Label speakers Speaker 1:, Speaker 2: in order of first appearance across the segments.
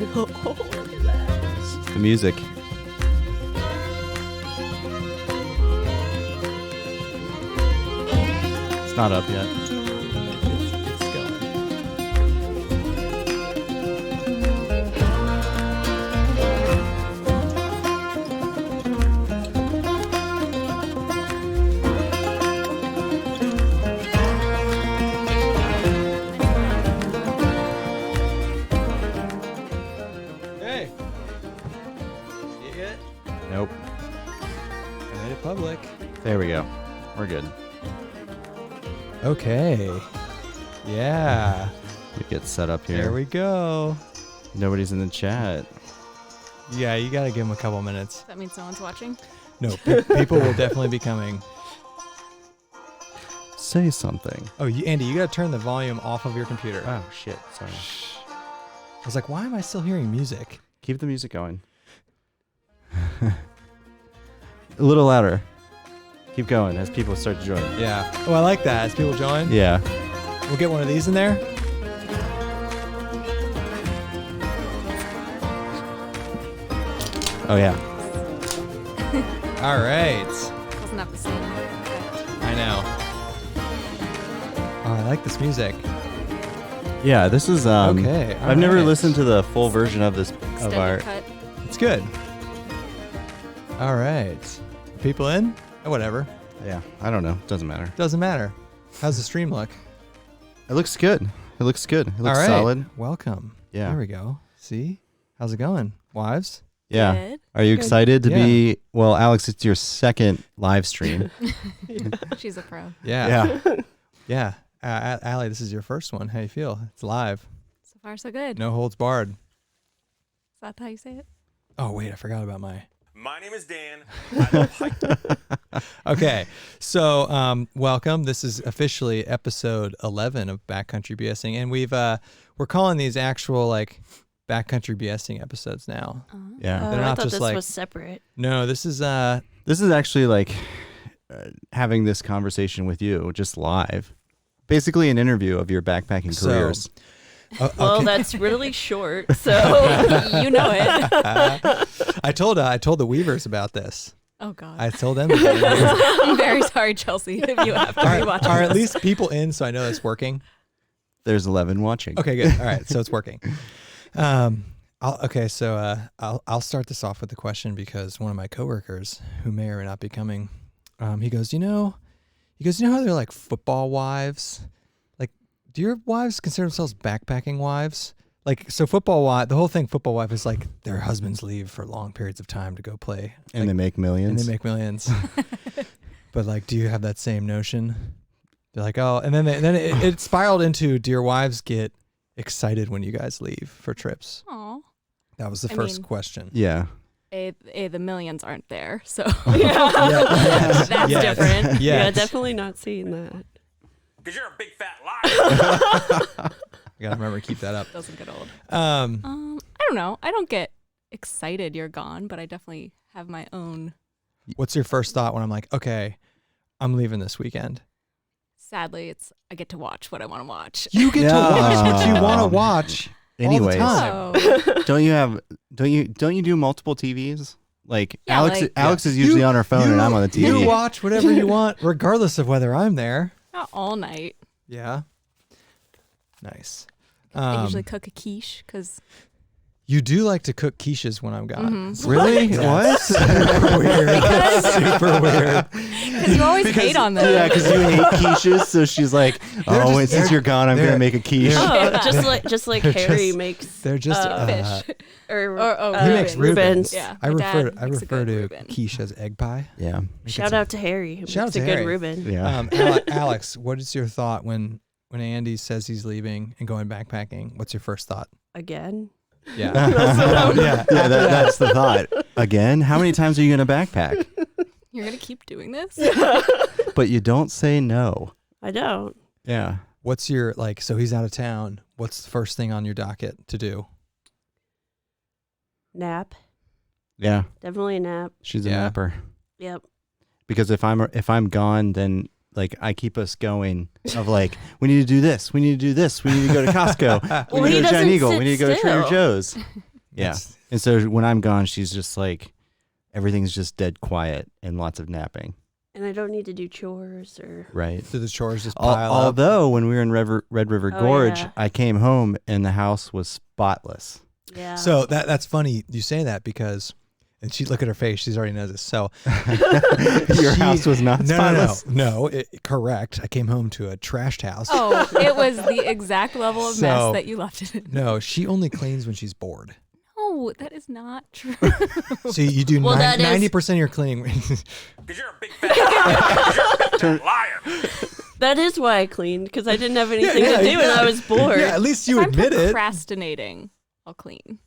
Speaker 1: Oh, look at that.
Speaker 2: The music. It's not up yet.
Speaker 3: It's going. Hey. You good?
Speaker 2: Nope.
Speaker 3: I made it public.
Speaker 2: There we go. We're good.
Speaker 3: Okay. Yeah.
Speaker 2: We get set up here.
Speaker 3: There we go.
Speaker 2: Nobody's in the chat.
Speaker 3: Yeah, you got to give them a couple minutes.
Speaker 1: That means no one's watching.
Speaker 3: No, people will definitely be coming.
Speaker 2: Say something.
Speaker 3: Oh, Andy, you got to turn the volume off of your computer.
Speaker 2: Oh, shit. Sorry.
Speaker 3: I was like, why am I still hearing music?
Speaker 2: Keep the music going. A little louder. Keep going as people start to join.
Speaker 3: Yeah. Oh, I like that. As people join.
Speaker 2: Yeah.
Speaker 3: We'll get one of these in there.
Speaker 2: Oh, yeah.
Speaker 3: All right.
Speaker 1: Doesn't have the same effect.
Speaker 3: I know. Oh, I like this music.
Speaker 2: Yeah, this is
Speaker 3: Okay.
Speaker 2: I've never
Speaker 3: alright.
Speaker 2: listened to the full version of this of
Speaker 1: Extended
Speaker 2: our
Speaker 1: cut.
Speaker 3: It's good. All right. People in? Oh, whatever.
Speaker 2: Yeah, I don't know. Doesn't matter.
Speaker 3: Doesn't matter. How's the stream look?
Speaker 2: It looks good. It looks good. It looks
Speaker 3: All right.
Speaker 2: solid.
Speaker 3: Welcome.
Speaker 2: Yeah.
Speaker 3: There we go. See? How's it going? Wives?
Speaker 2: Yeah.
Speaker 1: Good.
Speaker 2: Are you
Speaker 1: Good.
Speaker 2: excited to
Speaker 3: Yeah.
Speaker 2: be well, Alex, it's your second live stream.
Speaker 1: She's a pro.
Speaker 3: Yeah. Yeah. Allie, this is your first one. How you feel? It's live.
Speaker 1: So far, so good.
Speaker 3: No holds barred.
Speaker 1: Is that how you say it?
Speaker 3: Oh, wait. I forgot about my...
Speaker 4: My name is Dan. I love hiking.
Speaker 3: Okay. So, welcome. This is officially episode 11 of Backcountry BSing. And we're calling these actual, like, Backcountry BSing episodes now.
Speaker 2: Yeah.
Speaker 3: They're
Speaker 5: I
Speaker 3: not
Speaker 5: thought
Speaker 3: just
Speaker 5: this
Speaker 3: like...
Speaker 5: was separate.
Speaker 3: No, this is...
Speaker 2: This is actually like having this conversation with you just live. Basically an interview of your backpacking
Speaker 3: So-
Speaker 2: careers.
Speaker 5: Well,
Speaker 3: okay.
Speaker 5: that's really short. So
Speaker 1: You know it.
Speaker 3: I told the Weavers about this.
Speaker 1: Oh, God.
Speaker 3: I told them. About it.
Speaker 1: I'm very sorry, Chelsea, if you have to be watching
Speaker 3: Are at
Speaker 1: this.
Speaker 3: least people in, so I know it's working?
Speaker 2: There's 11 watching.
Speaker 3: Okay, good. All right, so it's working. I'll start this off with a question because one of my coworkers, who may or may not be coming, he goes, you know how they're like football wives? Like, do your wives consider themselves backpacking wives? Like, so football wife, the whole thing football wife is like their husbands leave for long periods of time to go play.
Speaker 2: And
Speaker 3: Like,
Speaker 2: they make
Speaker 3: and
Speaker 2: millions.
Speaker 3: they make millions. But like, do you have that same notion? They're like, oh, and then it spiraled into, do your wives get excited when you guys leave for trips?
Speaker 1: Aw.
Speaker 3: That was the
Speaker 1: I
Speaker 3: first
Speaker 1: mean-
Speaker 3: question.
Speaker 2: Yeah.
Speaker 1: The millions aren't there, so
Speaker 3: Yes.
Speaker 5: that's
Speaker 3: Yes.
Speaker 5: different. Yeah,
Speaker 3: Yes.
Speaker 5: definitely not seeing that.
Speaker 4: Because you're a big fat liar.
Speaker 3: I gotta remember to keep that up.
Speaker 1: doesn't get old.
Speaker 3: Um,
Speaker 1: I don't know. I don't get excited you're gone, but I definitely have my own.
Speaker 3: what's your first thought when I'm like, okay, I'm leaving this weekend?
Speaker 1: Sadly, I get to watch what I want to watch.
Speaker 3: You get to watch what you want to
Speaker 2: No.
Speaker 3: watch.
Speaker 2: Anyways,
Speaker 3: time.
Speaker 1: So,
Speaker 2: don't you do multiple TVs? Like
Speaker 1: Yeah,
Speaker 2: Alex
Speaker 1: like-
Speaker 2: Alex is usually on her phone and I'm on the TV.
Speaker 3: You watch whatever you want, regardless of whether I'm there.
Speaker 1: not all night.
Speaker 3: Yeah. Nice.
Speaker 1: I usually cook a quiche because
Speaker 3: You do like to cook quiches when I'm gone.
Speaker 1: Mhm.
Speaker 2: Really? What?
Speaker 3: Super weird. That's super weird.
Speaker 1: you always hate on them.
Speaker 2: Yeah, because you hate quiches, so she's like, oh, wait, since you're gone, I'm
Speaker 3: they're-
Speaker 2: gonna make a quiche.
Speaker 3: they're-
Speaker 5: Oh, just like
Speaker 3: They're
Speaker 5: Harry
Speaker 3: just-
Speaker 5: makes
Speaker 3: They're just
Speaker 1: Fish.
Speaker 5: or
Speaker 1: Or
Speaker 3: He makes
Speaker 5: Rubens.
Speaker 1: Yeah.
Speaker 3: I
Speaker 1: my
Speaker 3: refer
Speaker 1: dad
Speaker 3: I
Speaker 1: makes a
Speaker 3: refer
Speaker 1: good
Speaker 3: to
Speaker 1: Reuben.
Speaker 3: quiche as egg pie.
Speaker 2: Yeah.
Speaker 5: Shout out to Harry. Who
Speaker 3: Shout out
Speaker 5: makes
Speaker 3: to
Speaker 5: a good
Speaker 3: Harry.
Speaker 5: Reuben.
Speaker 2: Yeah.
Speaker 3: Alex, what is your thought when Andy says he's leaving and going backpacking? What's your first thought?
Speaker 5: Again.
Speaker 3: Yeah.
Speaker 2: yeah, that's the thought. Again, how many times are you gonna backpack?
Speaker 1: You're gonna keep doing this?
Speaker 2: But you don't say no.
Speaker 5: I don't.
Speaker 2: Yeah.
Speaker 3: What's your so he's out of town. What's the first thing on your docket to do?
Speaker 5: Nap.
Speaker 2: Yeah.
Speaker 5: Definitely a nap.
Speaker 2: She's a
Speaker 3: Yeah.
Speaker 2: napper.
Speaker 5: Yep.
Speaker 2: Because if I'm gone, then I keep us going of we need to do this, we need to do this, we need to go to Costco, we
Speaker 5: Well,
Speaker 2: need
Speaker 5: he
Speaker 2: to go to Giant
Speaker 5: doesn't
Speaker 2: Eagle,
Speaker 5: sit
Speaker 2: we need to go to Trader
Speaker 5: still.
Speaker 2: Joe's. Yeah.
Speaker 3: That's-
Speaker 2: And so when I'm gone, she's just like, everything's just dead quiet and lots of napping.
Speaker 5: And I don't need to do chores or.
Speaker 2: Right.
Speaker 3: Do the chores just pile up?
Speaker 2: Although when we were in Red River
Speaker 5: Oh,
Speaker 2: Gorge,
Speaker 5: yeah.
Speaker 2: I came home and the house was spotless.
Speaker 5: Yeah.
Speaker 3: So that's funny you say that because, and she look at her face, she's already knows this. So
Speaker 2: Your house was not spotless.
Speaker 3: No, correct. I came home to a trashed house.
Speaker 1: Oh, it was the exact level of
Speaker 3: So-
Speaker 1: mess that you left it in.
Speaker 3: No, she only cleans when she's bored.
Speaker 1: No, that is not true.
Speaker 3: So you do
Speaker 5: Well, that is-
Speaker 3: 90% of your cleaning.
Speaker 4: Because you're a big fat liar. You're a big fat liar.
Speaker 5: that is why I cleaned, because I didn't have anything to do and I was bored.
Speaker 3: Yeah, at least you
Speaker 1: If I'm
Speaker 3: admit it.
Speaker 1: procrastinating, I'll clean.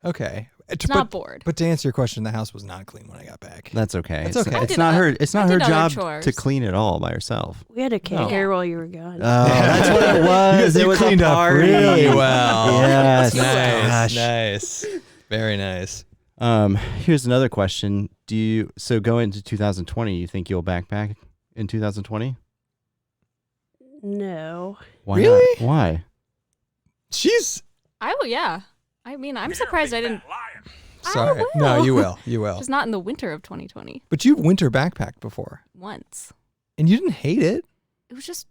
Speaker 3: Okay.
Speaker 1: It's not bored.
Speaker 3: But to answer your question, the house was not clean when I got back.
Speaker 2: That's okay.
Speaker 3: That's
Speaker 2: It's-
Speaker 3: okay. I
Speaker 2: It's
Speaker 1: did
Speaker 2: not
Speaker 1: o-
Speaker 2: her. It's
Speaker 1: I
Speaker 2: not her
Speaker 1: did other
Speaker 2: job
Speaker 1: chores.
Speaker 2: to clean it all by herself.
Speaker 5: We had a cat
Speaker 3: No.
Speaker 5: here while you were gone.
Speaker 2: Oh, that's what it was.
Speaker 3: You
Speaker 2: It was
Speaker 3: cleaned
Speaker 2: a
Speaker 3: up
Speaker 2: party.
Speaker 3: really well.
Speaker 2: Yes.
Speaker 3: Nice.
Speaker 2: Gosh.
Speaker 3: Nice. Very nice.
Speaker 2: Here's another question. Go into 2020, you think you'll backpack in 2020?
Speaker 5: No.
Speaker 2: Why
Speaker 3: Really?
Speaker 2: not? Why?
Speaker 3: She's
Speaker 1: I will, yeah. I mean, I'm
Speaker 4: 'Cause you're a
Speaker 1: surprised
Speaker 4: big
Speaker 1: I didn't.
Speaker 4: fat liar.
Speaker 3: sorry.
Speaker 1: will.
Speaker 3: No, you will. You will.
Speaker 1: Just not in the winter of 2020.
Speaker 3: But you winter backpacked before,
Speaker 1: Once.
Speaker 3: and you didn't hate it.
Speaker 1: It was just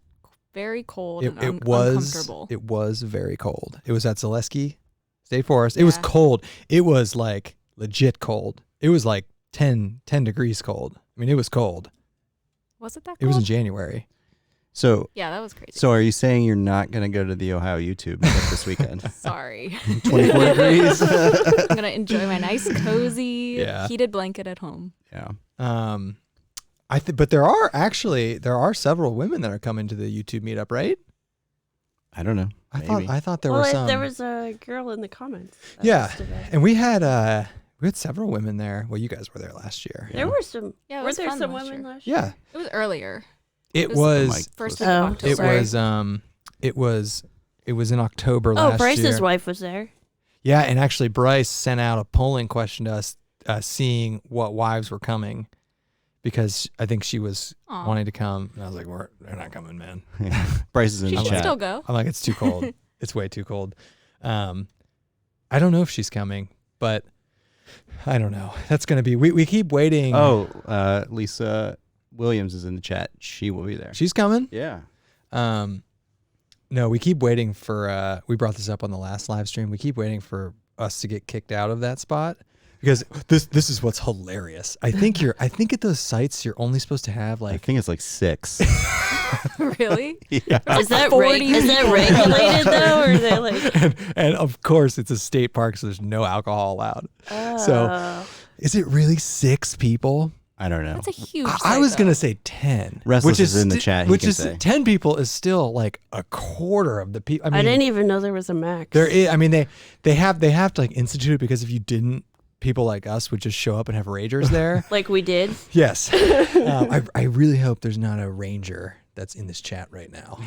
Speaker 1: very cold
Speaker 3: It,
Speaker 1: and
Speaker 3: it was.
Speaker 1: uncomfortable.
Speaker 3: It was very cold. It was at Zaleski State Forest. It was
Speaker 1: Yeah.
Speaker 3: cold. It was like legit cold. It was like 10 degrees cold. I mean, it was cold.
Speaker 1: Was it that cold?
Speaker 3: It was in January.
Speaker 2: So,
Speaker 1: Yeah, that was crazy.
Speaker 2: so are you saying you're not going to go to the Ohio YouTube meetup this weekend?
Speaker 1: Sorry.
Speaker 2: 24 degrees.
Speaker 1: I'm going to enjoy my nice, cozy,
Speaker 3: Yeah.
Speaker 1: heated blanket at home.
Speaker 2: Yeah.
Speaker 3: But there are several women that are coming to the YouTube meetup, right?
Speaker 2: I don't know. Maybe.
Speaker 3: I thought there
Speaker 5: well,
Speaker 3: were some.
Speaker 5: there was a girl in the comments. that
Speaker 3: Yeah.
Speaker 5: listed it.
Speaker 3: And we had several women there. Well, you guys were there last year.
Speaker 5: There were some.
Speaker 1: Yeah, it
Speaker 5: were
Speaker 1: was
Speaker 5: there
Speaker 1: fun
Speaker 5: some
Speaker 1: last
Speaker 5: women
Speaker 1: year.
Speaker 5: last year?
Speaker 3: Yeah.
Speaker 1: It was earlier.
Speaker 3: It
Speaker 1: was
Speaker 3: was.
Speaker 2: Mike
Speaker 1: First
Speaker 2: was-
Speaker 1: week of
Speaker 5: Oh,
Speaker 1: October.
Speaker 3: It
Speaker 5: Sorry.
Speaker 3: was in October
Speaker 5: Oh,
Speaker 3: last
Speaker 5: Bryce's
Speaker 3: year.
Speaker 5: wife was there.
Speaker 3: Yeah, and actually Bryce sent out a polling question to us, seeing what wives were coming, because I think she was
Speaker 1: Aw.
Speaker 3: wanting to come, and I was like, "They're not coming, man."
Speaker 2: Bryce is in
Speaker 1: She
Speaker 2: the
Speaker 1: should
Speaker 2: chat.
Speaker 1: still go.
Speaker 3: I'm like, "It's too cold. It's way too cold." I don't know if she's coming, but I don't know. That's gonna be. We keep waiting.
Speaker 2: Oh, Lisa Williams is in the chat. She will be there.
Speaker 3: She's coming.
Speaker 2: Yeah.
Speaker 3: No, we keep waiting for. We brought this up on the last live stream. We keep waiting for us to get kicked out of that spot, because this is what's hilarious. I think at those sites you're only supposed to have
Speaker 2: I
Speaker 3: like.
Speaker 2: think it's like 6.
Speaker 1: Really?
Speaker 2: Yeah.
Speaker 5: Is that
Speaker 1: 40
Speaker 5: regulated though, or are they like?
Speaker 3: and of course it's a state park, so there's no alcohol allowed. So
Speaker 5: Oh.
Speaker 3: is it really 6 people?
Speaker 2: I don't know.
Speaker 1: That's a huge
Speaker 3: I
Speaker 1: site,
Speaker 3: was gonna
Speaker 1: though.
Speaker 3: say 10.
Speaker 2: Restless
Speaker 3: which is
Speaker 2: is in the chat, he
Speaker 3: Which
Speaker 2: can
Speaker 3: is
Speaker 2: say.
Speaker 3: 10 people is still like a quarter of the people. I
Speaker 5: I
Speaker 3: mean,
Speaker 5: didn't even know there was a max.
Speaker 3: there is. I mean, they have to like institute it, because if you didn't, people like us would just show up and have ragers there.
Speaker 5: Like we did.
Speaker 3: Yes. I really hope there's not a ranger that's in this chat right now.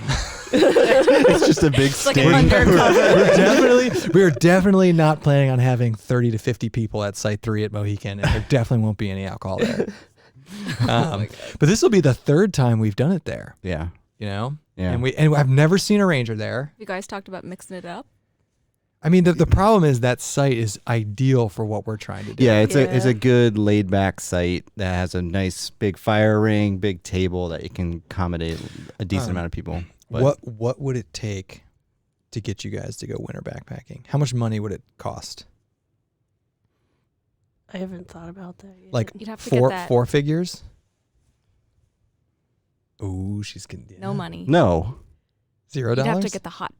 Speaker 2: It's just a big
Speaker 1: like
Speaker 2: sting.
Speaker 1: an undercover.
Speaker 3: We're definitely not planning on having 30 to 50 people at Site 3 at Mohican, and there definitely won't be any alcohol there. But this will be the 3rd time we've done it there,
Speaker 2: Yeah.
Speaker 3: you know?
Speaker 2: Yeah.
Speaker 3: And I've never seen a ranger there.
Speaker 1: You guys talked about mixing it up.
Speaker 3: I mean, the problem is that site is ideal for what we're trying to do.
Speaker 2: Yeah, it's
Speaker 5: Yeah.
Speaker 2: a good laid back site that has a nice big fire ring, big table that you can accommodate a decent amount of people. But
Speaker 3: What would it take to get you guys to go winter backpacking? How much money would it cost?
Speaker 5: I haven't thought about that yet.
Speaker 3: Like
Speaker 1: You'd have to get that.
Speaker 3: 4 figures? Ooh, she's getting
Speaker 1: No money.
Speaker 2: No.
Speaker 3: $0.
Speaker 1: You'd have to get the hot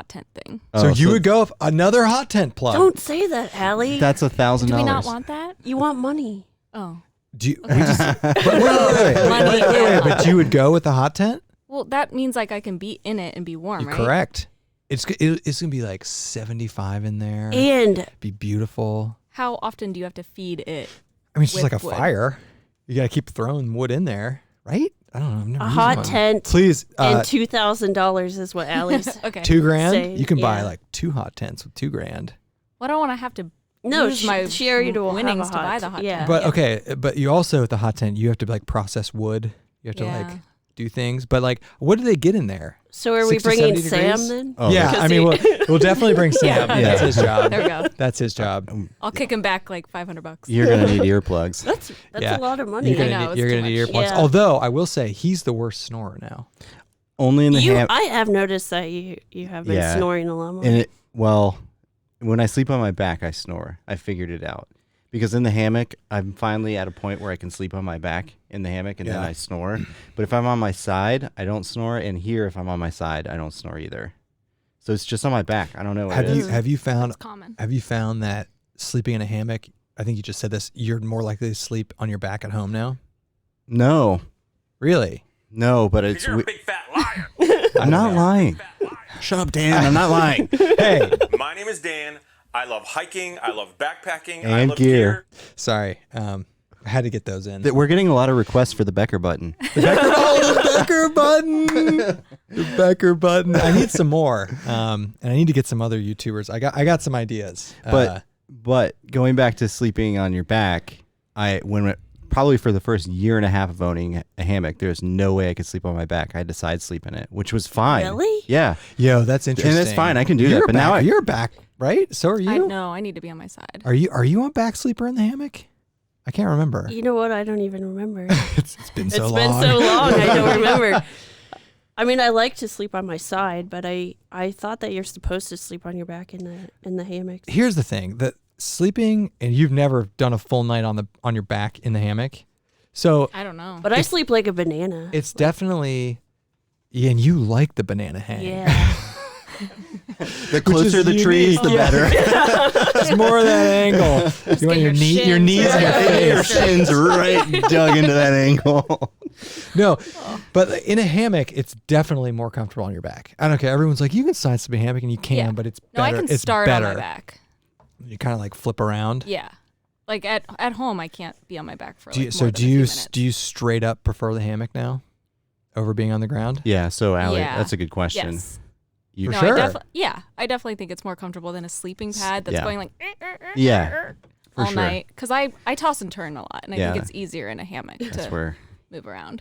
Speaker 1: tent thing.
Speaker 3: So
Speaker 2: Oh,
Speaker 3: you would go with another hot tent plug.
Speaker 5: Don't say that, Allie.
Speaker 2: That's $1,000.
Speaker 1: Do we not want that?
Speaker 5: You want money.
Speaker 1: Oh.
Speaker 3: Do you, we just, but wait,
Speaker 1: Money and
Speaker 3: but you would go with the hot tent?
Speaker 1: Well, that means like I can be in it and be warm,
Speaker 3: You're
Speaker 1: right?
Speaker 3: correct. It's gonna be like 75 in there.
Speaker 5: And
Speaker 3: Be beautiful.
Speaker 1: How often do you have to feed it?
Speaker 3: I mean, it's just
Speaker 1: With
Speaker 3: like a
Speaker 1: wood.
Speaker 3: fire. You gotta keep throwing wood in there, right? I don't know. I've never
Speaker 5: a
Speaker 3: used
Speaker 5: hot
Speaker 3: one.
Speaker 5: tent
Speaker 3: Please,
Speaker 5: and $2,000 is what Allie's.
Speaker 1: Okay.
Speaker 3: $2,000.
Speaker 5: Say,
Speaker 3: You can buy
Speaker 5: yeah.
Speaker 3: like 2 hot tents with $2,000.
Speaker 1: Well, I don't want to have to
Speaker 5: No,
Speaker 1: use my
Speaker 5: she already will have
Speaker 1: winnings
Speaker 5: a
Speaker 1: to buy
Speaker 5: hot
Speaker 1: the hot
Speaker 5: yeah.
Speaker 1: tent.
Speaker 3: But
Speaker 1: Yeah.
Speaker 3: okay, but you also with the hot tent, you have to like process wood. You have to like
Speaker 1: Yeah.
Speaker 3: do things. But like, what do they get in there?
Speaker 5: So are we
Speaker 3: 60,
Speaker 5: bringing
Speaker 3: 70
Speaker 5: Sam
Speaker 3: degrees?
Speaker 5: then?
Speaker 2: Oh,
Speaker 3: yeah,
Speaker 5: Because
Speaker 3: I mean,
Speaker 5: he-
Speaker 3: we'll definitely bring Sam.
Speaker 1: Yeah.
Speaker 3: That's his job.
Speaker 1: There we go.
Speaker 3: That's his job.
Speaker 1: I'll kick him back like $500.
Speaker 2: You're gonna need earplugs.
Speaker 5: That's
Speaker 3: Yeah.
Speaker 5: a lot of money.
Speaker 3: You're
Speaker 1: I
Speaker 3: gonna
Speaker 1: know,
Speaker 3: need,
Speaker 1: it's
Speaker 3: you're
Speaker 1: too
Speaker 3: gonna need
Speaker 1: much.
Speaker 3: earplugs.
Speaker 5: Yeah.
Speaker 3: Although I will say he's the worst snorer now.
Speaker 2: Only in the
Speaker 5: I have noticed that you have been
Speaker 2: Yeah.
Speaker 5: snoring a lot more.
Speaker 2: And well, when I sleep on my back, I snore. I figured it out. Because in the hammock, I'm finally at a point where I can sleep on my back in the hammock and then
Speaker 3: Yeah.
Speaker 2: I snore. But if I'm on my side, I don't snore. And here, if I'm on my side, I don't snore either. So it's just on my back. I don't know what
Speaker 3: Have
Speaker 2: it
Speaker 3: you
Speaker 2: is.
Speaker 3: have you found
Speaker 1: It's common.
Speaker 3: have you found that sleeping in a hammock? I think you just said this. You're more likely to sleep on your back at home now.
Speaker 2: No.
Speaker 3: Really?
Speaker 2: No, but
Speaker 4: 'Cause
Speaker 2: it's...
Speaker 4: you're a big fat liar.
Speaker 2: I'm not lying.
Speaker 4: Fat liar.
Speaker 2: Shut up, Dan. I'm not lying.
Speaker 3: Hey,
Speaker 4: My name is Dan. I love hiking. I love backpacking. I
Speaker 2: And
Speaker 4: love
Speaker 2: gear.
Speaker 3: sorry. I had to get those in.
Speaker 2: We're getting a lot of requests for the Becker button.
Speaker 3: The Becker button. The Becker button. I need some more. And I need to get some other YouTubers. I got some ideas.
Speaker 2: But going back to sleeping on your back, probably for the first year and a half of owning a hammock, there's no way I could sleep on my back. I had to side sleep in it, which was fine.
Speaker 5: Really?
Speaker 2: Yeah.
Speaker 3: Yo, that's interesting.
Speaker 2: And it's fine. I can do
Speaker 3: You're
Speaker 2: that. But now
Speaker 3: you're back, right? So are you?
Speaker 1: I know. I need to be on my side.
Speaker 3: Are you on back sleeper in the hammock? I can't remember.
Speaker 5: You know what? I don't even remember.
Speaker 3: It's been so
Speaker 5: It's
Speaker 3: long.
Speaker 5: been so long. I don't remember. I mean, I like to sleep on my side, but I thought that you're supposed to sleep on your back in the hammock.
Speaker 3: Here's the thing: that sleeping, and you've never done a full night on your back in the hammock, so
Speaker 1: I don't know.
Speaker 5: But I sleep like a banana.
Speaker 3: it's definitely. Yeah, and you like the banana hang.
Speaker 5: Yeah.
Speaker 2: the closer the trees, the better.
Speaker 3: It's more of that angle. You want your
Speaker 1: your
Speaker 3: knees in your
Speaker 1: shins.
Speaker 2: Your
Speaker 3: face.
Speaker 2: shin's right dug into that angle.
Speaker 3: No, but in a hammock, it's definitely more comfortable on your back. I don't care. Everyone's like, you can side sleep in a hammock, and you can,
Speaker 1: Yeah.
Speaker 3: but it's
Speaker 1: No, I
Speaker 3: better.
Speaker 1: can
Speaker 3: It's
Speaker 1: start
Speaker 3: better.
Speaker 1: on my back.
Speaker 3: You kind of like flip around.
Speaker 1: Yeah. Like at home, I can't be on my back for
Speaker 3: Do you,
Speaker 1: like
Speaker 3: so
Speaker 1: more
Speaker 3: do
Speaker 1: than a few
Speaker 3: you
Speaker 1: minutes.
Speaker 3: do you straight up prefer the hammock now over being on the ground?
Speaker 2: Yeah, so Allie,
Speaker 1: Yeah.
Speaker 2: that's a good question.
Speaker 1: Yes.
Speaker 2: You,
Speaker 3: For
Speaker 1: No,
Speaker 3: sure.
Speaker 1: I definitely think it's more comfortable than a sleeping pad that's
Speaker 2: Yeah.
Speaker 1: going like
Speaker 2: Yeah, for
Speaker 1: all
Speaker 2: sure.
Speaker 1: night. Because I toss and turn a lot, and I
Speaker 2: Yeah.
Speaker 1: think it's easier in a hammock
Speaker 2: That's
Speaker 1: to
Speaker 2: where...
Speaker 1: move around.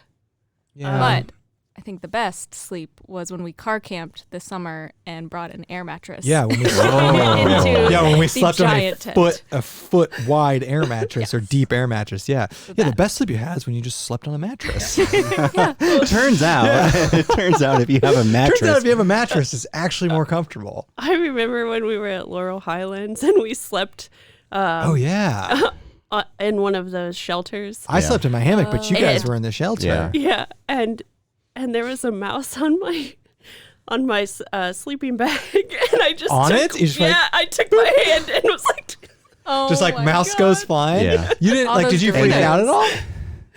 Speaker 3: Yeah.
Speaker 1: But I think the best sleep was when we car camped this summer and brought an air mattress.
Speaker 3: Yeah, when we
Speaker 1: Into
Speaker 3: yeah, when we
Speaker 1: the
Speaker 3: slept on a
Speaker 1: giant tent.
Speaker 3: foot wide air mattress or deep air mattress. Yeah.
Speaker 1: The
Speaker 3: Yeah, the
Speaker 1: best.
Speaker 3: best sleep you had is when you just slept on a mattress.
Speaker 2: Turns out, it turns out if you have a mattress...
Speaker 3: Turns out if you have a mattress, it's actually more comfortable.
Speaker 5: I remember when we were at Laurel Highlands and we slept
Speaker 3: Oh yeah.
Speaker 5: in one of those shelters.
Speaker 3: I slept in my hammock, but you guys
Speaker 5: And-
Speaker 3: were in the shelter.
Speaker 2: Yeah.
Speaker 5: Yeah, and there was a mouse on my sleeping bag, and I just
Speaker 3: On
Speaker 5: took,
Speaker 3: it? You just like-
Speaker 5: I took my hand and was like,
Speaker 1: Oh
Speaker 3: Just like
Speaker 1: my
Speaker 3: mouse
Speaker 1: God.
Speaker 3: goes flying.
Speaker 2: Yeah.
Speaker 3: You didn't
Speaker 1: All
Speaker 3: like? Did
Speaker 1: those
Speaker 3: you freak
Speaker 1: Doritos.
Speaker 3: out at all?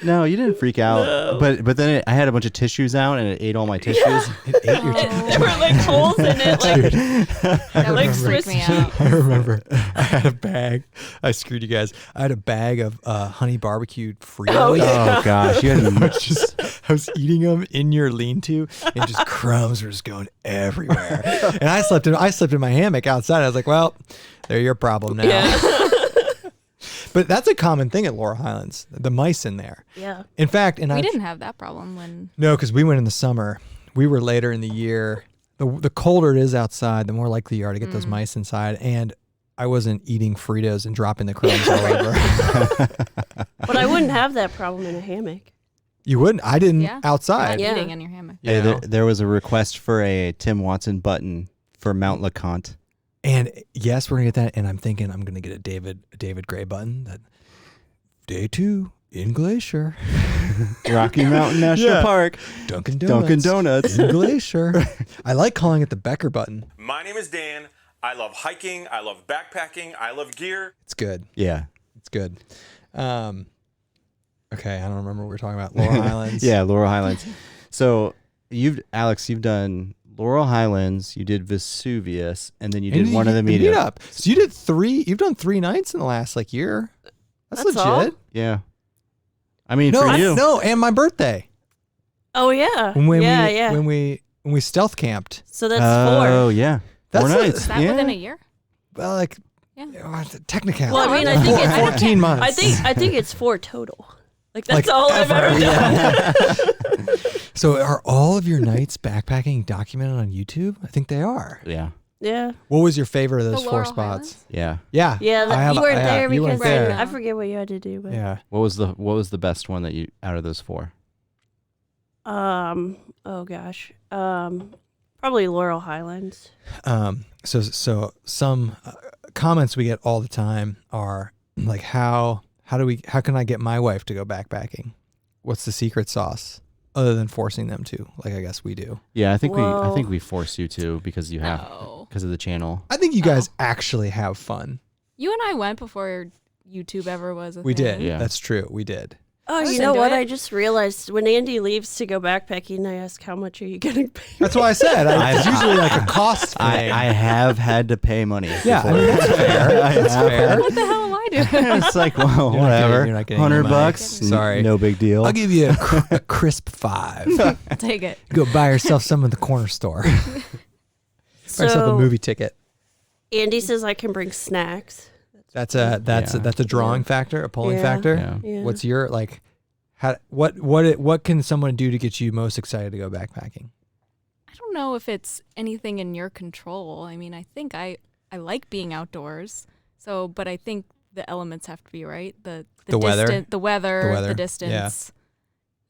Speaker 2: No, you didn't freak out.
Speaker 5: No.
Speaker 2: But then I had a bunch of tissues out and it ate all my tissues.
Speaker 3: It ate your.
Speaker 5: there were like holes in it, like
Speaker 1: That would
Speaker 5: Like
Speaker 1: freak me
Speaker 5: Swiss
Speaker 1: out.
Speaker 3: I remember I had a bag. I screwed you guys. I had a bag of honey barbecued Fritos.
Speaker 5: Oh, yeah.
Speaker 2: Oh gosh, you had
Speaker 3: I was eating them in your lean-to, and just crumbs were just going everywhere. And I slept in my hammock outside. I was like, well, they're your problem now.
Speaker 5: yeah,
Speaker 3: But that's a common thing at Laurel Highlands. The mice in there.
Speaker 5: yeah.
Speaker 3: In fact, and
Speaker 1: We
Speaker 3: I
Speaker 1: didn't have that problem when.
Speaker 3: no, because we went in the summer. We were later in the year. The colder it is outside, the more likely you are to get those mice inside. And I wasn't eating Fritos and dropping the crumbs all over.
Speaker 5: But I wouldn't have that problem in a hammock.
Speaker 3: You wouldn't. I didn't
Speaker 1: Yeah.
Speaker 3: outside.
Speaker 5: Yeah.
Speaker 1: Eating in your hammock.
Speaker 3: You
Speaker 2: Hey,
Speaker 3: know?
Speaker 2: there was a request for a Tim Watson button for Mount LeConte.
Speaker 3: And yes, we're gonna get that. And I'm thinking I'm gonna get a David Gray button. That day 2 in Glacier,
Speaker 2: Rocky Mountain National
Speaker 3: Yeah.
Speaker 2: Park.
Speaker 3: Dunkin' Donuts.
Speaker 2: Dunkin' Donuts.
Speaker 3: in Glacier. I like calling it the Becker button.
Speaker 4: My name is Dan. I love hiking. I love backpacking. I love gear.
Speaker 3: It's good.
Speaker 2: Yeah.
Speaker 3: It's good. Okay, I don't remember what we were talking about. Laurel Highlands.
Speaker 2: Yeah, Laurel Highlands. So Alex, you've done Laurel Highlands, you did Vesuvius, and then you did one of the meetups.
Speaker 3: So you did 3. You've done 3 nights in the last year. That's
Speaker 5: That's
Speaker 3: legit.
Speaker 5: all?
Speaker 2: Yeah. I mean,
Speaker 3: No,
Speaker 2: for you.
Speaker 3: no, and my birthday.
Speaker 5: Oh yeah,
Speaker 3: When
Speaker 5: yeah.
Speaker 3: we stealth camped.
Speaker 5: So that's
Speaker 2: Oh,
Speaker 5: 4.
Speaker 2: yeah.
Speaker 3: That's
Speaker 2: 4
Speaker 3: a-
Speaker 2: nights.
Speaker 1: Is that
Speaker 2: yeah.
Speaker 1: within a year?
Speaker 3: Well, like
Speaker 1: Yeah.
Speaker 3: technically.
Speaker 5: Well, I mean, I think it's
Speaker 3: 14 months.
Speaker 5: I think it's 4 total. Like that's all I've ever done.
Speaker 3: So are all of your nights backpacking documented on YouTube? I think they are.
Speaker 2: Yeah.
Speaker 5: Yeah.
Speaker 3: What was your favorite of those
Speaker 1: The
Speaker 3: 4
Speaker 1: Laurel
Speaker 3: spots?
Speaker 1: Highlands?
Speaker 2: Yeah.
Speaker 3: Yeah.
Speaker 5: Yeah, you weren't there
Speaker 3: you weren't
Speaker 5: because
Speaker 3: there.
Speaker 5: I forget what you had to do. But
Speaker 3: Yeah.
Speaker 2: What was the best one that you out of those 4?
Speaker 5: oh gosh. Probably Laurel Highlands.
Speaker 3: So some comments we get all the time are like, how can I get my wife to go backpacking? What's the secret sauce other than forcing them to? Like, I guess we do.
Speaker 2: Yeah, I think
Speaker 5: Whoa.
Speaker 2: we force you to because you have because of the channel.
Speaker 3: I think you guys actually have fun.
Speaker 1: You and I went before YouTube ever was a
Speaker 3: We
Speaker 1: thing.
Speaker 3: did.
Speaker 2: Yeah.
Speaker 3: That's true. We did.
Speaker 5: Oh,
Speaker 1: was
Speaker 5: you know
Speaker 1: into
Speaker 5: what?
Speaker 1: it.
Speaker 5: I just realized when Andy leaves to go backpacking, I ask, how much are you getting paid?
Speaker 3: That's what I said. It's usually like a cost thing.
Speaker 2: I have had to pay money.
Speaker 3: yeah, I
Speaker 2: before.
Speaker 3: mean, that's fair. That's fair.
Speaker 1: What the hell am I doing?
Speaker 2: It's like, well,
Speaker 3: You're not
Speaker 2: whatever.
Speaker 3: you're not getting any money.
Speaker 2: $100.
Speaker 3: Sorry.
Speaker 2: No big deal.
Speaker 3: I'll give you a crisp 5.
Speaker 1: I'll take it.
Speaker 3: Go buy yourself some at the corner store. Buy yourself a movie ticket.
Speaker 5: Andy says I can bring snacks.
Speaker 3: That's a drawing factor, a pulling
Speaker 5: Yeah.
Speaker 3: factor.
Speaker 2: Yeah.
Speaker 5: Yeah.
Speaker 3: What's your like? What can someone do to get you most excited to go backpacking?
Speaker 1: I don't know if it's anything in your control. I mean, I think I like being outdoors. So, but I think the elements have to be right. The
Speaker 3: weather?
Speaker 1: the weather,
Speaker 3: The
Speaker 1: the distance.
Speaker 3: yeah.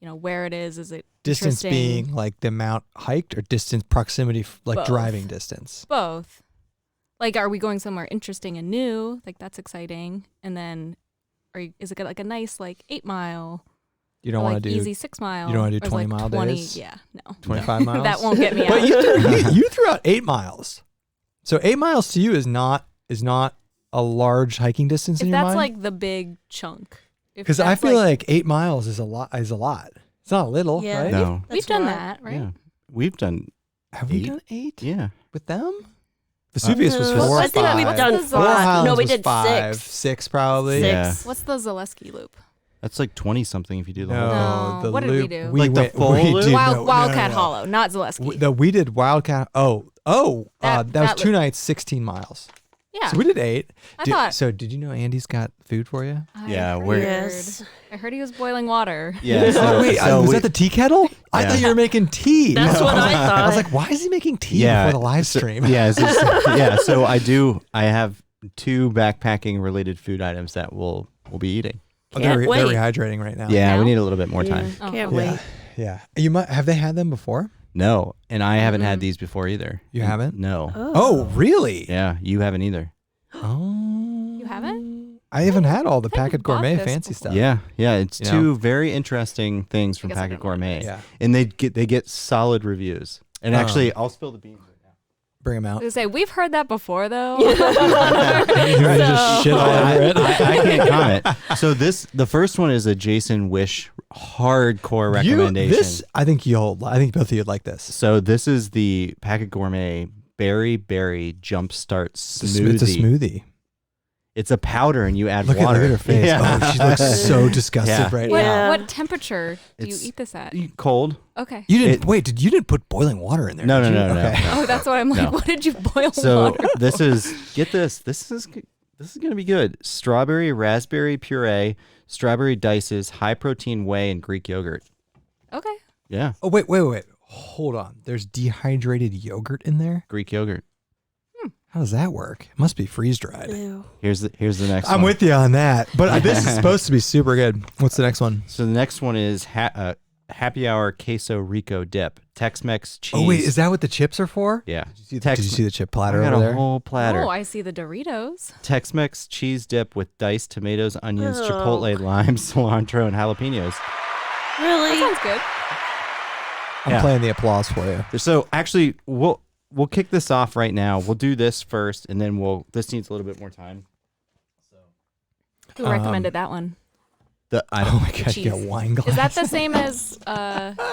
Speaker 1: You know, where it is it
Speaker 3: Distance
Speaker 1: interesting?
Speaker 3: being like the amount hiked, or distance proximity, like
Speaker 1: Both.
Speaker 3: driving distance.
Speaker 1: Both. Like, are we going somewhere interesting and new? Like, that's exciting. And then, is it like a nice like 8 mile?
Speaker 3: You don't
Speaker 1: or,
Speaker 3: want
Speaker 1: like
Speaker 3: to do
Speaker 1: easy 6 mile.
Speaker 3: you don't wanna do
Speaker 1: or is it
Speaker 3: 20-mile
Speaker 1: 20
Speaker 3: days?
Speaker 1: Yeah, no.
Speaker 3: 25 miles.
Speaker 1: That won't get me out.
Speaker 3: But you threw out 8 miles. So 8 miles to you is not a large hiking distance
Speaker 1: If
Speaker 3: in your
Speaker 1: that's
Speaker 3: mind.
Speaker 1: like the big chunk.
Speaker 3: Because I feel like 8 miles is a lot. It's not little,
Speaker 5: Yeah.
Speaker 3: right?
Speaker 2: No.
Speaker 1: we've
Speaker 5: That's
Speaker 1: done
Speaker 5: why-
Speaker 1: that, right?
Speaker 2: Yeah. We've done
Speaker 3: Have we
Speaker 2: 8?
Speaker 3: done 8
Speaker 2: Yeah.
Speaker 3: with them? Vesuvius was
Speaker 5: No,
Speaker 3: 4 or
Speaker 5: I think
Speaker 3: 5.
Speaker 5: we've done
Speaker 1: What's the
Speaker 3: 4
Speaker 1: Zaleski?
Speaker 3: Highlands
Speaker 5: No, we
Speaker 3: was
Speaker 5: did
Speaker 3: 5.
Speaker 5: 6.
Speaker 3: 6 probably.
Speaker 2: Yeah.
Speaker 1: What's the Zaleski loop?
Speaker 2: That's like 20 something if you do the whole
Speaker 3: No,
Speaker 2: thing.
Speaker 1: No,
Speaker 3: the
Speaker 1: what did we
Speaker 3: loop.
Speaker 1: do?
Speaker 2: Like the full loop?
Speaker 3: did-
Speaker 1: Wildcat
Speaker 3: no.
Speaker 1: Hollow, not Zaleski.
Speaker 3: We did Wildcat. That was
Speaker 1: That
Speaker 3: 2
Speaker 1: loop.
Speaker 3: nights, 16 miles.
Speaker 1: Yeah.
Speaker 3: So we did 8.
Speaker 1: I thought.
Speaker 3: So did you know Andy's got food for you?
Speaker 2: Yeah,
Speaker 1: I
Speaker 2: we're-
Speaker 1: heard.
Speaker 5: Yes.
Speaker 1: I heard he was boiling water.
Speaker 2: Yeah. So,
Speaker 3: Wait,
Speaker 2: so
Speaker 3: was
Speaker 2: we-
Speaker 3: that the tea kettle? I
Speaker 2: Yeah.
Speaker 3: thought you were making tea.
Speaker 5: That's what I thought.
Speaker 3: I was like, why is he making tea before the live stream?
Speaker 2: Yeah. Yeah. So I have 2 backpacking related food items that we'll be eating.
Speaker 3: Oh,
Speaker 5: Can't
Speaker 3: they're
Speaker 5: wait.
Speaker 3: rehydrating right now.
Speaker 2: Yeah.
Speaker 1: Now?
Speaker 2: We need a little bit more time.
Speaker 1: Oh.
Speaker 5: Can't
Speaker 3: Yeah.
Speaker 5: wait.
Speaker 3: Yeah. You might have they had them before?
Speaker 2: No. And I haven't had these before either.
Speaker 3: You haven't?
Speaker 2: No.
Speaker 3: Oh, really?
Speaker 2: Yeah. You haven't either.
Speaker 3: Oh.
Speaker 1: You haven't?
Speaker 3: I haven't had all the
Speaker 1: I think we
Speaker 3: Packet
Speaker 1: bought
Speaker 3: Gourmet
Speaker 1: this
Speaker 3: fancy
Speaker 1: before.
Speaker 3: stuff.
Speaker 2: Yeah. Yeah. It's
Speaker 3: You know?
Speaker 2: 2 very interesting things from
Speaker 1: guess I
Speaker 2: Packet
Speaker 1: didn't like
Speaker 2: Gourmet.
Speaker 3: Yeah.
Speaker 2: And they get solid reviews. And actually, I'll spill the beans right now.
Speaker 3: Bring them
Speaker 1: I
Speaker 3: out.
Speaker 1: was gonna say we've heard that before though.
Speaker 3: You ready to just shit all over it?
Speaker 2: I can't comment. So the first one is a Jason Wish hardcore recommendation.
Speaker 3: I think both of you would like this.
Speaker 2: So this is the Packet Gourmet Berry Jumpstart Smoothie.
Speaker 3: It's a smoothie.
Speaker 2: It's a powder and you add
Speaker 3: Look
Speaker 2: water.
Speaker 3: at her face.
Speaker 2: Yeah.
Speaker 3: Oh, she looks so disgusted
Speaker 2: Yeah.
Speaker 3: right
Speaker 1: What,
Speaker 3: now.
Speaker 5: Yeah.
Speaker 1: what temperature do you
Speaker 2: It's-
Speaker 1: eat this at?
Speaker 2: Cold?
Speaker 1: Okay.
Speaker 3: You didn't you didn't put boiling water in there?
Speaker 2: No,
Speaker 3: did
Speaker 2: no,
Speaker 3: you?
Speaker 2: no, no,
Speaker 3: Okay.
Speaker 2: no.
Speaker 1: Oh, that's what I'm like.
Speaker 2: No.
Speaker 1: What did you boil
Speaker 2: So
Speaker 1: water?
Speaker 2: this is this is going to be good. Strawberry raspberry puree, strawberry dices, high protein whey, and Greek yogurt.
Speaker 1: Okay.
Speaker 2: Yeah,
Speaker 3: Oh wait. Hold on. There's dehydrated yogurt in there.
Speaker 2: Greek yogurt.
Speaker 3: How does that work? It must be freeze dried.
Speaker 5: Ew.
Speaker 2: Here's the next
Speaker 3: I'm
Speaker 2: one.
Speaker 3: with you on that. But this is supposed to be super good. What's the next one?
Speaker 2: So the next one is happy hour queso rico dip, Tex-Mex cheese.
Speaker 3: Oh wait, is that what the chips are for?
Speaker 2: yeah.
Speaker 3: Did you see the chip
Speaker 2: I
Speaker 3: platter
Speaker 2: got
Speaker 3: over
Speaker 2: a
Speaker 3: there?
Speaker 2: whole platter.
Speaker 1: Oh, I see the Doritos.
Speaker 2: Tex-Mex cheese dip with diced tomatoes, onions,
Speaker 5: Oh.
Speaker 2: chipotle, lime, cilantro, and jalapenos.
Speaker 5: Really?
Speaker 1: That sounds good.
Speaker 3: I'm
Speaker 2: Yeah.
Speaker 3: playing the applause for you.
Speaker 2: So actually, we'll kick this off right now. We'll do this first, and then this needs a little bit more time.
Speaker 1: Who recommended that one?
Speaker 3: Oh my god, you got
Speaker 1: cheese.
Speaker 3: wine glass.
Speaker 1: Is that the same as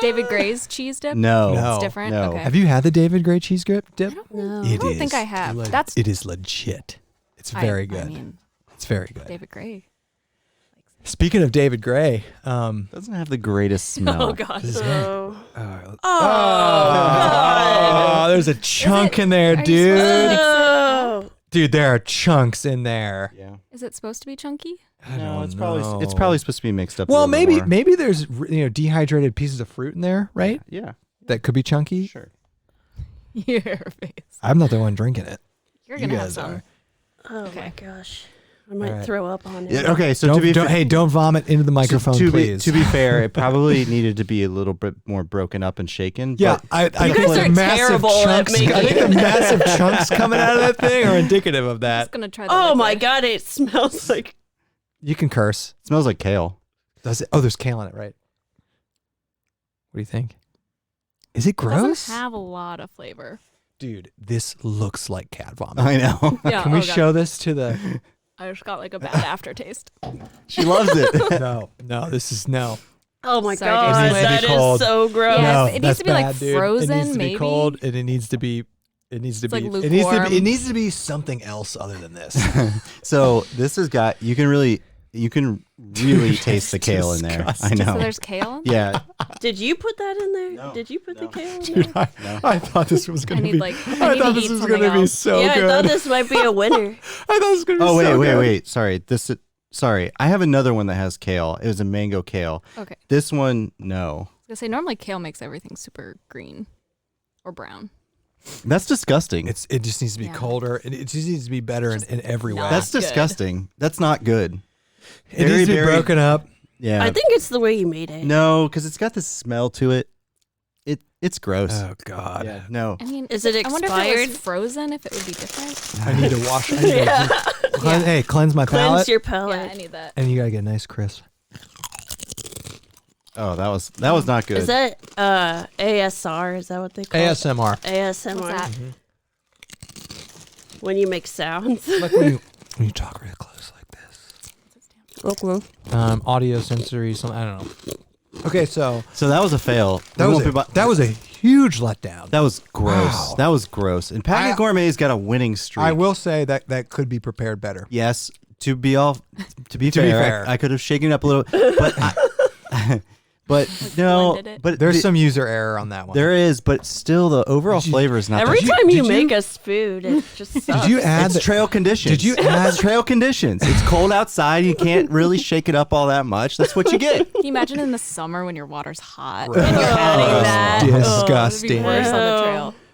Speaker 1: David Gray's cheese dip?
Speaker 2: No,
Speaker 3: No.
Speaker 1: It's different?
Speaker 2: no.
Speaker 1: Okay.
Speaker 3: Have you had the David Gray cheese dip?
Speaker 5: No.
Speaker 3: It
Speaker 1: don't think
Speaker 3: is
Speaker 1: I have.
Speaker 3: le-
Speaker 1: That's-
Speaker 3: it is legit. It's very good.
Speaker 1: I mean,
Speaker 3: It's very good.
Speaker 1: David Gray.
Speaker 3: Speaking of David Gray,
Speaker 2: Doesn't have the greatest smell.
Speaker 5: Oh god. Oh.
Speaker 3: oh, there's a chunk in there,
Speaker 1: Are you
Speaker 3: dude.
Speaker 1: supposed to mix it?
Speaker 5: Oh.
Speaker 3: Dude, there are chunks in there.
Speaker 2: Yeah.
Speaker 1: Is it supposed to be chunky?
Speaker 3: I
Speaker 2: No,
Speaker 3: don't
Speaker 2: it's
Speaker 3: know.
Speaker 2: probably supposed to be mixed up. a
Speaker 3: Well,
Speaker 2: little bit more.
Speaker 3: maybe there's dehydrated pieces of fruit in there, right?
Speaker 2: Yeah.
Speaker 3: That could be chunky.
Speaker 2: Sure.
Speaker 1: Your face.
Speaker 3: I'm not the one drinking it.
Speaker 1: You're
Speaker 3: You
Speaker 1: gonna have
Speaker 3: guys
Speaker 1: some.
Speaker 3: are.
Speaker 5: Oh
Speaker 1: Okay.
Speaker 5: my gosh. I might
Speaker 3: Alright.
Speaker 5: throw up on it.
Speaker 2: Yeah, okay, so
Speaker 3: Don't vomit into the microphone, please.
Speaker 2: To be fair, it probably needed to be a little bit more broken up and shaken.
Speaker 3: Yeah,
Speaker 2: but
Speaker 3: I
Speaker 5: You
Speaker 3: think
Speaker 5: guys
Speaker 3: the
Speaker 5: are
Speaker 3: massive
Speaker 5: terrible at
Speaker 3: chunks. I think the
Speaker 5: making-
Speaker 3: massive chunks coming out of that thing are indicative of
Speaker 1: I'm
Speaker 3: that.
Speaker 1: just gonna try the
Speaker 5: Oh my
Speaker 1: liquid.
Speaker 5: god, it smells like.
Speaker 3: You can curse.
Speaker 2: it smells like kale.
Speaker 3: Does it? Oh, there's kale in it, right? What do you think? Is it
Speaker 1: It
Speaker 3: gross?
Speaker 1: doesn't have a lot of flavor.
Speaker 3: Dude, this looks like cat vomit.
Speaker 2: I know.
Speaker 1: Yeah.
Speaker 3: Can we
Speaker 1: oh God.
Speaker 3: show this to the?
Speaker 1: I just got like a bad aftertaste.
Speaker 2: She loves it.
Speaker 3: No, this is no.
Speaker 5: Oh my
Speaker 1: Sorry,
Speaker 5: god,
Speaker 1: Jason. It needs
Speaker 3: to be
Speaker 5: that is
Speaker 3: cold.
Speaker 5: so gross.
Speaker 1: Yeah,
Speaker 3: No,
Speaker 1: it needs
Speaker 3: that's
Speaker 1: to be, like,
Speaker 3: bad, dude. It
Speaker 1: frozen,
Speaker 3: needs to
Speaker 1: maybe.
Speaker 3: be cold, and it needs to be. It needs to
Speaker 1: It's
Speaker 3: be.
Speaker 1: like
Speaker 3: It needs to
Speaker 1: lukewarm.
Speaker 3: be. It needs to be something else other than this.
Speaker 2: So this has got you can really taste the kale in there. I
Speaker 3: disgusting.
Speaker 1: So
Speaker 2: know.
Speaker 1: there's kale in there?
Speaker 2: Yeah.
Speaker 5: Did you put that in there?
Speaker 2: No,
Speaker 5: Did you put the
Speaker 2: no.
Speaker 5: kale in
Speaker 3: Dude,
Speaker 5: there?
Speaker 3: I thought this was
Speaker 1: I
Speaker 3: gonna
Speaker 1: need
Speaker 3: be.
Speaker 1: like
Speaker 3: I
Speaker 1: I need
Speaker 3: thought
Speaker 1: to
Speaker 3: this
Speaker 1: eat
Speaker 3: was
Speaker 1: something
Speaker 3: gonna be
Speaker 1: else.
Speaker 3: so
Speaker 5: yeah,
Speaker 3: good.
Speaker 5: I thought this might be a winner.
Speaker 3: I thought it was gonna be
Speaker 2: Oh
Speaker 3: so good.
Speaker 2: wait. Sorry. Sorry. I have another one that has kale. It was a mango kale.
Speaker 1: Okay.
Speaker 2: This one, no.
Speaker 1: I was gonna say normally kale makes everything super green or brown.
Speaker 2: That's disgusting.
Speaker 3: It just needs to be
Speaker 1: Yeah.
Speaker 3: colder. It just needs to be better in every way.
Speaker 1: not
Speaker 2: That's
Speaker 1: good.
Speaker 2: disgusting. That's not good.
Speaker 3: It needs to be broken up.
Speaker 2: Yeah.
Speaker 5: I think it's the way you made it.
Speaker 2: No, because it's got this smell to it. It's gross.
Speaker 3: Oh God.
Speaker 2: Yeah. No.
Speaker 1: I mean,
Speaker 5: Is it
Speaker 1: I wonder if it
Speaker 5: expired?
Speaker 1: was frozen, if it would be different.
Speaker 3: I need to wash. I need to
Speaker 5: Yeah.
Speaker 3: cleanse, hey, cleanse my
Speaker 5: Cleanse
Speaker 3: palate.
Speaker 5: your
Speaker 1: Yeah,
Speaker 5: palate.
Speaker 1: I need that.
Speaker 3: And you gotta get a nice crisp.
Speaker 2: Oh, that was not good.
Speaker 5: Is that ASR? Is that what they call it?
Speaker 3: ASMR.
Speaker 5: ASMR.
Speaker 1: What's that?
Speaker 5: When you make sounds.
Speaker 3: Like when you talk real close like this.
Speaker 5: Okay.
Speaker 3: Audio sensory. Something. I don't know. Okay, so
Speaker 2: So that was a fail.
Speaker 3: that
Speaker 2: We
Speaker 3: was
Speaker 2: won't be bu-
Speaker 3: that was a huge letdown.
Speaker 2: that was gross.
Speaker 3: Wow.
Speaker 2: That was gross. And Packit Gourmet's got a winning streak.
Speaker 3: I will say that could be prepared better.
Speaker 2: Yes, to be fair,
Speaker 3: fair.
Speaker 2: I could have shaken it up a little, but but no,
Speaker 1: blended it.
Speaker 2: but
Speaker 3: There's some user error on that one.
Speaker 2: there is, but still the overall
Speaker 3: Did you-
Speaker 2: flavor is not.
Speaker 5: Every
Speaker 2: that-
Speaker 5: time you
Speaker 3: did
Speaker 5: make
Speaker 3: you-
Speaker 5: us food, it just sucks.
Speaker 3: Did you add?
Speaker 2: It's
Speaker 3: The,
Speaker 2: trail conditions.
Speaker 3: Did you add-
Speaker 2: It's trail conditions? It's cold outside. You can't really shake it up all that much. That's what you get.
Speaker 1: Can you imagine in the summer when your water's hot
Speaker 3: Right.
Speaker 1: and you're adding that?
Speaker 3: Disgusting.
Speaker 1: Oh, it'd be worse on the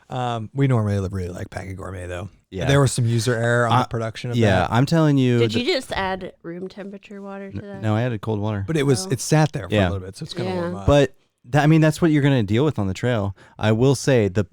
Speaker 1: trail.
Speaker 3: we normally really like Packit Gourmet though.
Speaker 2: Yeah.
Speaker 3: There was some user error on the production of
Speaker 2: Yeah,
Speaker 3: that.
Speaker 2: I'm telling you.
Speaker 5: Did you just add room temperature water to that?
Speaker 2: No, I added cold water.
Speaker 3: But it sat there for
Speaker 2: Yeah.
Speaker 3: a little bit, so it's gonna
Speaker 5: Yeah.
Speaker 3: warm up.
Speaker 2: But I mean, that's what you're going to deal with on the trail. I will say the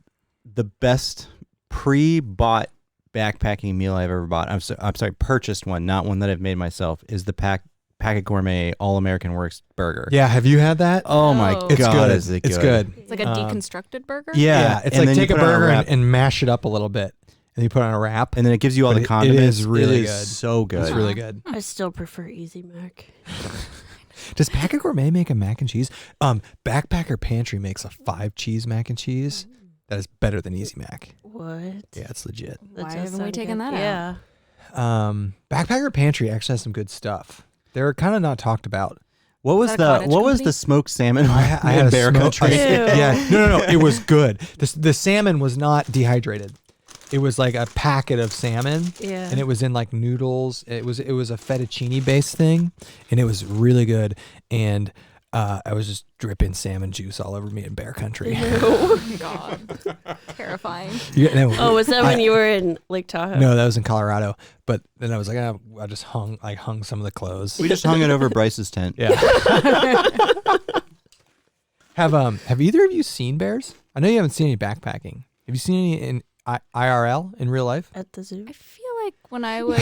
Speaker 2: best pre-bought backpacking meal I've ever bought. I'm sorry, purchased one, not one that I've made myself. Is the Packit Gourmet All American Works burger.
Speaker 3: yeah, have you had that?
Speaker 2: Oh my
Speaker 1: Oh.
Speaker 3: It's
Speaker 2: god,
Speaker 3: good.
Speaker 2: is it good?
Speaker 3: It's good.
Speaker 1: It's like a deconstructed burger.
Speaker 2: Yeah,
Speaker 3: it's
Speaker 2: and
Speaker 3: like
Speaker 2: then you
Speaker 3: take a
Speaker 2: put it on
Speaker 3: burger
Speaker 2: wrap,
Speaker 3: and mash it up a little bit, and you put it on a wrap.
Speaker 2: and then it gives you all
Speaker 3: But
Speaker 2: the
Speaker 3: it
Speaker 2: condiments.
Speaker 3: is really
Speaker 2: It is
Speaker 3: good.
Speaker 2: so good.
Speaker 3: It's really good.
Speaker 5: I still prefer Easy Mac.
Speaker 3: Does Packit Gourmet make a mac and cheese? Backpacker Pantry makes a 5-cheese mac and cheese that is better than Easy Mac.
Speaker 5: What?
Speaker 3: Yeah, it's legit.
Speaker 5: That
Speaker 1: Why
Speaker 5: does
Speaker 1: haven't we
Speaker 5: sound
Speaker 1: taken
Speaker 5: good.
Speaker 1: that out?
Speaker 5: Yeah.
Speaker 3: Backpacker Pantry actually has some good stuff. They're kind of not talked about.
Speaker 2: What was
Speaker 1: that a
Speaker 2: the
Speaker 1: cottage
Speaker 2: what was
Speaker 1: company?
Speaker 2: the smoked salmon?
Speaker 3: I had
Speaker 2: in
Speaker 3: a
Speaker 2: Bear
Speaker 3: smoke-
Speaker 2: Country.
Speaker 5: Ew.
Speaker 3: Yeah, no, it was good. The salmon was not dehydrated. It was like a packet of salmon,
Speaker 5: Yeah.
Speaker 3: and it was in like noodles. It was a fettuccine based thing, and it was really good. And I was just dripping salmon juice all over me in Bear Country.
Speaker 1: Oh God, terrifying.
Speaker 3: Yeah, no,
Speaker 5: Oh, was that when you were in Lake Tahoe?
Speaker 3: No, that was in Colorado. But then I was like, I just hung some of the clothes.
Speaker 2: We just hung it over Bryce's tent.
Speaker 3: Yeah. Have either of you seen bears? I know you haven't seen any backpacking. Have you seen any in IRL in real life?
Speaker 5: At the zoo?
Speaker 1: I feel like when I was,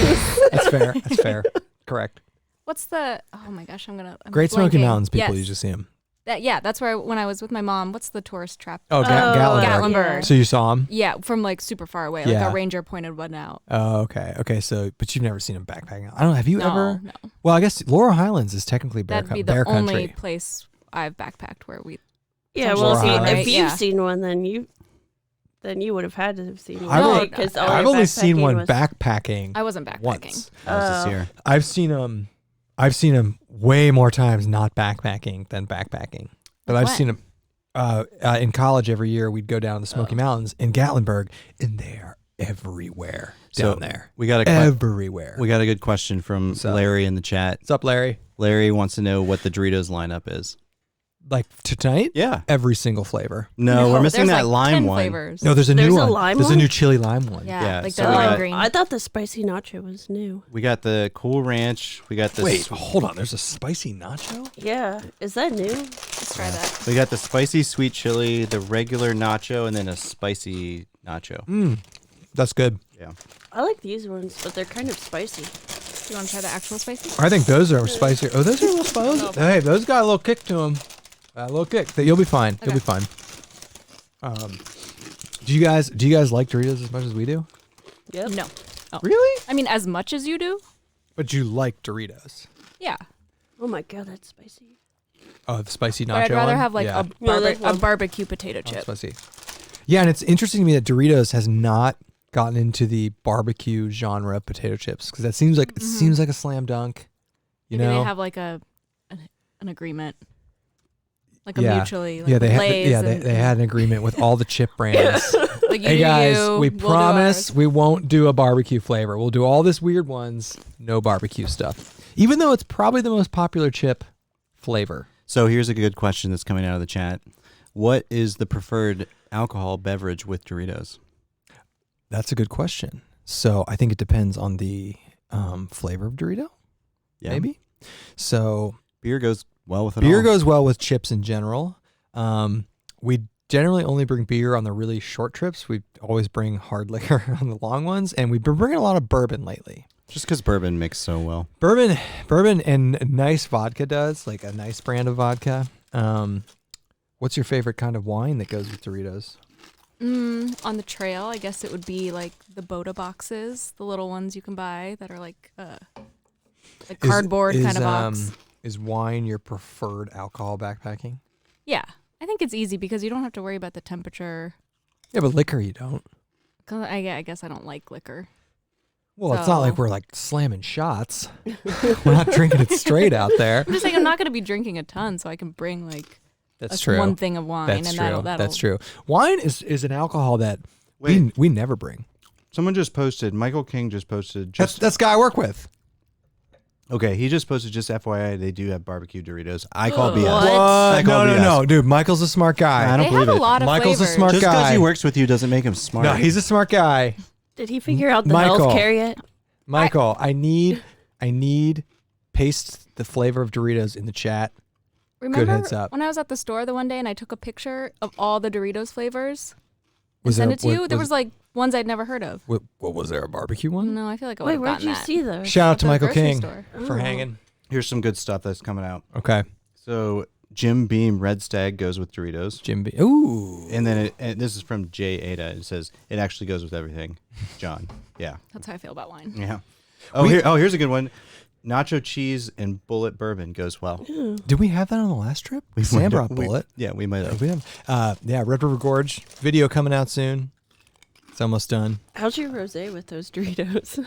Speaker 3: That's fair. That's fair. Correct.
Speaker 1: what's the? Oh my gosh, I'm
Speaker 3: Great Smoky
Speaker 1: blanking.
Speaker 3: Mountains people
Speaker 1: Yes.
Speaker 3: usually see them.
Speaker 1: Yeah, that's where when I was with my mom. What's the tourist trap?
Speaker 3: Oh,
Speaker 5: Oh,
Speaker 3: Gatlinburg.
Speaker 1: Gatlinburg.
Speaker 3: So you saw them?
Speaker 1: Yeah, from like super far away. Like
Speaker 3: Yeah.
Speaker 1: a ranger pointed one out.
Speaker 3: Oh, okay. Okay. So, but you've never seen them backpacking. I don't know. Have you
Speaker 1: No,
Speaker 3: ever?
Speaker 1: no.
Speaker 3: Well, I guess Laurel Highlands is technically bear,
Speaker 1: That'd be
Speaker 3: bear
Speaker 1: the only
Speaker 3: country.
Speaker 1: place I've backpacked where we.
Speaker 5: Yeah,
Speaker 1: Some
Speaker 5: well,
Speaker 3: Laurel
Speaker 5: if
Speaker 3: Highlands.
Speaker 5: you've
Speaker 1: Yeah.
Speaker 5: seen one, then you would have had to have seen one.
Speaker 3: I've
Speaker 1: No,
Speaker 3: only-
Speaker 5: because
Speaker 3: I've only seen one
Speaker 5: was,
Speaker 3: backpacking
Speaker 1: I wasn't backpacking.
Speaker 3: once.
Speaker 2: That was this
Speaker 5: Oh.
Speaker 2: year.
Speaker 3: I've seen them way more times not backpacking than backpacking. But I've
Speaker 1: When?
Speaker 3: seen them in college every year. We'd go down to the Smoky Mountains in Gatlinburg, and they are everywhere
Speaker 2: So,
Speaker 3: down there.
Speaker 2: We got a
Speaker 3: Everywhere.
Speaker 2: we got a good question from
Speaker 3: What's up?
Speaker 2: Larry in the chat.
Speaker 3: What's up, Larry?
Speaker 2: Larry wants to know what the Doritos lineup is.
Speaker 3: Like tonight?
Speaker 2: Yeah.
Speaker 3: Every single flavor.
Speaker 2: No, we're missing
Speaker 1: There's
Speaker 2: that
Speaker 1: like
Speaker 2: lime
Speaker 1: 10
Speaker 2: one.
Speaker 1: flavors.
Speaker 3: No, there's a
Speaker 5: There's
Speaker 3: new
Speaker 5: a
Speaker 3: one.
Speaker 5: lime
Speaker 3: There's a
Speaker 5: one?
Speaker 3: new chili lime one.
Speaker 1: Yeah,
Speaker 2: Yeah,
Speaker 1: like
Speaker 2: so
Speaker 1: the
Speaker 2: we
Speaker 1: lime
Speaker 2: got-
Speaker 1: green.
Speaker 5: I thought the spicy nacho was new.
Speaker 2: We got the Cool Ranch. We got the
Speaker 3: Wait, hold on. There's a spicy nacho?
Speaker 5: Yeah, is that new?
Speaker 1: Let's try that.
Speaker 2: we got the spicy sweet chili, the regular nacho, and then a spicy nacho.
Speaker 3: That's good.
Speaker 2: Yeah.
Speaker 5: I like these ones, but they're kind of spicy.
Speaker 1: Do you want to try the actual spicy?
Speaker 3: I think those are spicier. Oh, those are a little spicy. Hey, those got a little kick to them. A little kick. You'll be fine. You'll be fine. Do you guys like Doritos as much as we do?
Speaker 5: Yep.
Speaker 1: No. Oh.
Speaker 3: Really?
Speaker 1: I mean, as much as you do?
Speaker 3: But you like Doritos?
Speaker 1: Yeah.
Speaker 5: Oh my god, that's spicy.
Speaker 3: Oh, the spicy nacho
Speaker 1: But I'd rather
Speaker 3: one?
Speaker 1: have like
Speaker 3: Yeah.
Speaker 1: a barbecue potato
Speaker 3: Oh,
Speaker 1: chip.
Speaker 3: spicy. Yeah, and it's interesting to me that Doritos has not gotten into the barbecue genre of potato chips because that seems like it seems like a slam dunk. You
Speaker 1: Maybe
Speaker 3: know?
Speaker 1: they have like an agreement, like a
Speaker 3: Yeah.
Speaker 1: mutually. Like
Speaker 3: Yeah, they
Speaker 1: with
Speaker 3: had
Speaker 1: Lay's
Speaker 3: they had an agreement with all the chip brands.
Speaker 1: Like you
Speaker 3: Hey
Speaker 1: do
Speaker 3: guys,
Speaker 1: you,
Speaker 3: we
Speaker 1: we'll do
Speaker 3: promise
Speaker 1: ours.
Speaker 3: we won't do a barbecue flavor. We'll do all this weird ones, no barbecue stuff. Even though it's probably the most popular chip flavor.
Speaker 2: So here's a good question that's coming out of the chat. What is the preferred alcohol beverage with Doritos?
Speaker 3: That's a good question. So I think it depends on the flavor of Dorito.
Speaker 2: Yeah.
Speaker 3: Maybe. So
Speaker 2: Beer goes well with it
Speaker 3: beer
Speaker 2: all.
Speaker 3: goes well with chips in general. We generally only bring beer on the really short trips. We always bring hard liquor on the long ones, and we've been bringing a lot of bourbon lately.
Speaker 2: Just because bourbon mixes so well.
Speaker 3: Bourbon and nice vodka does, like a nice brand of vodka. What's your favorite kind of wine that goes with Doritos?
Speaker 1: On the trail, I guess it would be like the Boda boxes, the little ones you can buy that are like cardboard kind of box.
Speaker 3: Is wine your preferred alcohol backpacking?
Speaker 1: Yeah, I think it's easy because you don't have to worry about the temperature.
Speaker 3: Yeah, but liquor you don't.
Speaker 1: 'Cause I guess I don't like liquor.
Speaker 3: Well, it's not
Speaker 1: So-
Speaker 3: like we're like slamming shots. We're not drinking it straight out there.
Speaker 1: I'm just saying I'm not going to be drinking a ton, so I can bring like
Speaker 3: That's
Speaker 1: a-
Speaker 3: true.
Speaker 1: one thing of wine,
Speaker 3: That's
Speaker 1: and
Speaker 3: true.
Speaker 1: that'll
Speaker 3: That's true. Wine is an alcohol that
Speaker 2: Wait.
Speaker 3: we never bring.
Speaker 2: Someone just posted, Michael King just posted, just
Speaker 3: That's the guy I work with.
Speaker 2: okay, he just posted, just FYI, they do have barbecue Doritos. I call BS.
Speaker 1: What?
Speaker 2: I call
Speaker 3: No,
Speaker 2: BS.
Speaker 3: no, dude. Michael's a smart guy.
Speaker 2: I don't
Speaker 1: They
Speaker 2: believe
Speaker 1: have a
Speaker 2: it.
Speaker 1: lot of
Speaker 3: Michael's a
Speaker 1: flavors.
Speaker 3: smart
Speaker 2: Just because
Speaker 3: guy.
Speaker 2: he works with you doesn't make him smart.
Speaker 3: No, he's a smart guy.
Speaker 5: Did he figure out the
Speaker 3: Michael.
Speaker 5: healthcare yet?
Speaker 3: Michael, I need paste the flavor of Doritos in the chat.
Speaker 1: Remember
Speaker 3: heads up.
Speaker 1: when I was at the store the one day and I took a picture of all the Doritos flavors and
Speaker 3: Was
Speaker 1: sent
Speaker 3: there-
Speaker 1: it to you? There was like ones I'd never heard of.
Speaker 3: What was there, a barbecue one?
Speaker 1: No, I feel like I
Speaker 5: Wait,
Speaker 1: would
Speaker 5: where'd
Speaker 1: have gotten
Speaker 5: you
Speaker 1: that.
Speaker 5: see those?
Speaker 3: Shout out
Speaker 1: At
Speaker 3: to
Speaker 1: the
Speaker 3: Michael
Speaker 1: grocery
Speaker 3: King
Speaker 1: store.
Speaker 3: for
Speaker 5: Oh.
Speaker 3: hanging.
Speaker 2: Here's some good stuff that's coming out.
Speaker 3: Okay.
Speaker 2: So Jim Beam Red Stag goes with Doritos.
Speaker 3: Jim B. Ooh.
Speaker 2: And then and this is from Jay Ada. It says it actually goes with everything. John. Yeah.
Speaker 1: That's how I feel about wine.
Speaker 2: Yeah. Here's a good one. Nacho cheese and bullet bourbon goes well.
Speaker 3: Did we have that on the last trip? Sam brought Bullet.
Speaker 2: Yeah, we might have.
Speaker 3: We have. Yeah, Red River Gorge video coming out soon. It's almost done.
Speaker 5: How's your rosé with those Doritos?
Speaker 3: Do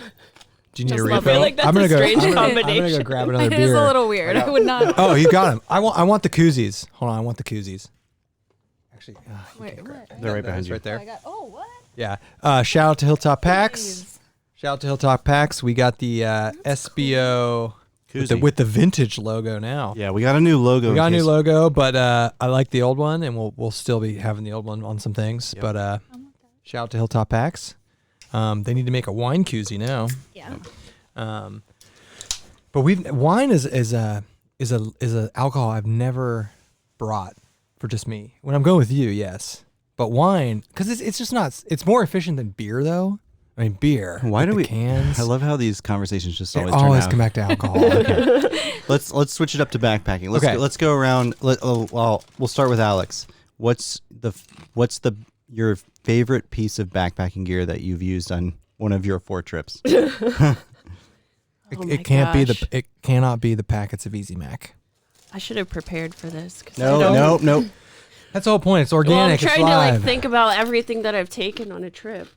Speaker 3: you need
Speaker 1: Just
Speaker 3: a
Speaker 1: love
Speaker 3: refill?
Speaker 1: it. Like, that's
Speaker 3: I'm gonna
Speaker 1: a
Speaker 3: go.
Speaker 1: strange
Speaker 3: I'm gonna go
Speaker 5: combination.
Speaker 3: grab another
Speaker 1: It
Speaker 3: beer.
Speaker 1: is a little weird. I would not.
Speaker 3: Oh, you got him. I want the koozies. Hold on, I want the koozies. Actually, you
Speaker 1: Wait,
Speaker 3: can't grab
Speaker 1: what?
Speaker 3: it.
Speaker 2: They're right behind
Speaker 3: It's
Speaker 2: you.
Speaker 3: right there.
Speaker 1: I got. Oh, what?
Speaker 3: Yeah. Shout out to Hilltop Packs.
Speaker 1: Jeez.
Speaker 3: Shout out to Hilltop Packs. We got the SBO
Speaker 2: Koozie.
Speaker 3: with the vintage logo now.
Speaker 2: Yeah, we got a new logo.
Speaker 3: We got a
Speaker 2: in
Speaker 3: new
Speaker 2: case-
Speaker 3: logo, but I like the old one, and we'll still be having the old one on some things.
Speaker 2: Yep.
Speaker 3: But shout out to Hilltop Packs. They need to make a wine koozie now.
Speaker 1: Yeah.
Speaker 3: But wine is a alcohol I've never brought for just me. When I'm going with you, yes. But wine, because it's just not. It's more efficient than beer, though. I mean, beer.
Speaker 2: Why
Speaker 3: with
Speaker 2: do
Speaker 3: the
Speaker 2: we?
Speaker 3: cans?
Speaker 2: I love how these conversations just
Speaker 3: They
Speaker 2: always
Speaker 3: always
Speaker 2: turn
Speaker 3: come
Speaker 2: out.
Speaker 3: back to alcohol.
Speaker 2: Let's switch it up to backpacking.
Speaker 3: Okay.
Speaker 2: Let's go around. Well, we'll start with Alex. What's your favorite piece of backpacking gear that you've used on one of your 4 trips?
Speaker 5: Oh my
Speaker 3: It can't be
Speaker 5: gosh.
Speaker 3: it cannot be the packets of Easy Mac.
Speaker 5: I should have prepared for this. 'Cause I
Speaker 2: No,
Speaker 5: don't-
Speaker 2: no.
Speaker 3: That's the whole point. It's
Speaker 5: Well, I'm
Speaker 3: organic.
Speaker 5: trying
Speaker 3: it's
Speaker 5: to
Speaker 3: live.
Speaker 5: like think about everything that I've taken on a trip.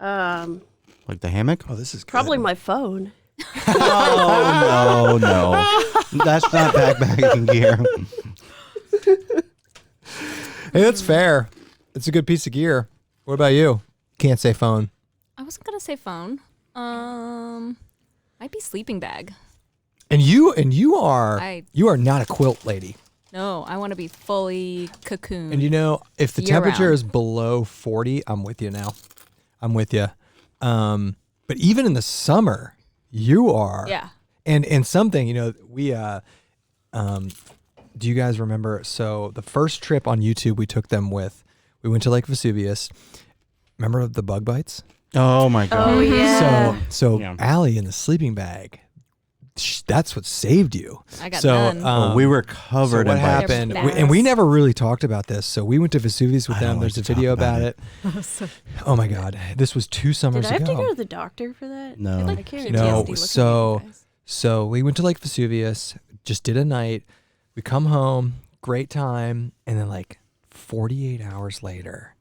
Speaker 2: Like the hammock?
Speaker 3: Oh, this is good.
Speaker 5: Probably my phone.
Speaker 2: Oh no, that's not backpacking gear.
Speaker 3: Hey, that's fair. It's a good piece of gear. What about you? can't say phone.
Speaker 1: I wasn't gonna say phone. Might be sleeping bag.
Speaker 3: And you are
Speaker 1: I-
Speaker 3: not a quilt lady.
Speaker 1: No, I want to be fully cocooned.
Speaker 3: And you know, if the
Speaker 1: Year
Speaker 3: temperature
Speaker 1: round.
Speaker 3: is below 40, I'm with you now. I'm with you. But even in the summer, you are.
Speaker 1: Yeah.
Speaker 3: And something, you know, we do you guys remember? So the first trip on YouTube we took them with, we went to Lake Vesuvius. Remember the bug bites?
Speaker 2: Oh my god.
Speaker 5: Oh yeah.
Speaker 3: So
Speaker 2: Yeah.
Speaker 3: Allie in the sleeping bag, that's what saved you.
Speaker 1: I got
Speaker 3: so
Speaker 1: none.
Speaker 2: We were covered
Speaker 3: so what
Speaker 2: in bites.
Speaker 3: happened?
Speaker 1: They're
Speaker 3: And we
Speaker 1: fast.
Speaker 3: never really talked about this. So we went to Vesuvius with
Speaker 2: I
Speaker 3: them.
Speaker 2: don't
Speaker 3: There's
Speaker 2: like
Speaker 3: a
Speaker 2: to
Speaker 3: video
Speaker 2: talk about
Speaker 3: about it. Oh my God, this was 2 summers
Speaker 5: Did I have to
Speaker 3: ago.
Speaker 5: go to the doctor for that?
Speaker 2: No.
Speaker 1: like
Speaker 5: I can't
Speaker 3: No,
Speaker 5: remember.
Speaker 1: PTSD looking at
Speaker 3: so-
Speaker 1: you guys.
Speaker 3: So we went to Lake Vesuvius, just did a night. We come home, great time, and then like 48 hours later,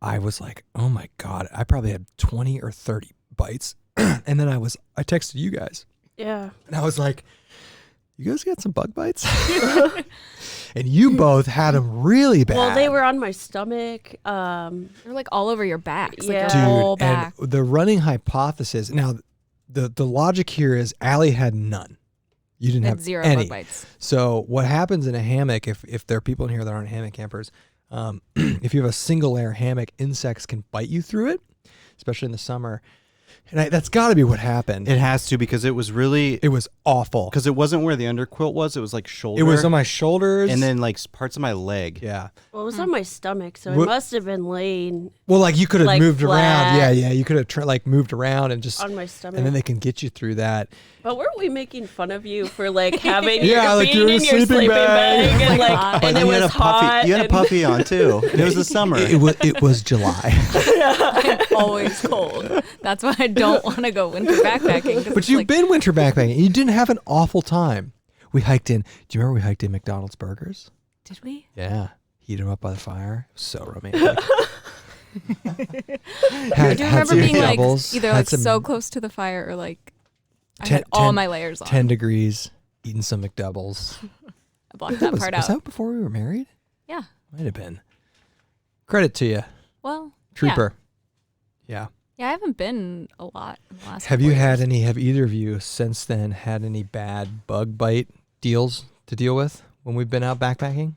Speaker 3: I was like, oh my God, I probably had 20 or 30 bites. And then I texted you guys,
Speaker 5: Yeah.
Speaker 3: and I was like, you guys got some bug bites? And you both had them really bad.
Speaker 5: Well, they were on my stomach.
Speaker 1: They're like all over your back. It's like
Speaker 5: Yeah.
Speaker 1: your whole
Speaker 3: Dude,
Speaker 1: back.
Speaker 3: and the running hypothesis, now the logic here is Allie had none. You didn't
Speaker 1: And
Speaker 3: have
Speaker 1: zero
Speaker 3: any.
Speaker 1: bug bites.
Speaker 3: So what happens in a hammock, if there are people in here that aren't hammock campers, if you have a single layer hammock, insects can bite you through it, especially in the summer. And that's got to be what happened.
Speaker 2: It has to, because it was really,
Speaker 3: It was awful.
Speaker 2: because it wasn't where the underquilt was. It was like shoulder.
Speaker 3: It was on my shoulders.
Speaker 2: and then like parts of my leg.
Speaker 3: yeah.
Speaker 5: Well, it was on my stomach, so
Speaker 3: What-
Speaker 5: it must have been laying
Speaker 3: Well, like you could have
Speaker 5: Like
Speaker 3: moved around.
Speaker 5: flat.
Speaker 3: Yeah. You could have like moved around and just,
Speaker 5: on my stomach.
Speaker 3: and then they can get you through that.
Speaker 5: But weren't we making fun of you for like having
Speaker 3: Yeah,
Speaker 5: your,
Speaker 3: like
Speaker 5: being
Speaker 3: you're in
Speaker 5: in
Speaker 3: a
Speaker 5: your
Speaker 3: sleeping
Speaker 5: sleeping
Speaker 3: bag.
Speaker 5: bag,
Speaker 1: Oh
Speaker 5: and
Speaker 1: my
Speaker 5: like
Speaker 1: God.
Speaker 5: and it
Speaker 2: you
Speaker 5: was
Speaker 2: had a puffy.
Speaker 5: hot.
Speaker 2: You had a
Speaker 5: and-
Speaker 2: puffy on too. And it was the summer.
Speaker 3: It was July.
Speaker 1: I'm always cold. That's why I don't want to go winter backpacking. 'cause
Speaker 3: But
Speaker 1: it's
Speaker 3: you've
Speaker 1: like,
Speaker 3: been winter backpacking. You didn't have an awful time. We hiked in. Do you remember we hiked in McDonald's burgers?
Speaker 1: Did we?
Speaker 3: Yeah. Heat them up by the fire. It was so romantic.
Speaker 1: I do remember
Speaker 3: some
Speaker 1: being like
Speaker 3: McDoubles,
Speaker 1: either
Speaker 3: had
Speaker 1: like
Speaker 3: some
Speaker 1: so close to the fire or like I
Speaker 3: 10
Speaker 1: had all my layers on.
Speaker 3: 10 degrees, eating some McDoubles.
Speaker 1: I blocked that part
Speaker 3: was
Speaker 1: out.
Speaker 3: that before we were married?
Speaker 1: Yeah.
Speaker 3: Might have been. Credit to you,
Speaker 1: Well,
Speaker 3: trooper. Yeah.
Speaker 1: Yeah, I haven't been a lot in the last
Speaker 3: Have
Speaker 1: couple
Speaker 3: you
Speaker 1: of
Speaker 3: had
Speaker 1: years.
Speaker 3: any, have either of you since then had any bad bug bite deals to deal with when we've been out backpacking?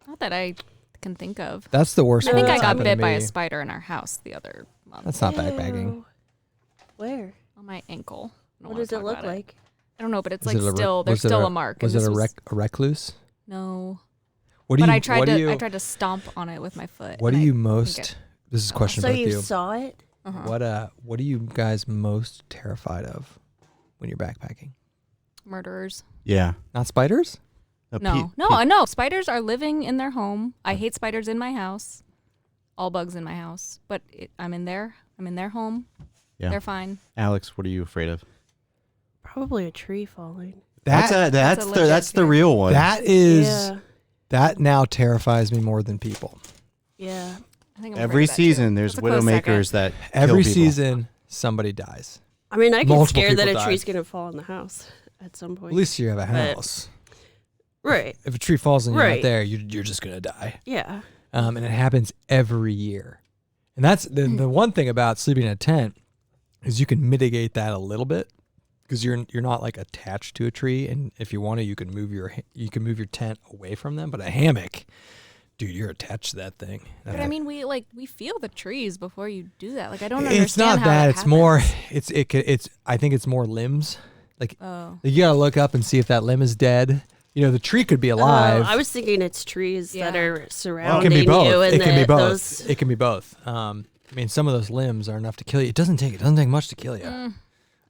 Speaker 1: Not that I can think of.
Speaker 3: That's the worst
Speaker 1: I
Speaker 3: one
Speaker 1: think I
Speaker 3: that's
Speaker 1: got
Speaker 3: happened to
Speaker 1: bit by a
Speaker 3: me.
Speaker 1: spider in our house the other month
Speaker 3: That's not backpacking.
Speaker 5: Ew. Where?
Speaker 1: on my ankle. I don't
Speaker 5: What
Speaker 1: wanna
Speaker 5: does it
Speaker 1: talk
Speaker 5: look
Speaker 1: about
Speaker 5: like?
Speaker 1: I don't know, but it's
Speaker 3: Was
Speaker 1: like
Speaker 3: it a re-
Speaker 1: still there's
Speaker 3: was it
Speaker 1: still a mark.
Speaker 3: Was
Speaker 1: and
Speaker 3: it
Speaker 1: this
Speaker 3: a recluse?
Speaker 1: No.
Speaker 3: What do
Speaker 1: But
Speaker 3: you,
Speaker 1: I tried
Speaker 3: what do
Speaker 1: to
Speaker 3: you,
Speaker 1: I tried to stomp on it with my foot.
Speaker 3: what do
Speaker 1: and
Speaker 3: you
Speaker 1: I think
Speaker 3: most,
Speaker 1: it-
Speaker 3: this is a question
Speaker 5: So
Speaker 3: about
Speaker 5: you
Speaker 3: you.
Speaker 5: saw it?
Speaker 1: uh-huh.
Speaker 3: What are you guys most terrified of when you're backpacking?
Speaker 1: Murderers.
Speaker 2: Yeah.
Speaker 3: Not spiders?
Speaker 1: No. Spiders are living in their home. I hate spiders in my house. All bugs in my house. But I'm in their home.
Speaker 2: Yeah.
Speaker 1: They're fine.
Speaker 2: Alex, what are you afraid of?
Speaker 5: Probably a tree falling.
Speaker 2: That's
Speaker 1: That's a legit
Speaker 2: the
Speaker 1: fear.
Speaker 2: real one.
Speaker 3: That is,
Speaker 5: Yeah.
Speaker 3: that now terrifies me more than people.
Speaker 5: Yeah.
Speaker 1: I think I'm
Speaker 2: Every
Speaker 1: afraid of that, too.
Speaker 2: season, there's
Speaker 1: That's a close
Speaker 2: widowmakers
Speaker 1: second.
Speaker 2: that
Speaker 3: Every
Speaker 2: kill people.
Speaker 3: season, somebody dies.
Speaker 5: I mean, I get
Speaker 3: Multiple
Speaker 5: scared that
Speaker 3: people
Speaker 5: a
Speaker 3: died.
Speaker 5: tree's gonna fall in the house at some point.
Speaker 3: At least you have a
Speaker 5: But-
Speaker 3: house.
Speaker 5: Right.
Speaker 3: If a tree falls and you're not
Speaker 5: Right.
Speaker 3: there, you're just going to die.
Speaker 5: Yeah.
Speaker 3: And it happens every year. And that's the one thing about sleeping in a tent is you can mitigate that a little bit because you're not like attached to a tree, and if you want to, you can move your tent away from them. But a hammock, dude, you're attached to that thing.
Speaker 1: But I mean, we feel the trees before you do that. Like I don't understand
Speaker 3: it's not
Speaker 1: how
Speaker 3: that.
Speaker 1: it
Speaker 3: It's more.
Speaker 1: happens.
Speaker 3: It's. I think it's more limbs. Like
Speaker 1: Oh.
Speaker 3: you gotta look up and see if that limb is dead. You know, the tree could be alive.
Speaker 5: I was thinking it's trees that
Speaker 1: Yeah.
Speaker 5: are
Speaker 3: Well, it
Speaker 5: surrounding
Speaker 3: can be both.
Speaker 5: you, and
Speaker 3: It can be
Speaker 5: that
Speaker 3: both.
Speaker 5: those.
Speaker 3: It can be both. I mean, some of those limbs are enough to kill you. It doesn't take much to kill you. I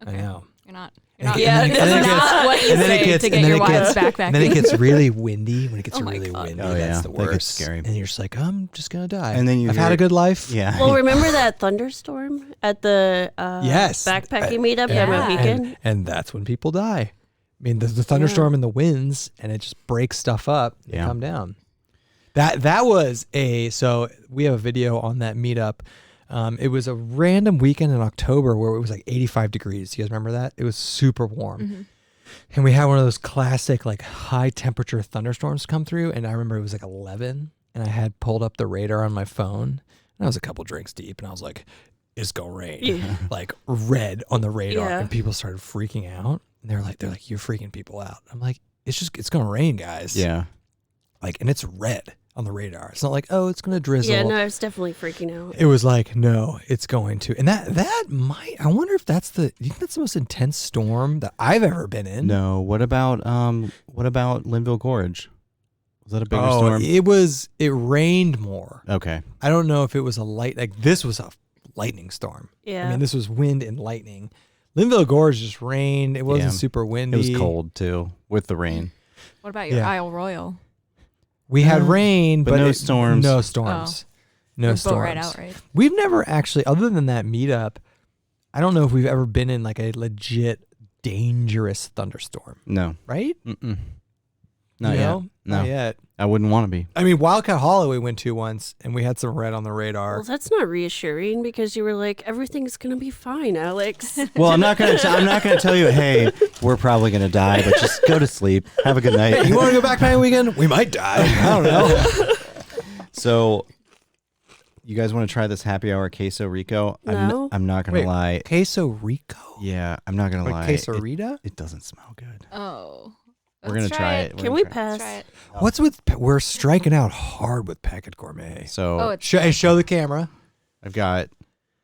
Speaker 1: Okay.
Speaker 3: know.
Speaker 1: You're not.
Speaker 3: And
Speaker 1: You're not.
Speaker 3: it-
Speaker 5: Yeah,
Speaker 3: and then-
Speaker 5: that's
Speaker 3: and then it
Speaker 5: not
Speaker 3: gets-
Speaker 1: what you
Speaker 3: and then it
Speaker 1: say
Speaker 3: gets-
Speaker 1: to
Speaker 3: and
Speaker 1: get
Speaker 3: then
Speaker 1: your
Speaker 3: it
Speaker 1: wives
Speaker 3: gets-
Speaker 1: backpacking.
Speaker 3: And then it gets really windy. When it gets
Speaker 1: Oh my
Speaker 3: really
Speaker 1: God.
Speaker 3: windy,
Speaker 2: Oh,
Speaker 3: that's
Speaker 2: yeah.
Speaker 3: the
Speaker 2: That gets
Speaker 3: worst.
Speaker 2: scary.
Speaker 3: And you're just like, I'm just gonna die.
Speaker 2: And then you
Speaker 3: I've
Speaker 2: hear
Speaker 3: had a
Speaker 2: it-
Speaker 3: good life.
Speaker 2: Yeah.
Speaker 5: Well, remember that thunderstorm at the
Speaker 3: Yes.
Speaker 5: backpacking meetup
Speaker 1: Yeah.
Speaker 5: at Mohican?
Speaker 3: And that's when people die. I mean, the thunderstorm and the winds, and it just breaks stuff up. They
Speaker 2: Yeah.
Speaker 3: come down. That was so we have a video on that meetup. It was a random weekend in October where it was like 85 degrees. You guys remember that? It was super warm. And we had one of those classic like high temperature thunderstorms come through. And I remember it was like 11 and I had pulled up the radar on my phone. And I was a couple drinks deep, and I was like, "It's gonna rain,"
Speaker 5: Yeah.
Speaker 3: like red on the radar,
Speaker 5: Yeah.
Speaker 3: and people started freaking out. And they're like, "You're freaking people out." I'm like, it's gonna rain, guys.
Speaker 2: Yeah.
Speaker 3: Like, and it's red on the radar. It's not like, oh, it's gonna drizzle.
Speaker 5: Yeah, no, I was definitely freaking out.
Speaker 3: It was like, no, it's going to. And that might, I wonder if you think that's the most intense storm that I've ever been in?
Speaker 2: No. What about Linville Gorge? Was that a bigger
Speaker 3: Oh,
Speaker 2: storm?
Speaker 3: it rained more.
Speaker 2: Okay.
Speaker 3: I don't know if it was this was a lightning storm.
Speaker 5: Yeah.
Speaker 3: I mean, this was wind and lightning. Linville Gorge just rained. It wasn't
Speaker 2: Yeah.
Speaker 3: super windy.
Speaker 2: It was cold too with the rain.
Speaker 1: What about your
Speaker 3: Yeah.
Speaker 1: Isle Royal?
Speaker 3: We had rain,
Speaker 2: but
Speaker 3: but
Speaker 2: no storms.
Speaker 3: No storms. No
Speaker 1: Your
Speaker 3: storms.
Speaker 1: boat right out, right?
Speaker 3: We've never actually, other than that meetup, I don't know if we've ever been in like a legit dangerous thunderstorm,
Speaker 2: No.
Speaker 3: right?
Speaker 2: Mm-mm. Not
Speaker 3: You
Speaker 2: yet.
Speaker 3: know?
Speaker 2: No.
Speaker 3: Not yet.
Speaker 2: I wouldn't want to be.
Speaker 3: I mean, Wildcat Hollow we went to once, and we had some red on the radar.
Speaker 5: Well, that's not reassuring because you were like, everything's gonna be fine, Alex.
Speaker 2: Well, I'm not gonna tell you. Hey, we're probably gonna die, but just go to sleep. Have a good night.
Speaker 3: Hey, you want to go backpacking weekend? We might die. I don't know.
Speaker 2: So, you guys want to try this happy hour queso rico?
Speaker 5: No.
Speaker 2: I'm not gonna
Speaker 3: Wait,
Speaker 2: lie.
Speaker 3: Queso Rico?
Speaker 2: Yeah, I'm not gonna lie.
Speaker 3: Like quesarita?
Speaker 2: It doesn't smell good.
Speaker 1: Oh.
Speaker 2: We're gonna try it.
Speaker 5: Can we pass?
Speaker 1: Try it.
Speaker 3: What's with, we're striking out hard with Packit Gourmet.
Speaker 2: So
Speaker 1: Oh, it's
Speaker 3: Show the camera.
Speaker 2: I've got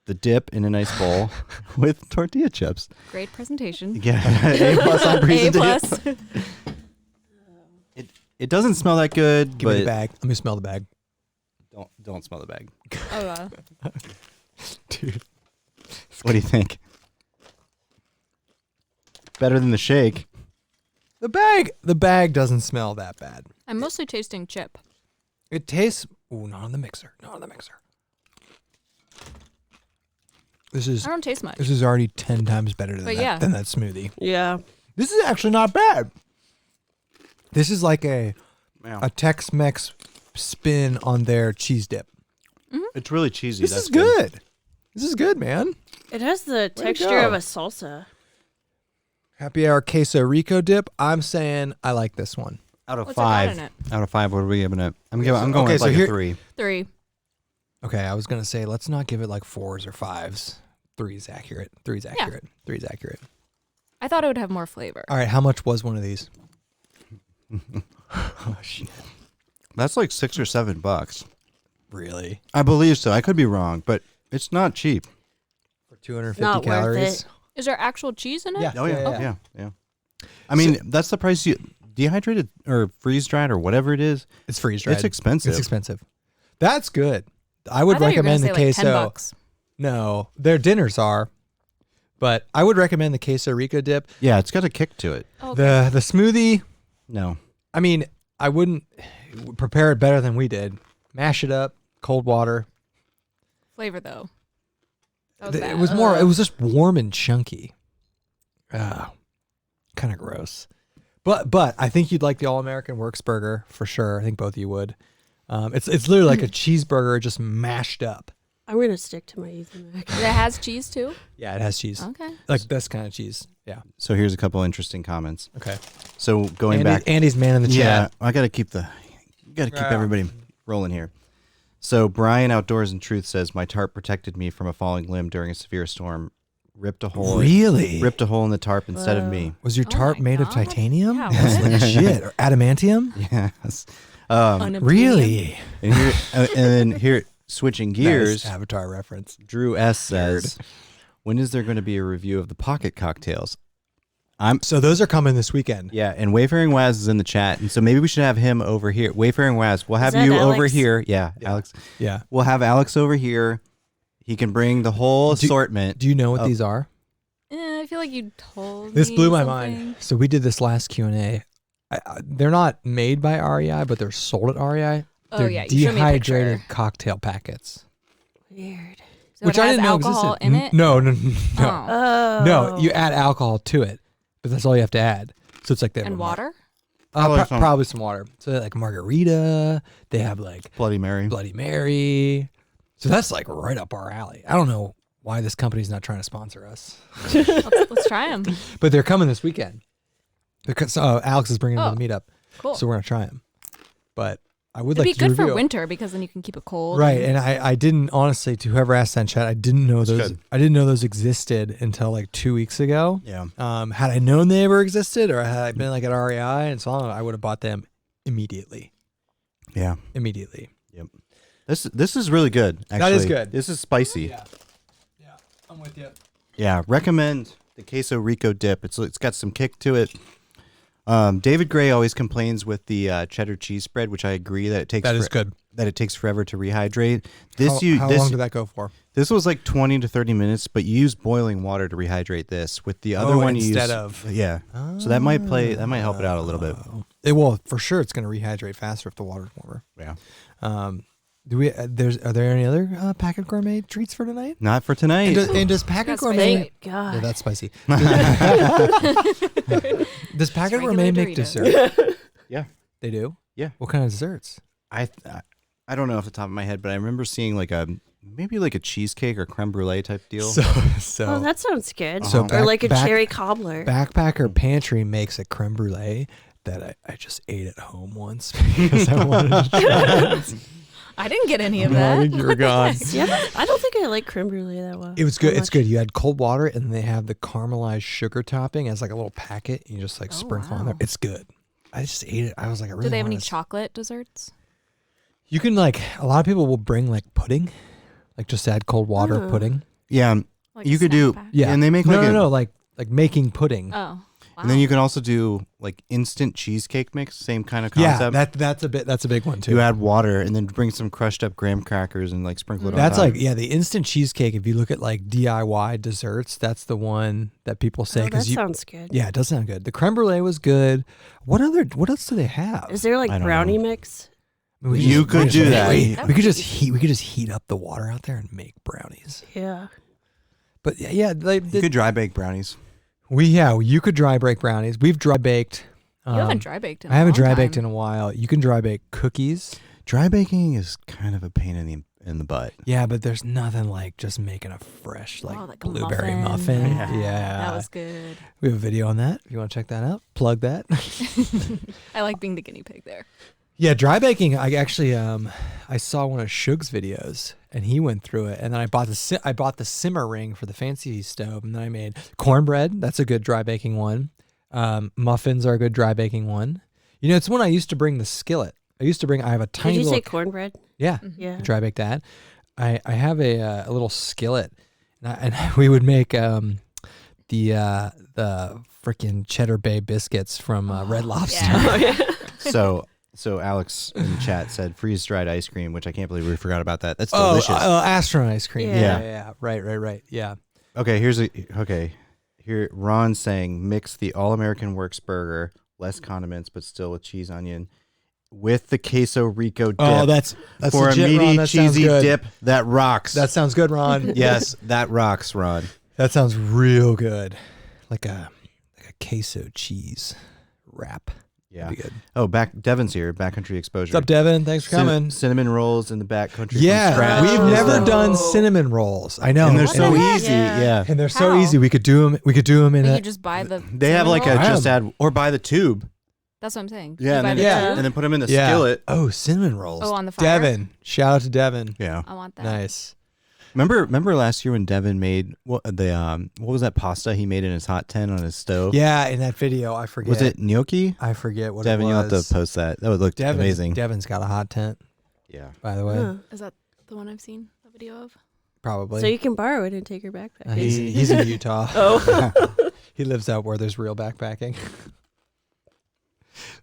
Speaker 2: the dip in a nice bowl with tortilla chips.
Speaker 1: great presentation.
Speaker 2: Yeah, A+ on
Speaker 1: A
Speaker 2: presentation.
Speaker 1: plus.
Speaker 2: It doesn't smell that good,
Speaker 3: Give me
Speaker 2: but
Speaker 3: the bag. Let me smell the bag.
Speaker 2: don't smell the bag.
Speaker 1: Oh,
Speaker 3: Dude.
Speaker 2: What do you think? Better than the shake.
Speaker 3: The bag doesn't smell that bad.
Speaker 1: I'm mostly tasting chip.
Speaker 3: It tastes, not on the mixer. Not on the mixer. This is
Speaker 1: I don't taste much.
Speaker 3: This is already 10 times better than
Speaker 1: But
Speaker 3: that,
Speaker 1: yeah.
Speaker 3: than that smoothie.
Speaker 5: Yeah.
Speaker 3: This is actually not bad. This is like a
Speaker 2: Yeah.
Speaker 3: Tex-Mex spin on their cheese dip.
Speaker 2: It's really cheesy.
Speaker 3: This is good. This is good, man.
Speaker 5: It has the
Speaker 3: to
Speaker 5: texture
Speaker 3: go.
Speaker 5: of a salsa.
Speaker 3: Happy Hour Queso Rico dip. I'm saying I like this one.
Speaker 2: Out of
Speaker 1: What's it got
Speaker 2: 5.
Speaker 1: in it?
Speaker 2: Out of 5, what are we giving it? I'm going
Speaker 3: Okay,
Speaker 2: with
Speaker 3: so
Speaker 2: like
Speaker 3: here-
Speaker 2: a 3.
Speaker 1: 3.
Speaker 3: Okay, I was going to say let's not give it like 4s or 5s. 3's accurate. 3's accurate. 3's accurate.
Speaker 1: I thought it would have more flavor.
Speaker 3: All right, how much was one of these? Oh, shit.
Speaker 2: That's like $6 or $7.
Speaker 3: Really?
Speaker 2: I believe so. I could be wrong, but it's not cheap.
Speaker 3: For 250
Speaker 5: Not worth
Speaker 3: calories?
Speaker 5: it.
Speaker 1: Is there actual cheese in it?
Speaker 3: Yeah.
Speaker 2: Oh yeah. I mean, that's the price you dehydrated or freeze dried or whatever it is.
Speaker 3: It's freeze dried.
Speaker 2: It's expensive.
Speaker 3: It's expensive. That's good. I would
Speaker 1: I thought you were gonna
Speaker 3: recommend the
Speaker 1: say like
Speaker 3: queso.
Speaker 1: $10.
Speaker 3: No, their dinners are, but I would recommend the queso rico dip.
Speaker 2: Yeah, it's got a kick to it.
Speaker 1: Oh, okay.
Speaker 3: The smoothie.
Speaker 2: No.
Speaker 3: I mean, I wouldn't prepare it better than we did. Mash it up, cold water.
Speaker 1: Flavor though. That was
Speaker 3: It
Speaker 1: bad.
Speaker 3: was more. It was just warm and chunky. Kind of gross. But I think you'd like the All American Works burger for sure. I think both of you would. It's literally like a cheeseburger just mashed up.
Speaker 5: I'm gonna stick to my Ethan Mac.
Speaker 1: It has cheese too.
Speaker 3: Yeah, it has cheese.
Speaker 1: Okay.
Speaker 3: Like this kind of cheese. Yeah.
Speaker 2: So here's a couple interesting comments.
Speaker 3: Okay.
Speaker 2: So going back,
Speaker 3: Andy's man in the
Speaker 2: yeah,
Speaker 3: chat.
Speaker 2: I gotta keep everybody rolling here. So Brian Outdoors and Truth says my tarp protected me from a falling limb during a severe storm. Ripped a hole.
Speaker 3: Really?
Speaker 2: Ripped a hole in the tarp instead of me.
Speaker 3: Was your
Speaker 1: Oh
Speaker 3: tarp
Speaker 1: my
Speaker 3: made of
Speaker 1: God.
Speaker 3: titanium?
Speaker 1: Yeah,
Speaker 3: That's legit. Or adamantium?
Speaker 2: Yes.
Speaker 1: Unobtainium.
Speaker 3: Really?
Speaker 2: And then here, switching gears.
Speaker 3: Nice Avatar reference.
Speaker 2: Drew S says, "When is there going to be a review of the pocket cocktails?"
Speaker 3: So those are coming this weekend.
Speaker 2: Yeah, and Wayfaring Waz is in the chat, and so maybe we should have him over here. Wayfaring Waz, we'll have
Speaker 5: that
Speaker 2: you over
Speaker 5: Alex?
Speaker 2: here. Yeah, Alex.
Speaker 3: Yeah.
Speaker 2: We'll have Alex over here. He can bring the whole assortment.
Speaker 3: Do you know what
Speaker 2: Oh.
Speaker 3: these are?
Speaker 1: I feel like you told
Speaker 3: This
Speaker 1: me
Speaker 3: blew my
Speaker 1: something.
Speaker 3: mind. So we did this last Q&A. They're not made by REI, but they're sold at REI.
Speaker 1: Oh
Speaker 3: They're
Speaker 1: yeah, you showed me a
Speaker 3: dehydrated
Speaker 1: picture.
Speaker 3: cocktail packets.
Speaker 5: Weird.
Speaker 1: So
Speaker 3: which
Speaker 1: it
Speaker 3: I
Speaker 1: has
Speaker 3: didn't know
Speaker 1: alcohol
Speaker 3: existed.
Speaker 1: in it.
Speaker 3: No.
Speaker 1: Oh.
Speaker 5: Oh.
Speaker 3: No, you add alcohol to it, but that's all you have to add. So it's like they have
Speaker 1: And
Speaker 3: a
Speaker 1: water.
Speaker 3: probably some water. So they have like margarita. They have like
Speaker 2: Bloody Mary.
Speaker 3: Bloody Mary. So that's like right up our alley. I don't know why this company's not trying to sponsor us,
Speaker 1: Let's try them.
Speaker 3: but they're coming this weekend. Because Alex is bringing them to the meetup,
Speaker 1: Cool.
Speaker 3: so we're gonna try them. But I would
Speaker 1: It'd
Speaker 3: like
Speaker 1: be
Speaker 3: to
Speaker 1: good for
Speaker 3: review.
Speaker 1: winter because then you can keep it cold.
Speaker 3: Right, and I didn't honestly, to whoever asked that in chat, I didn't know those.
Speaker 2: good.
Speaker 3: I didn't know those existed until like 2 weeks ago.
Speaker 2: Yeah.
Speaker 3: Had I known they ever existed, or had I been like at REI and saw them, I would have bought them immediately.
Speaker 2: Yeah.
Speaker 3: Immediately.
Speaker 2: Yep. This is really good. Actually.
Speaker 3: That is good.
Speaker 2: This is spicy.
Speaker 3: Yeah, I'm with you.
Speaker 2: Yeah, recommend the Queso Rico dip. It's got some kick to it. David Gray always complains with the cheddar cheese spread, which I agree that it takes
Speaker 3: That is good.
Speaker 2: that it takes forever to rehydrate.
Speaker 3: How long did that go for?
Speaker 2: This was like 20 to 30 minutes, but you use boiling water to rehydrate this. With the other one,
Speaker 3: instead
Speaker 2: you
Speaker 3: of
Speaker 2: yeah. So that might help it out a little bit.
Speaker 3: It will for sure. It's going to rehydrate faster if the water's warmer.
Speaker 2: Yeah.
Speaker 3: Do we? Are there any other Packit Gourmet treats for tonight?
Speaker 2: Not for tonight.
Speaker 3: And does Packit
Speaker 1: That's
Speaker 3: Gourmet?
Speaker 5: Thank God.
Speaker 3: Yeah, that's spicy. Does Packit
Speaker 1: regular
Speaker 3: Gourmet make
Speaker 1: Doritos.
Speaker 3: dessert?
Speaker 2: Yeah.
Speaker 3: They do.
Speaker 2: Yeah.
Speaker 3: What kind of desserts?
Speaker 2: I don't know off the top of my head, but I remember seeing maybe like a cheesecake or creme brulee type deal.
Speaker 3: So
Speaker 5: Oh, that sounds good.
Speaker 3: So
Speaker 5: or like a
Speaker 3: back-
Speaker 5: cherry cobbler.
Speaker 3: Backpacker Pantry makes a creme brulee that I just ate at home once because I wanted to try it.
Speaker 1: I didn't get any of
Speaker 3: I
Speaker 1: that.
Speaker 3: think you were gone.
Speaker 5: Yeah, I don't think I like creme brulee that well.
Speaker 3: It was good.
Speaker 5: that
Speaker 3: It's
Speaker 5: much.
Speaker 3: good. You add cold water and they have the caramelized sugar topping as like a little packet. You just like sprinkle on there.
Speaker 1: wow.
Speaker 3: It's good. I just ate it. I was like, I really
Speaker 1: Do they have
Speaker 3: want
Speaker 1: any
Speaker 3: this.
Speaker 1: chocolate desserts?
Speaker 3: You can like a lot of people will bring like pudding, like just add cold water
Speaker 5: Oh.
Speaker 3: pudding.
Speaker 2: Yeah.
Speaker 1: Like
Speaker 2: You
Speaker 1: a
Speaker 2: could
Speaker 1: snack
Speaker 2: do-
Speaker 1: pack?
Speaker 3: Yeah,
Speaker 2: And they make
Speaker 3: no,
Speaker 2: like
Speaker 3: no, like making pudding.
Speaker 1: Oh, wow.
Speaker 2: And then you can also do like instant cheesecake mix, same kind of
Speaker 3: Yeah,
Speaker 2: concept.
Speaker 3: that's a big one too.
Speaker 2: You add water and then bring some crushed up graham crackers and like sprinkle it on
Speaker 3: That's
Speaker 2: top.
Speaker 3: like the instant cheesecake. If you look at like DIY desserts, that's the one that people say
Speaker 5: Oh, that
Speaker 3: because
Speaker 5: sounds good.
Speaker 3: yeah, it does sound good. The creme brulee was good. What else do they have?
Speaker 5: Is there like
Speaker 2: I don't
Speaker 5: brownie
Speaker 2: know.
Speaker 5: mix?
Speaker 3: I mean,
Speaker 2: You could do that.
Speaker 3: We could just heat up the water out there and make brownies.
Speaker 5: Yeah.
Speaker 3: But yeah,
Speaker 2: You could dry bake brownies.
Speaker 3: you could dry bake brownies. We've dry baked.
Speaker 1: You haven't dry baked in
Speaker 3: I haven't
Speaker 1: a long
Speaker 3: dry baked
Speaker 1: time.
Speaker 3: in a while. You can dry bake cookies.
Speaker 2: Dry baking is kind of a pain in the butt.
Speaker 3: Yeah, but there's nothing like just making a fresh like,
Speaker 1: Oh, like a
Speaker 3: blueberry
Speaker 1: muffin.
Speaker 3: muffin. Yeah.
Speaker 1: That was good.
Speaker 3: We have a video on that. If you want to check that out, plug that.
Speaker 1: I like being the guinea pig there.
Speaker 3: Yeah, dry baking. I actually I saw one of Shug's videos and he went through it, and then I bought the simmer ring for the fancy stove, and then I made cornbread. That's a good dry baking one. Muffins are a good dry baking one. You know, it's when I used to bring the skillet. I have a tiny
Speaker 5: Did you say
Speaker 3: little
Speaker 5: cornbread?
Speaker 3: yeah.
Speaker 5: Yeah.
Speaker 3: Dry bake that. I have a little skillet, and we would make the freaking Cheddar Bay biscuits from Red Lobster.
Speaker 1: Yeah.
Speaker 2: So Alex in the chat said freeze dried ice cream, which I can't believe we forgot about that. That's delicious.
Speaker 3: astronaut ice cream.
Speaker 5: Yeah.
Speaker 3: Yeah. Right. Yeah.
Speaker 2: Okay, here Ron's saying mix the All American Works burger, less condiments but still with cheese onion, with the Queso Rico dip.
Speaker 3: Oh, that's
Speaker 2: for
Speaker 3: legit,
Speaker 2: a meaty,
Speaker 3: Ron. That sounds
Speaker 2: cheesy
Speaker 3: good.
Speaker 2: dip that rocks.
Speaker 3: That sounds good, Ron.
Speaker 2: yes, that rocks, Ron.
Speaker 3: That sounds real good. Like a queso cheese wrap.
Speaker 2: Yeah.
Speaker 3: That'd be good.
Speaker 2: Oh, Devin's here. Backcountry Exposure.
Speaker 3: What's up, Devin? Thanks for coming.
Speaker 2: Cinnamon rolls in the backcountry. from
Speaker 3: Yeah,
Speaker 2: scratch.
Speaker 3: we've
Speaker 5: Oh.
Speaker 3: never done cinnamon rolls. I know,
Speaker 2: And they're
Speaker 1: What
Speaker 2: so
Speaker 1: the heck?
Speaker 2: easy.
Speaker 5: Yeah.
Speaker 2: Yeah.
Speaker 3: and they're so
Speaker 1: How?
Speaker 3: easy. We could do them. In
Speaker 1: Like
Speaker 3: a
Speaker 1: you just buy the.
Speaker 2: They have
Speaker 1: cinnamon
Speaker 2: like
Speaker 1: roll?
Speaker 2: a just add or buy the tube.
Speaker 1: That's what I'm saying.
Speaker 2: Yeah,
Speaker 1: You
Speaker 2: and
Speaker 1: buy
Speaker 2: then,
Speaker 1: the
Speaker 3: Yeah.
Speaker 1: tube?
Speaker 2: and then put them in the
Speaker 3: yeah.
Speaker 2: skillet.
Speaker 3: Oh, cinnamon rolls.
Speaker 1: Oh, on the fire?
Speaker 3: Devin. Shout out to Devin.
Speaker 2: Yeah.
Speaker 1: I want that.
Speaker 3: Nice.
Speaker 2: Remember last year when Devin made what was that pasta he made in his hot tent on his stove?
Speaker 3: Yeah, in that video, I forget.
Speaker 2: Was it gnocchi?
Speaker 3: I forget what
Speaker 2: Devin,
Speaker 3: it
Speaker 2: you'll
Speaker 3: was.
Speaker 2: have to post that. That would look amazing.
Speaker 3: Devin's got a hot tent,
Speaker 2: Yeah.
Speaker 3: by the way.
Speaker 5: Huh.
Speaker 1: Is that the one I've seen a video of?
Speaker 3: Probably.
Speaker 5: So you can borrow it and take your backpack.
Speaker 3: He's in Utah.
Speaker 5: Oh.
Speaker 3: He lives out where there's real backpacking.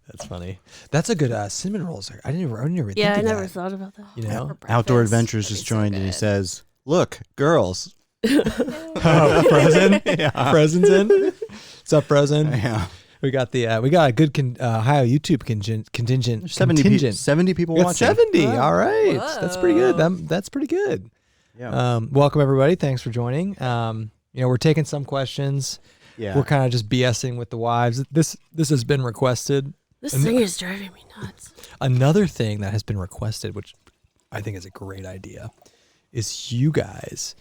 Speaker 3: That's funny. That's a good cinnamon rolls. I didn't even
Speaker 5: Yeah, I
Speaker 3: think of
Speaker 5: never
Speaker 3: that.
Speaker 5: thought about that.
Speaker 3: You know,
Speaker 1: For
Speaker 2: Outdoor
Speaker 1: breakfast.
Speaker 2: Adventures
Speaker 1: That'd
Speaker 2: just
Speaker 1: be so
Speaker 2: joined and he
Speaker 1: good.
Speaker 2: says, "Look, girls."
Speaker 3: Frozen.
Speaker 2: Yeah.
Speaker 3: Frozen's in. What's up, Frozen?
Speaker 2: Yeah.
Speaker 3: We got a good Ohio YouTube contingent.
Speaker 2: 70 people
Speaker 3: We got
Speaker 2: watching.
Speaker 3: 70.
Speaker 1: Whoa.
Speaker 3: All right, that's pretty good. That's pretty good.
Speaker 2: Yeah.
Speaker 3: Welcome everybody. Thanks for joining. We're taking some questions.
Speaker 2: Yeah.
Speaker 3: We're kind of just BSing with the wives. This has been requested.
Speaker 5: This
Speaker 3: And-
Speaker 5: thing is driving me nuts.
Speaker 3: Another thing that has been requested, which I think is a great idea, is you guys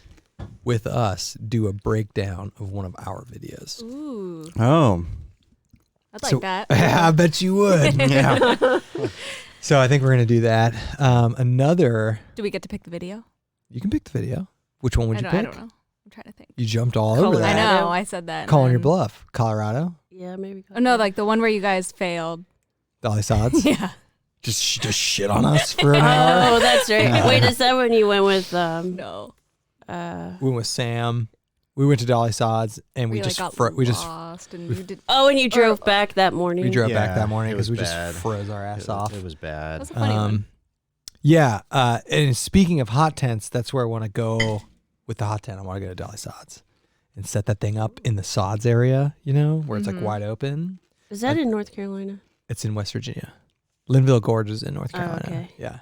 Speaker 3: with us do a breakdown of one of our videos.
Speaker 1: Ooh,
Speaker 2: Oh.
Speaker 1: I'd like
Speaker 3: So-
Speaker 1: that.
Speaker 3: I bet you would.
Speaker 2: Yeah.
Speaker 3: So I think we're gonna do that. Another.
Speaker 1: Do we get to pick the video?
Speaker 3: You can pick the video. Which one would you pick?
Speaker 1: I don't know. I'm trying to think.
Speaker 3: You jumped all over
Speaker 5: Colorado.
Speaker 3: that.
Speaker 1: I know. I said that.
Speaker 3: Calling
Speaker 1: and
Speaker 3: your
Speaker 1: then-
Speaker 3: bluff. Colorado.
Speaker 5: Yeah, maybe.
Speaker 1: Oh no, like the one where you guys failed.
Speaker 3: Dolly Sods.
Speaker 1: Yeah.
Speaker 3: Just shit on us for an hour.
Speaker 5: Oh, that's right. Wait, is that when you went with
Speaker 1: No.
Speaker 3: We went with Sam. We went to Dolly Sods and we
Speaker 1: like
Speaker 3: just
Speaker 1: got
Speaker 3: we just
Speaker 1: lost and you did.
Speaker 5: Oh, and you drove back that morning.
Speaker 3: we drove back
Speaker 2: Yeah,
Speaker 3: that morning
Speaker 2: it
Speaker 3: because
Speaker 2: was
Speaker 3: we just
Speaker 2: bad.
Speaker 3: froze our ass off.
Speaker 2: It was
Speaker 1: That
Speaker 2: bad.
Speaker 1: was a funny one.
Speaker 3: Yeah. And speaking of hot tents, that's where I want to go with the hot tent. I want to go to Dolly Sods and set that thing up in the Sods area, you know, where it's like wide open.
Speaker 5: Is that in North Carolina?
Speaker 3: It's in West Virginia. Linville Gorge is in North Carolina.
Speaker 5: okay.
Speaker 3: Yeah.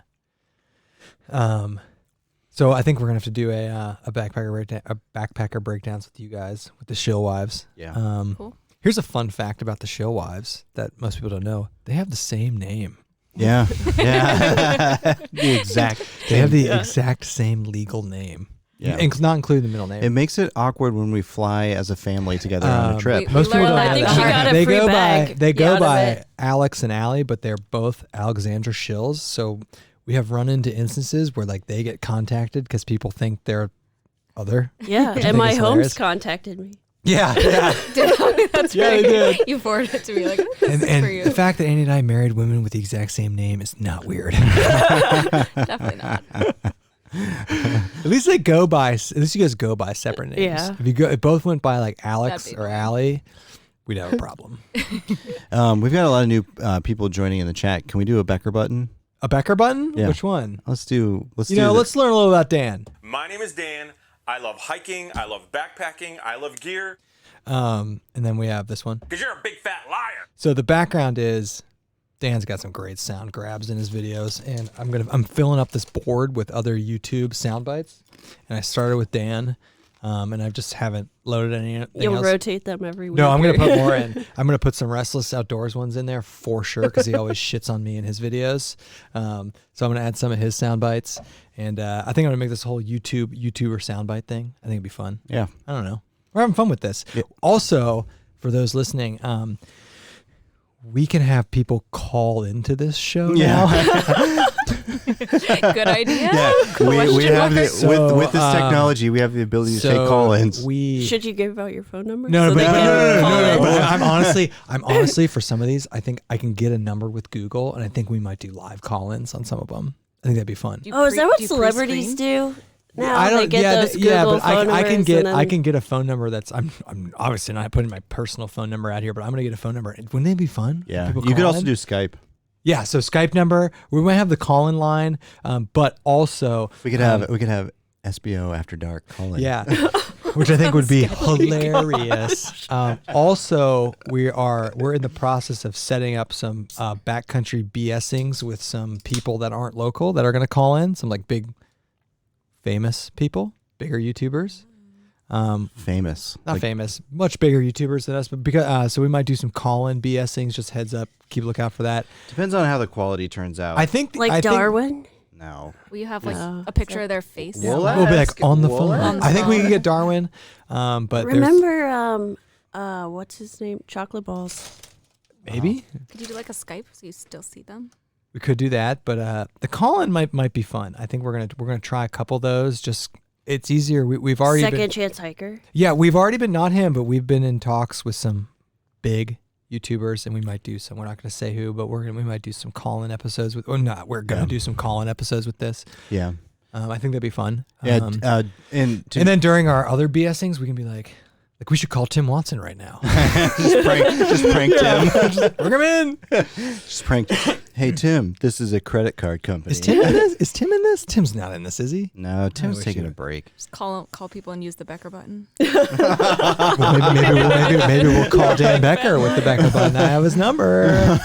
Speaker 3: So I think we're gonna have to do a backpacker breakdowns with you guys with the Schill wives.
Speaker 2: Yeah.
Speaker 1: Cool.
Speaker 3: Here's a fun fact about the Schill wives that most people don't know. They have the same name.
Speaker 2: Yeah. Yeah. The exact.
Speaker 3: They have the exact same legal name.
Speaker 2: Yeah.
Speaker 3: Not including the middle name.
Speaker 2: It makes it awkward when we fly as a family together on a trip.
Speaker 1: We
Speaker 3: Most people
Speaker 1: learned
Speaker 3: don't
Speaker 1: that
Speaker 3: know
Speaker 1: the
Speaker 5: I think she
Speaker 1: hard
Speaker 5: got a
Speaker 3: they
Speaker 5: free
Speaker 3: go
Speaker 5: bag.
Speaker 3: by they go
Speaker 5: out of
Speaker 3: by
Speaker 5: it.
Speaker 3: Alex and Allie, but they're both Alexandra Shills. So we have run into instances where like they get contacted because people think they're other.
Speaker 5: Yeah,
Speaker 3: think
Speaker 5: and my
Speaker 3: it's
Speaker 5: homes
Speaker 3: hilarious.
Speaker 5: contacted me.
Speaker 3: Yeah, yeah.
Speaker 1: That's
Speaker 3: Yeah,
Speaker 1: right.
Speaker 3: they did.
Speaker 1: You forwarded it to me like this
Speaker 3: and
Speaker 1: is
Speaker 3: and
Speaker 1: for you.
Speaker 3: the fact that Andy and I married women with the exact same name is not weird.
Speaker 1: Definitely not.
Speaker 3: At least they go by. At least you guys go by separate names.
Speaker 5: Yeah.
Speaker 3: If both went by like Alex
Speaker 1: That'd be
Speaker 3: or
Speaker 1: fun.
Speaker 3: Allie, we'd have a problem.
Speaker 2: We've got a lot of new people joining in the chat. Can we do a Becker button?
Speaker 3: A Becker button?
Speaker 2: Yeah.
Speaker 3: Which one?
Speaker 2: Let's do.
Speaker 3: Let's learn a little about Dan.
Speaker 4: My name is Dan. I love hiking. I love backpacking. I love gear.
Speaker 3: And then we have this one.
Speaker 4: Because you're a big fat liar.
Speaker 3: So the background is Dan's got some great sound grabs in his videos, and I'm filling up this board with other YouTube sound bites. And I started with Dan, and I just haven't loaded anything
Speaker 5: You'll
Speaker 3: else.
Speaker 5: rotate them every week.
Speaker 3: No, I'm gonna put more in. I'm gonna put some Restless Outdoors ones in there for sure because he always shits on me in his videos. So I'm gonna add some of his sound bites, and I think I'm gonna make this whole YouTuber sound bite thing. I think it'd be fun.
Speaker 2: Yeah.
Speaker 3: I don't know. We're having fun with this.
Speaker 2: Yeah.
Speaker 3: Also, for those listening, we can have people call into this show now.
Speaker 1: Good idea.
Speaker 2: Yeah. We have the,
Speaker 3: So,
Speaker 2: with this technology, we have the ability to take call-ins.
Speaker 3: Should
Speaker 5: you give out your phone number?
Speaker 3: No,
Speaker 5: so
Speaker 3: but
Speaker 5: they can call in?
Speaker 3: but I'm honestly for some of these, I think I can get a number with Google, and I think we might do live call-ins on some of them. I think that'd be fun.
Speaker 1: Do you
Speaker 5: Oh, is
Speaker 1: pre-
Speaker 5: that what
Speaker 1: do you
Speaker 5: celebrities
Speaker 1: pre-screen?
Speaker 5: do? Now they get those Google
Speaker 3: yeah, but
Speaker 5: phone
Speaker 3: I can
Speaker 5: numbers
Speaker 3: get
Speaker 5: and then-
Speaker 3: I can get a phone number that's I'm obviously not putting my personal phone number out here, but I'm gonna get a phone number. Wouldn't it be fun?
Speaker 2: Yeah.
Speaker 3: People
Speaker 2: You could
Speaker 3: call
Speaker 2: also
Speaker 3: in?
Speaker 2: do Skype.
Speaker 3: Yeah, so Skype number. We might have the call-in line, but also
Speaker 2: We could have SBO After Dark call-in.
Speaker 3: yeah, which I think would be hilarious. Also, we're in the process of setting up some backcountry BSings with some people that aren't local that are going to call in. Some like big, famous people, bigger YouTubers.
Speaker 2: Famous.
Speaker 3: Not
Speaker 2: Like,
Speaker 3: famous, much bigger YouTubers than us, but because so we might do some call-in BSings. Just heads up, keep a lookout for that.
Speaker 2: depends on how the quality turns out.
Speaker 3: I think
Speaker 5: like
Speaker 3: I think
Speaker 5: Darwin.
Speaker 2: No.
Speaker 1: Will you have like
Speaker 5: No.
Speaker 1: a picture of their face?
Speaker 2: We'll
Speaker 3: we'll be like on the
Speaker 2: We'll
Speaker 3: phone.
Speaker 2: ask.
Speaker 3: I think we can get Darwin, but there's
Speaker 5: Remember, what's his name? Chocolate balls.
Speaker 3: maybe.
Speaker 1: Could you do like a Skype so you still see them?
Speaker 3: We could do that, but the call-in might be fun. I think we're gonna try a couple of those. Just it's easier. We've already
Speaker 5: Second
Speaker 3: been,
Speaker 5: chance hiker.
Speaker 3: yeah, we've already been not him, but we've been in talks with some big YouTubers, and we might do some. We're not gonna say who, but we might do some call-in episodes with. Or not, we're gonna do some call-in episodes with this.
Speaker 2: Yeah.
Speaker 3: I think that'd be fun.
Speaker 2: Yeah.
Speaker 3: And then during our other BSings, we can be like we should call Tim Watson right now.
Speaker 2: just prank Tim.
Speaker 3: Bring him in.
Speaker 2: Just prank. Hey Tim, this is a credit card company.
Speaker 3: Is Tim in this? Is Tim in this? Tim's not in this, is he?
Speaker 2: No, Tim's
Speaker 3: wish
Speaker 2: taking
Speaker 3: he
Speaker 2: a
Speaker 3: would.
Speaker 2: break.
Speaker 1: Just call people and use the Becker button.
Speaker 3: Well, maybe we'll call Dan Becker with the Becker button. I have his number.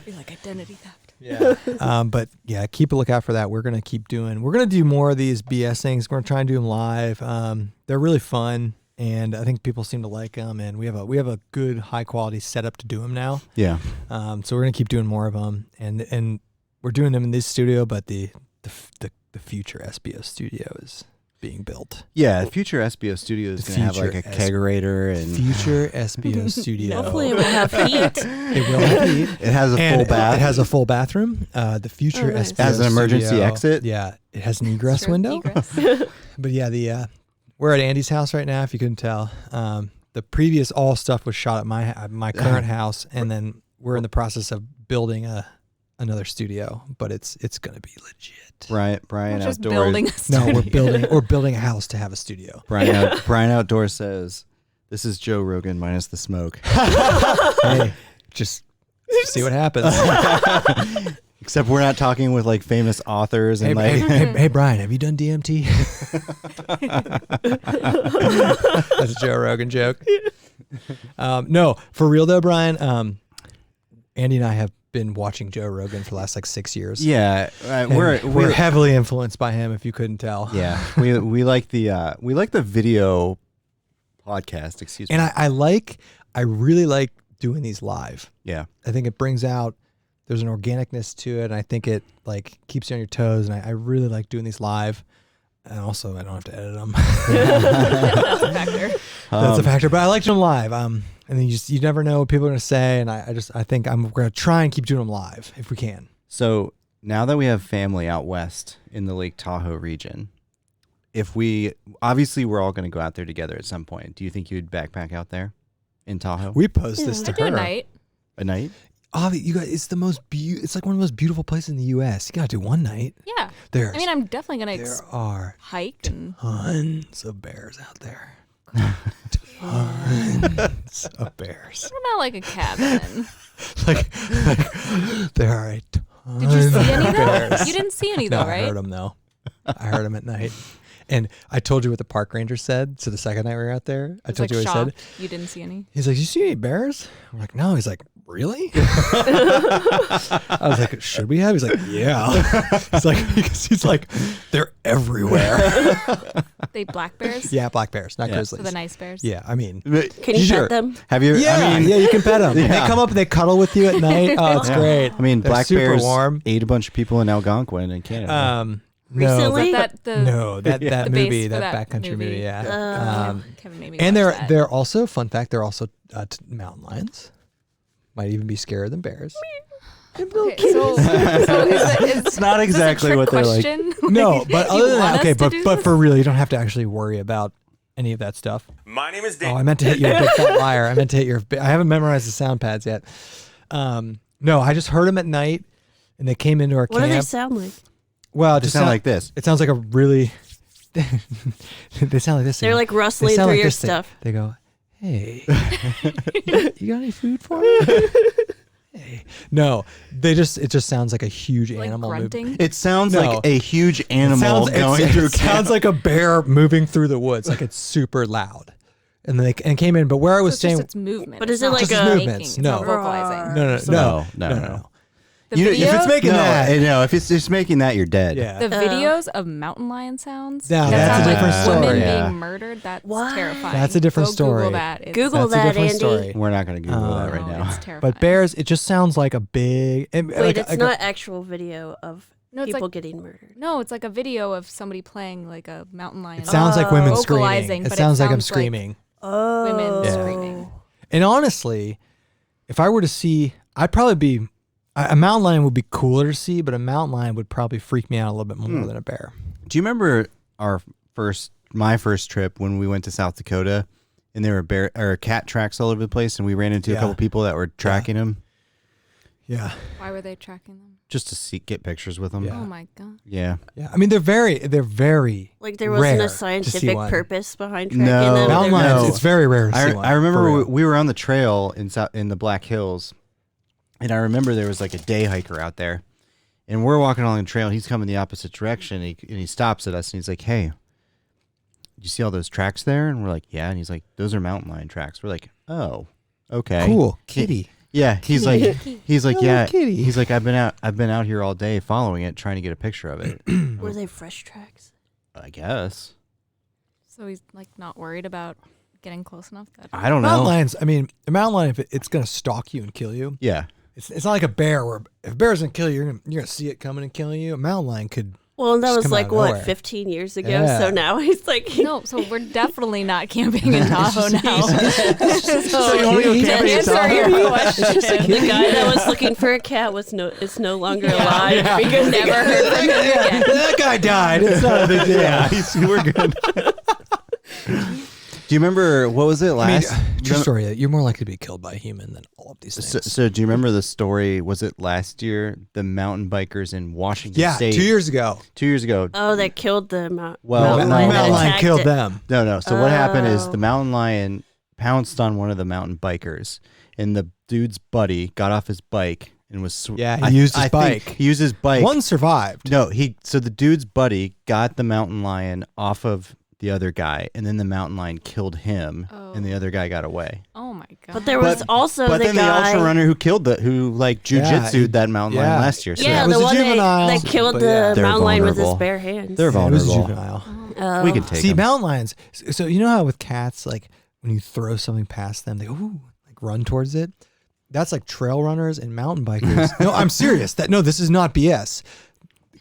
Speaker 1: Be like identity theft.
Speaker 3: Yeah. But yeah, keep a lookout for that. We're gonna do more of these BS things. We're gonna try and do them live. They're really fun, and I think people seem to like them. And we have a good high quality setup to do them now.
Speaker 2: Yeah.
Speaker 3: So we're gonna keep doing more of them, and we're doing them in this studio, but the future SBO studio is being built.
Speaker 2: Yeah, future SBO studio is going to have like a kegerator and
Speaker 3: Future SBO studio.
Speaker 5: Hopefully it will have heat.
Speaker 3: It will have heat.
Speaker 2: it has a full bath.
Speaker 3: It has a full bathroom. The future
Speaker 5: nice.
Speaker 3: SBO
Speaker 2: Has an emergency
Speaker 3: studio,
Speaker 2: exit?
Speaker 3: Yeah, it has an egress
Speaker 1: Sure,
Speaker 3: window.
Speaker 1: egress.
Speaker 3: But yeah, we're at Andy's house right now. If you couldn't tell, the previous all stuff was shot at my current house, and then we're in the process of building another studio. But it's gonna be legit.
Speaker 2: Brian
Speaker 1: We're just
Speaker 2: Outdoors.
Speaker 1: building a
Speaker 3: No,
Speaker 1: studio.
Speaker 3: we're building a house to have a studio.
Speaker 2: Brian Outdoors says, "This is Joe Rogan minus the smoke."
Speaker 3: Hey, just see what happens.
Speaker 2: Except we're not talking with like famous authors and
Speaker 3: Hey, Brian, have you done DMT? That's a Joe Rogan joke. No, for real though, Brian. Andy and I have been watching Joe Rogan for the last like 6 years.
Speaker 2: Yeah,
Speaker 3: And
Speaker 2: we're
Speaker 3: we're heavily influenced by him. If you couldn't tell.
Speaker 2: yeah, we like the video podcast. Excuse me.
Speaker 3: And I really like doing these live.
Speaker 2: Yeah.
Speaker 3: I think it brings out. There's an organicness to it, and I think it like keeps you on your toes. And I really like doing these live. And also, I don't have to edit them.
Speaker 1: That's a factor.
Speaker 3: That's a factor. But I like doing them live. And then you never know what people are going to say. And I think we're going to try and keep doing them live if we can.
Speaker 2: So now that we have family out west in the Lake Tahoe region, we're all going to go out there together at some point. Do you think you'd backpack out there in Tahoe?
Speaker 3: We post this to
Speaker 1: I do
Speaker 3: her.
Speaker 1: a night.
Speaker 2: A night?
Speaker 3: Avi, you guys, it's it's like one of the most beautiful places in the U.S. You got to do one night.
Speaker 1: Yeah.
Speaker 3: There's,
Speaker 1: I mean, I'm definitely going
Speaker 3: there
Speaker 1: to
Speaker 3: are
Speaker 1: hike. And
Speaker 3: tons of bears out there. Tons of bears.
Speaker 1: what about like a cabin?
Speaker 3: like there are a ton
Speaker 1: Did you see any
Speaker 3: of
Speaker 1: though?
Speaker 3: bears.
Speaker 1: You didn't see any
Speaker 3: No,
Speaker 1: though,
Speaker 3: I
Speaker 1: right?
Speaker 3: heard them though. I heard them at night. And I told you what the park ranger said. So the second night we were out there, I
Speaker 1: was,
Speaker 3: told
Speaker 1: like,
Speaker 3: you what he said.
Speaker 1: shocked you didn't see any.
Speaker 3: He's like, "You see any bears?" I'm like, "No." He's like, "Really?" I was like, "Should we have?" He's like, "Yeah." He's like, "They're everywhere."
Speaker 1: They black bears?
Speaker 3: Yeah, black bears, not
Speaker 2: Yeah.
Speaker 3: grizzlies.
Speaker 1: So the nice bears?
Speaker 3: Yeah, I mean,
Speaker 5: Can you
Speaker 3: Sure.
Speaker 5: pet them?
Speaker 2: Have you?
Speaker 3: yeah,
Speaker 2: I mean,
Speaker 3: yeah, you can pet them.
Speaker 2: Yeah.
Speaker 3: They come up and they cuddle with you at night. Oh, it's
Speaker 2: Yeah.
Speaker 3: great.
Speaker 2: I mean,
Speaker 3: They're
Speaker 2: black
Speaker 3: super
Speaker 2: bears
Speaker 3: warm.
Speaker 2: ate a bunch of people in Algonquin in Canada.
Speaker 5: Recently?
Speaker 3: that
Speaker 1: The base
Speaker 3: movie,
Speaker 1: for
Speaker 3: that
Speaker 1: that
Speaker 3: backcountry movie,
Speaker 1: movie.
Speaker 3: yeah.
Speaker 1: Kevin made me
Speaker 3: And
Speaker 1: watch that.
Speaker 3: they're also fun fact. They're also mountain lions. Might even be scarier than bears.
Speaker 1: Okay, so is
Speaker 2: It's not exactly what they're like.
Speaker 3: No, but
Speaker 1: You
Speaker 3: other than
Speaker 1: want
Speaker 3: that,
Speaker 1: us
Speaker 3: okay,
Speaker 1: to do
Speaker 3: but
Speaker 1: this?
Speaker 3: for real, you don't have to actually worry about any of that stuff.
Speaker 4: My name is
Speaker 3: Oh,
Speaker 4: Dan.
Speaker 3: I meant to hit you, a big fat liar. I meant to hit your. I haven't memorized the sound pads yet. No, I just heard them at night, and they came into our
Speaker 5: What do they
Speaker 3: camp.
Speaker 5: sound like?
Speaker 3: Well, it
Speaker 2: Just
Speaker 3: just
Speaker 2: sound like this.
Speaker 3: It sounds like a really. They sound like this.
Speaker 5: They're like
Speaker 3: They
Speaker 5: rustling
Speaker 3: sound
Speaker 5: through
Speaker 3: like
Speaker 5: your
Speaker 3: this thing.
Speaker 5: stuff.
Speaker 3: They go, "Hey, you got any food for me?" Hey. No, it just sounds like a huge
Speaker 1: like
Speaker 3: animal moving.
Speaker 1: grunting.
Speaker 2: It sounds
Speaker 3: No.
Speaker 2: like a huge animal going
Speaker 3: it
Speaker 2: through
Speaker 3: sounds like a bear moving through the woods. Like it's super loud. And then they came in, but where I
Speaker 1: So
Speaker 3: was
Speaker 1: it's just
Speaker 3: staying,
Speaker 1: its movement.
Speaker 5: But
Speaker 1: it's
Speaker 5: is it
Speaker 1: not
Speaker 5: like
Speaker 1: just
Speaker 5: a-
Speaker 1: making,
Speaker 3: movements?
Speaker 1: it's
Speaker 3: No.
Speaker 1: not vocalizing.
Speaker 3: no.
Speaker 1: The
Speaker 2: You know,
Speaker 1: video,
Speaker 2: if it's making
Speaker 3: No.
Speaker 2: that, no, if it's just making that, you're dead.
Speaker 3: Yeah.
Speaker 1: the videos of mountain lion sounds.
Speaker 3: No,
Speaker 1: that
Speaker 3: that's
Speaker 1: sound
Speaker 2: a
Speaker 1: like
Speaker 2: different
Speaker 1: women
Speaker 2: story. Yeah.
Speaker 1: being murdered. That's
Speaker 5: What?
Speaker 1: terrifying.
Speaker 3: That's a different
Speaker 1: Go
Speaker 3: story.
Speaker 1: Google that. It's,
Speaker 5: Google
Speaker 3: That's a
Speaker 5: that,
Speaker 3: different
Speaker 5: Andy.
Speaker 3: story.
Speaker 2: We're not going to Google that right
Speaker 1: no,
Speaker 2: now.
Speaker 1: It's terrifying.
Speaker 3: But bears, it just sounds like a big.
Speaker 5: Wait, it's not actual video of
Speaker 1: No, it's
Speaker 5: people
Speaker 1: like
Speaker 5: getting murdered.
Speaker 1: no, it's like a video of somebody playing like a mountain lion.
Speaker 3: It sounds like women screaming.
Speaker 1: Vocalizing,
Speaker 3: It
Speaker 1: but
Speaker 3: sounds like I'm
Speaker 1: sounds like
Speaker 3: screaming.
Speaker 5: Oh.
Speaker 1: women
Speaker 3: Yeah.
Speaker 1: screaming.
Speaker 3: And honestly, if I were to see, I'd probably be. A mountain lion would be cooler to see, but a mountain lion would probably freak me out a little bit more than a bear.
Speaker 2: Do you remember my first trip when we went to South Dakota and there were cat tracks all over the place and we ran into a
Speaker 3: Yeah.
Speaker 2: couple people that were tracking them
Speaker 3: Yeah.
Speaker 1: Why were they tracking them?
Speaker 2: just to get pictures with them?
Speaker 3: Yeah.
Speaker 1: Oh my god.
Speaker 2: Yeah.
Speaker 3: Yeah. I mean, they're very
Speaker 5: Like there wasn't
Speaker 3: rare
Speaker 5: a
Speaker 3: to see
Speaker 5: scientific
Speaker 3: one.
Speaker 5: purpose behind tracking
Speaker 2: No.
Speaker 5: them.
Speaker 3: Mountain
Speaker 5: They were
Speaker 3: lions.
Speaker 2: No.
Speaker 3: It's very rare to see one.
Speaker 2: I remember
Speaker 3: for real.
Speaker 2: we were on the trail in the Black Hills, and I remember there was like a day hiker out there, and we're walking along the trail. And he's coming the opposite direction, and he stops at us, and he's like, "Hey, you see all those tracks there?" And we're like, "Yeah." And he's like, "Those are mountain lion tracks." We're like, "Oh, okay,
Speaker 3: Cool. Kitty.
Speaker 2: Yeah." He's like,
Speaker 3: Oh,
Speaker 2: "Yeah."
Speaker 3: kitty.
Speaker 2: He's like, I've been out here all day following it, trying to get a picture of it."
Speaker 5: Were they fresh tracks?
Speaker 2: I guess.
Speaker 1: So he's like not worried about getting close enough. That
Speaker 2: I don't
Speaker 3: Mountain
Speaker 2: know.
Speaker 3: lions, I mean, a mountain lion, if it's going to stalk you and kill you,
Speaker 2: Yeah.
Speaker 3: it's not like a bear where if a bear's going to kill you, you're gonna see it coming and killing you. A mountain lion could
Speaker 5: Well, and that
Speaker 3: Just
Speaker 5: was
Speaker 3: come out
Speaker 5: like
Speaker 3: of
Speaker 5: what,
Speaker 3: nowhere.
Speaker 5: 15 years ago.
Speaker 3: Yeah.
Speaker 5: So now he's like,
Speaker 1: No, so we're definitely not camping in Tahoe now.
Speaker 3: So you wanna go
Speaker 1: to
Speaker 3: camping in
Speaker 1: answer
Speaker 3: Tahoe?
Speaker 1: your question,
Speaker 5: the guy that was looking for a cat is no longer alive because
Speaker 1: never heard from him again.
Speaker 3: That guy died. It's not a big deal.
Speaker 2: Yeah, we're good. Do you remember what was it last?
Speaker 3: True story. You're more likely to be killed by a human than all of these things.
Speaker 2: So do you remember the story? Was it last year? The mountain bikers in Washington
Speaker 3: yeah,
Speaker 2: State.
Speaker 3: 2 years ago.
Speaker 2: 2 years ago.
Speaker 5: oh, that killed the mountain.
Speaker 2: Well,
Speaker 3: Mountain
Speaker 2: no,
Speaker 3: lion
Speaker 5: attacked
Speaker 3: killed
Speaker 5: it.
Speaker 3: them.
Speaker 2: No. So what happened is
Speaker 5: Oh.
Speaker 2: the mountain lion pounced on one of the mountain bikers, and the dude's buddy got off his bike and was.
Speaker 3: Yeah, he used his
Speaker 2: think
Speaker 3: bike.
Speaker 2: He used his bike.
Speaker 3: One survived.
Speaker 2: No, so the dude's buddy got the mountain lion off of the other guy, and then the mountain lion killed him, and the other guy got away.
Speaker 1: Oh my god!
Speaker 5: But there was also
Speaker 2: but
Speaker 5: the
Speaker 2: then
Speaker 5: guy.
Speaker 2: the ultra runner who jujitsu'd that mountain lion last year. So
Speaker 5: Yeah,
Speaker 3: It was
Speaker 5: the
Speaker 3: a
Speaker 5: one
Speaker 3: juvenile,
Speaker 5: that killed
Speaker 3: but
Speaker 5: the
Speaker 3: yeah.
Speaker 2: They're
Speaker 5: mountain lion with his
Speaker 2: vulnerable.
Speaker 5: bare hands.
Speaker 2: They're
Speaker 3: It was a
Speaker 2: vulnerable.
Speaker 3: juvenile.
Speaker 5: Oh.
Speaker 2: We can take
Speaker 3: See,
Speaker 2: them.
Speaker 3: mountain lions. So you know how with cats, like when you throw something past them, they like run towards it. That's like trail runners and mountain bikers. No, I'm serious. This is not BS.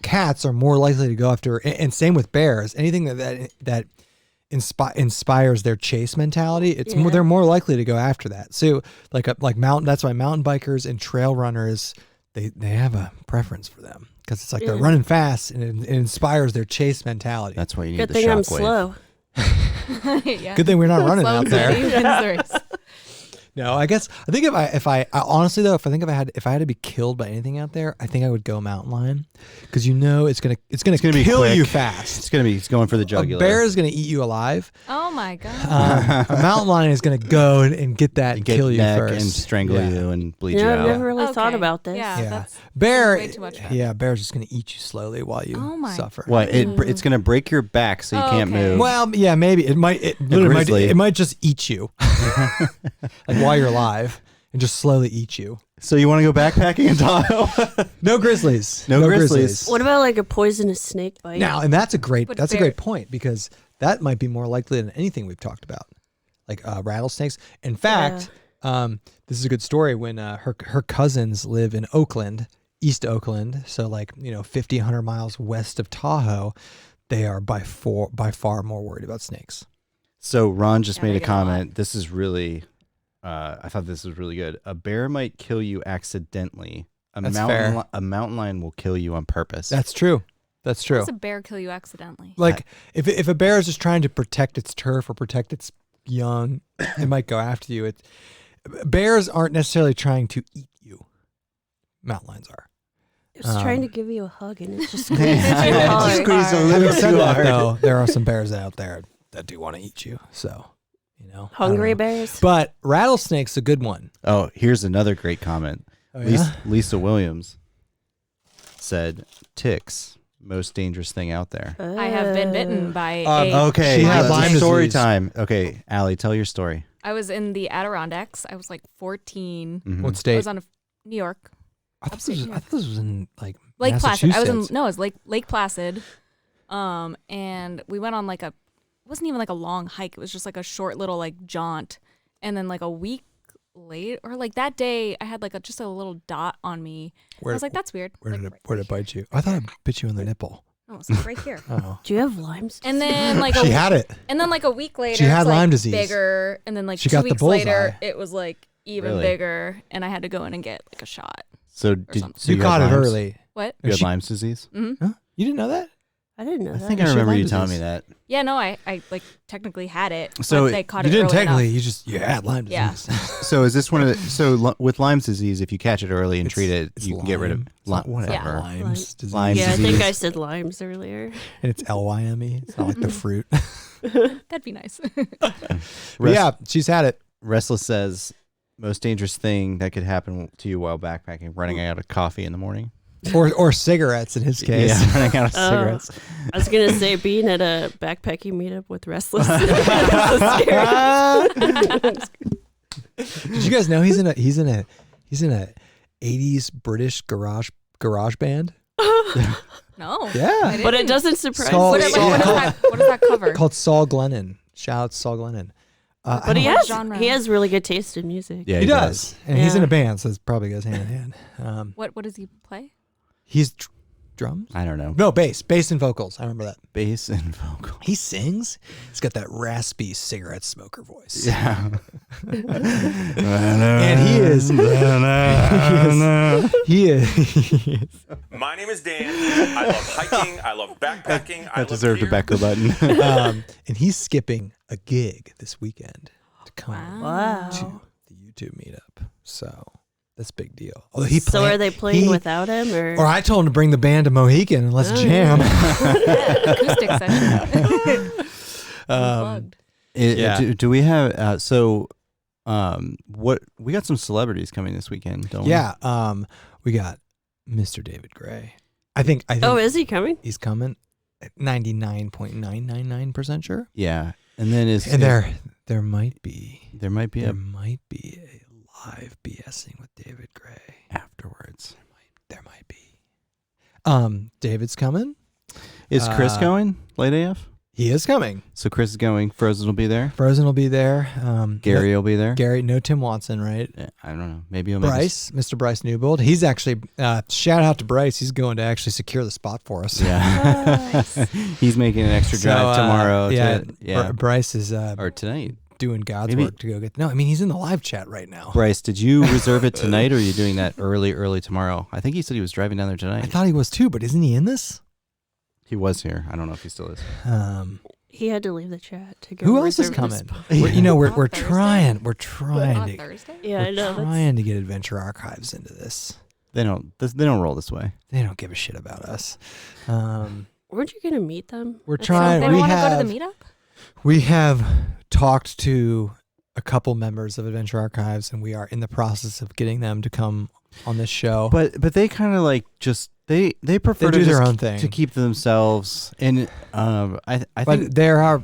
Speaker 3: Cats are more likely to go after, and same with bears. Anything that inspires their chase mentality, they're more likely to go after that. So like mountain. That's why mountain bikers and trail runners they have a preference for them because it's like they're running fast and it inspires their chase mentality.
Speaker 2: That's why you need
Speaker 5: Good
Speaker 2: the
Speaker 5: thing I'm
Speaker 2: shockwave.
Speaker 5: slow.
Speaker 1: Yeah.
Speaker 3: Good thing we're not running
Speaker 1: Slow
Speaker 3: out
Speaker 1: and
Speaker 3: there.
Speaker 1: steady wins the race.
Speaker 3: No, I think if I honestly though, if I had to be killed by anything out there, I think I would go mountain lion because it's gonna
Speaker 2: be
Speaker 3: kill
Speaker 2: quick.
Speaker 3: you fast.
Speaker 2: He's going for the
Speaker 3: A
Speaker 2: jugular.
Speaker 3: bear is gonna eat you alive.
Speaker 1: Oh my god!
Speaker 3: A mountain lion is gonna go and get that and
Speaker 2: Get
Speaker 3: kill you
Speaker 2: neck
Speaker 3: first
Speaker 2: and strangle
Speaker 3: Yeah.
Speaker 2: you and bleed
Speaker 5: Yeah,
Speaker 2: you
Speaker 5: I've
Speaker 2: out.
Speaker 5: never really thought
Speaker 1: Okay.
Speaker 5: about this.
Speaker 1: Yeah,
Speaker 3: Yeah,
Speaker 1: that's
Speaker 3: bear.
Speaker 1: way too much better.
Speaker 3: Yeah, bear's just gonna eat you slowly while you
Speaker 1: Oh my
Speaker 3: suffer.
Speaker 2: What? It's going to break your back so you
Speaker 1: Oh,
Speaker 2: can't
Speaker 1: okay.
Speaker 2: move.
Speaker 3: Well, yeah, maybe it might. It literally might.
Speaker 2: grizzly.
Speaker 3: It might just eat you, like while you're alive, and just slowly eat you.
Speaker 2: So you want to go backpacking in Tahoe?
Speaker 3: No grizzlies.
Speaker 2: No grizzlies.
Speaker 5: What about like a poisonous snake bite?
Speaker 3: Now, and that's a great
Speaker 1: But
Speaker 3: a great point because that might be more likely than anything we've talked about, like rattlesnakes. In fact, this is a good story. When her cousins live in Oakland, East Oakland, so 50, 100 miles west of Tahoe, they are by far more worried about snakes.
Speaker 2: So Ron just
Speaker 1: Yeah,
Speaker 2: made
Speaker 1: they
Speaker 2: a
Speaker 1: get a lot.
Speaker 2: comment. This is really, I thought this was really good. A bear might kill you accidentally.
Speaker 3: That's fair.
Speaker 2: A mountain lion will kill you on purpose.
Speaker 3: That's true. That's
Speaker 1: How
Speaker 3: true.
Speaker 1: does a bear kill you accidentally?
Speaker 3: Like if a bear is just trying to protect its turf or protect its young, it might go after you. Bears aren't necessarily trying to eat you. Mountain lions are.
Speaker 5: It's trying to give you a hug and it's just
Speaker 2: Yeah,
Speaker 5: squeezing
Speaker 2: just
Speaker 5: too hard.
Speaker 2: squeeze a
Speaker 3: Having
Speaker 2: little
Speaker 3: said
Speaker 2: too
Speaker 3: that,
Speaker 2: hard.
Speaker 3: though, there are some bears out there that do want to eat you. So, I don't
Speaker 5: Hungry
Speaker 3: know.
Speaker 5: bears.
Speaker 3: But rattlesnake's a good one.
Speaker 2: Oh, here's another great comment.
Speaker 3: Oh, yeah?
Speaker 2: Lisa Williams said, "Ticks, most dangerous thing out there."
Speaker 1: I have been bitten by
Speaker 2: Okay,
Speaker 3: She had Lyme
Speaker 2: story
Speaker 3: disease.
Speaker 2: time. Okay, Allie, tell your story.
Speaker 1: I was in the Adirondacks. I was like 14.
Speaker 2: Mhm.
Speaker 3: What
Speaker 1: I
Speaker 3: state?
Speaker 1: was on New York.
Speaker 3: I thought this was in
Speaker 1: Lake Placid. I was
Speaker 3: Massachusetts.
Speaker 1: in it was Lake Placid. And we went on it wasn't even like a long hike. It was just like a short little jaunt. And then a week late or that day I had just a little dot on me. I was like, that's weird.
Speaker 3: Where did it bite you? I thought it bit you in the nipple.
Speaker 1: Oh, it's right here.
Speaker 3: Oh.
Speaker 5: Do you have limes?
Speaker 1: And then
Speaker 3: She had it.
Speaker 1: and then a week later
Speaker 3: She had
Speaker 1: it's,
Speaker 3: Lyme disease.
Speaker 1: bigger, and then
Speaker 3: She
Speaker 1: 2
Speaker 3: got the
Speaker 1: weeks later
Speaker 3: bullseye.
Speaker 1: it was even
Speaker 2: Really?
Speaker 1: bigger, and I had to go in and get a shot.
Speaker 2: So
Speaker 1: something.
Speaker 2: so
Speaker 3: You
Speaker 2: had
Speaker 3: caught it
Speaker 2: Lyme's?
Speaker 3: early.
Speaker 1: What?
Speaker 2: You had
Speaker 3: She-
Speaker 2: Lyme's disease?
Speaker 3: Huh? You didn't know that?
Speaker 5: I didn't know
Speaker 2: I
Speaker 5: that.
Speaker 2: think
Speaker 3: Yeah,
Speaker 2: I
Speaker 3: she had
Speaker 2: remember
Speaker 3: Lyme
Speaker 2: you telling me
Speaker 3: disease.
Speaker 2: that.
Speaker 1: Yeah, no, I technically had it.
Speaker 2: So
Speaker 1: but they caught
Speaker 3: You
Speaker 1: it
Speaker 3: didn't
Speaker 1: early
Speaker 3: technically.
Speaker 1: enough.
Speaker 3: You had Lyme
Speaker 1: Yeah.
Speaker 3: disease.
Speaker 2: So is this one of the with Lyme's disease? If you catch it early and
Speaker 3: It's-
Speaker 2: treat it,
Speaker 3: it's
Speaker 2: you can get rid of
Speaker 3: Lyme. It's not-
Speaker 2: whatever.
Speaker 3: Lyme's disease.
Speaker 2: Lyme
Speaker 5: Yeah, I
Speaker 2: disease.
Speaker 5: think I said limes earlier.
Speaker 3: And it's Lyme. It's not like the fruit.
Speaker 1: That'd be nice.
Speaker 3: But yeah, she's had it.
Speaker 2: Restless says most dangerous thing that could happen to you while backpacking: running out of coffee in the morning.
Speaker 3: Or cigarettes in his case.
Speaker 2: Yeah, running out of
Speaker 5: Oh.
Speaker 2: cigarettes.
Speaker 5: I was gonna say being at a backpacking meetup with Restless. That was scary.
Speaker 3: Did you guys know he's in a 80s British garage band?
Speaker 1: No.
Speaker 3: Yeah.
Speaker 1: I
Speaker 5: But it
Speaker 1: didn't.
Speaker 5: doesn't surprise
Speaker 3: Saul-
Speaker 1: What,
Speaker 5: me.
Speaker 3: Saul-
Speaker 1: what does that cover?
Speaker 3: Called Saul Glennon. Shout out to Saul Glennon. I
Speaker 5: But he
Speaker 3: don't-
Speaker 1: What
Speaker 5: has
Speaker 1: genre?
Speaker 5: he has really good taste in music.
Speaker 2: Yeah,
Speaker 3: he does. And he's in
Speaker 5: Yeah.
Speaker 3: a band, so it probably goes hand in hand.
Speaker 1: What does he play?
Speaker 3: He's drums?
Speaker 2: I don't know.
Speaker 3: No, bass and vocals. I remember that.
Speaker 2: Bass and vocal.
Speaker 3: He sings. He's got that raspy cigarette smoker voice.
Speaker 2: Yeah.
Speaker 3: And he is. He is.
Speaker 4: My name is Dan. I love hiking. I love backpacking. I
Speaker 2: That deserved a
Speaker 4: gear.
Speaker 2: back the button.
Speaker 3: And he's skipping a gig this weekend to come
Speaker 5: Wow.
Speaker 3: to the YouTube meetup. So that's a big deal. Although
Speaker 5: So are they playing without him,
Speaker 3: Or I told him to bring the band to Mohican and let's jam.
Speaker 1: Acoustic session. Unplugged.
Speaker 3: Yeah.
Speaker 2: Do we have what we got some celebrities coming this weekend, don't we?
Speaker 3: Yeah. We got Mr. David Gray. I think
Speaker 5: Oh, is he coming?
Speaker 3: he's coming. 99.999% sure.
Speaker 2: Yeah. And then
Speaker 3: There might be
Speaker 2: there might be
Speaker 3: a
Speaker 2: a
Speaker 3: live BSing with David Gray.
Speaker 2: afterwards.
Speaker 3: There might be. David's coming.
Speaker 2: Is Chris going? Late AF?
Speaker 3: He is coming.
Speaker 2: So Chris is going. Frozen will be there.
Speaker 3: Frozen will be there.
Speaker 2: Gary will be there.
Speaker 3: Gary, no Tim Watson, right?
Speaker 2: Yeah, I don't know. Maybe he'll make
Speaker 3: Bryce, Mr. Bryce Newbold. He's actually, shout out to Bryce. He's going to actually secure the spot for us.
Speaker 2: Yeah. He's making an extra drive tomorrow.
Speaker 3: Yeah. Bryce is
Speaker 2: or tonight.
Speaker 3: doing God's
Speaker 2: Maybe-
Speaker 3: work to go get. No, I mean, he's in the live chat right now.
Speaker 2: Bryce, did you reserve it tonight or are you doing that early tomorrow? I think he said he was driving down there tonight.
Speaker 3: I thought he was too, but isn't he in this?
Speaker 2: He was here. I don't know if he still is.
Speaker 5: He had to leave the chat to go.
Speaker 3: Who else is
Speaker 5: reserve his
Speaker 3: coming?
Speaker 5: spot.
Speaker 3: We're
Speaker 1: Thursday?
Speaker 3: trying
Speaker 1: On
Speaker 3: to
Speaker 1: Thursday?
Speaker 5: Yeah, I know.
Speaker 3: we're trying to get Adventure Archives into this.
Speaker 2: They don't roll this way.
Speaker 3: They don't give a shit about us.
Speaker 5: Weren't you gonna meet them?
Speaker 3: We're
Speaker 5: at
Speaker 3: trying-
Speaker 1: They
Speaker 5: some
Speaker 1: don't
Speaker 5: point?
Speaker 1: want to go to
Speaker 3: have-
Speaker 1: the meetup?
Speaker 3: We have talked to a couple members of Adventure Archives, and we are in the process of getting them to come on this show.
Speaker 2: But they kind of like just they prefer
Speaker 3: They
Speaker 2: to
Speaker 3: do their
Speaker 2: just
Speaker 3: own thing.
Speaker 2: to keep to themselves. And I think
Speaker 3: But there are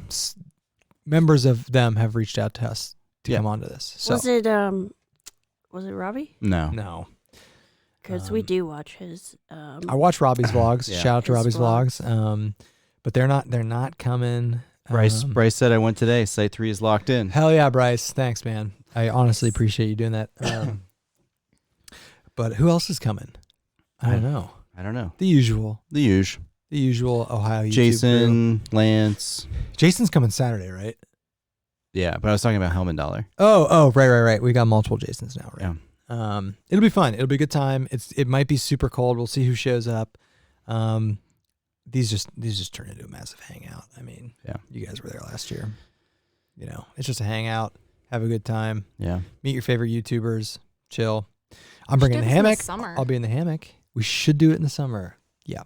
Speaker 3: members of them have reached out to us to
Speaker 2: Yeah.
Speaker 3: come onto this. So
Speaker 5: Was it Robbie?
Speaker 2: no.
Speaker 3: no,
Speaker 5: Because we do watch his.
Speaker 3: I watch Robbie's vlogs.
Speaker 2: Yeah.
Speaker 3: Shout out to
Speaker 5: His
Speaker 3: Robbie's vlogs. But they're not coming.
Speaker 2: Bryce said I went today. Site 3 is locked in.
Speaker 3: Hell yeah, Bryce! Thanks, man. I honestly appreciate you doing that. But who else is coming? I don't know.
Speaker 2: I don't know.
Speaker 3: The usual Ohio YouTube
Speaker 2: Jason, Lance.
Speaker 3: crew. Jason's coming Saturday, right?
Speaker 2: Yeah, but I was talking about Helman Dollar.
Speaker 3: Oh, right. We got multiple Jasons now, right?
Speaker 2: Yeah.
Speaker 3: It'll be fun. It'll be a good time. It might be super cold. We'll see who shows up. These just turn into a massive hangout. I mean,
Speaker 2: Yeah.
Speaker 3: you guys were there last year. You know, it's just a hangout. Have a good time.
Speaker 2: Yeah.
Speaker 3: Meet your favorite YouTubers. Chill. I'm bringing the
Speaker 1: do this in the
Speaker 3: hammock.
Speaker 1: summer.
Speaker 3: I'll be in the hammock. We should do it in the summer. Yeah.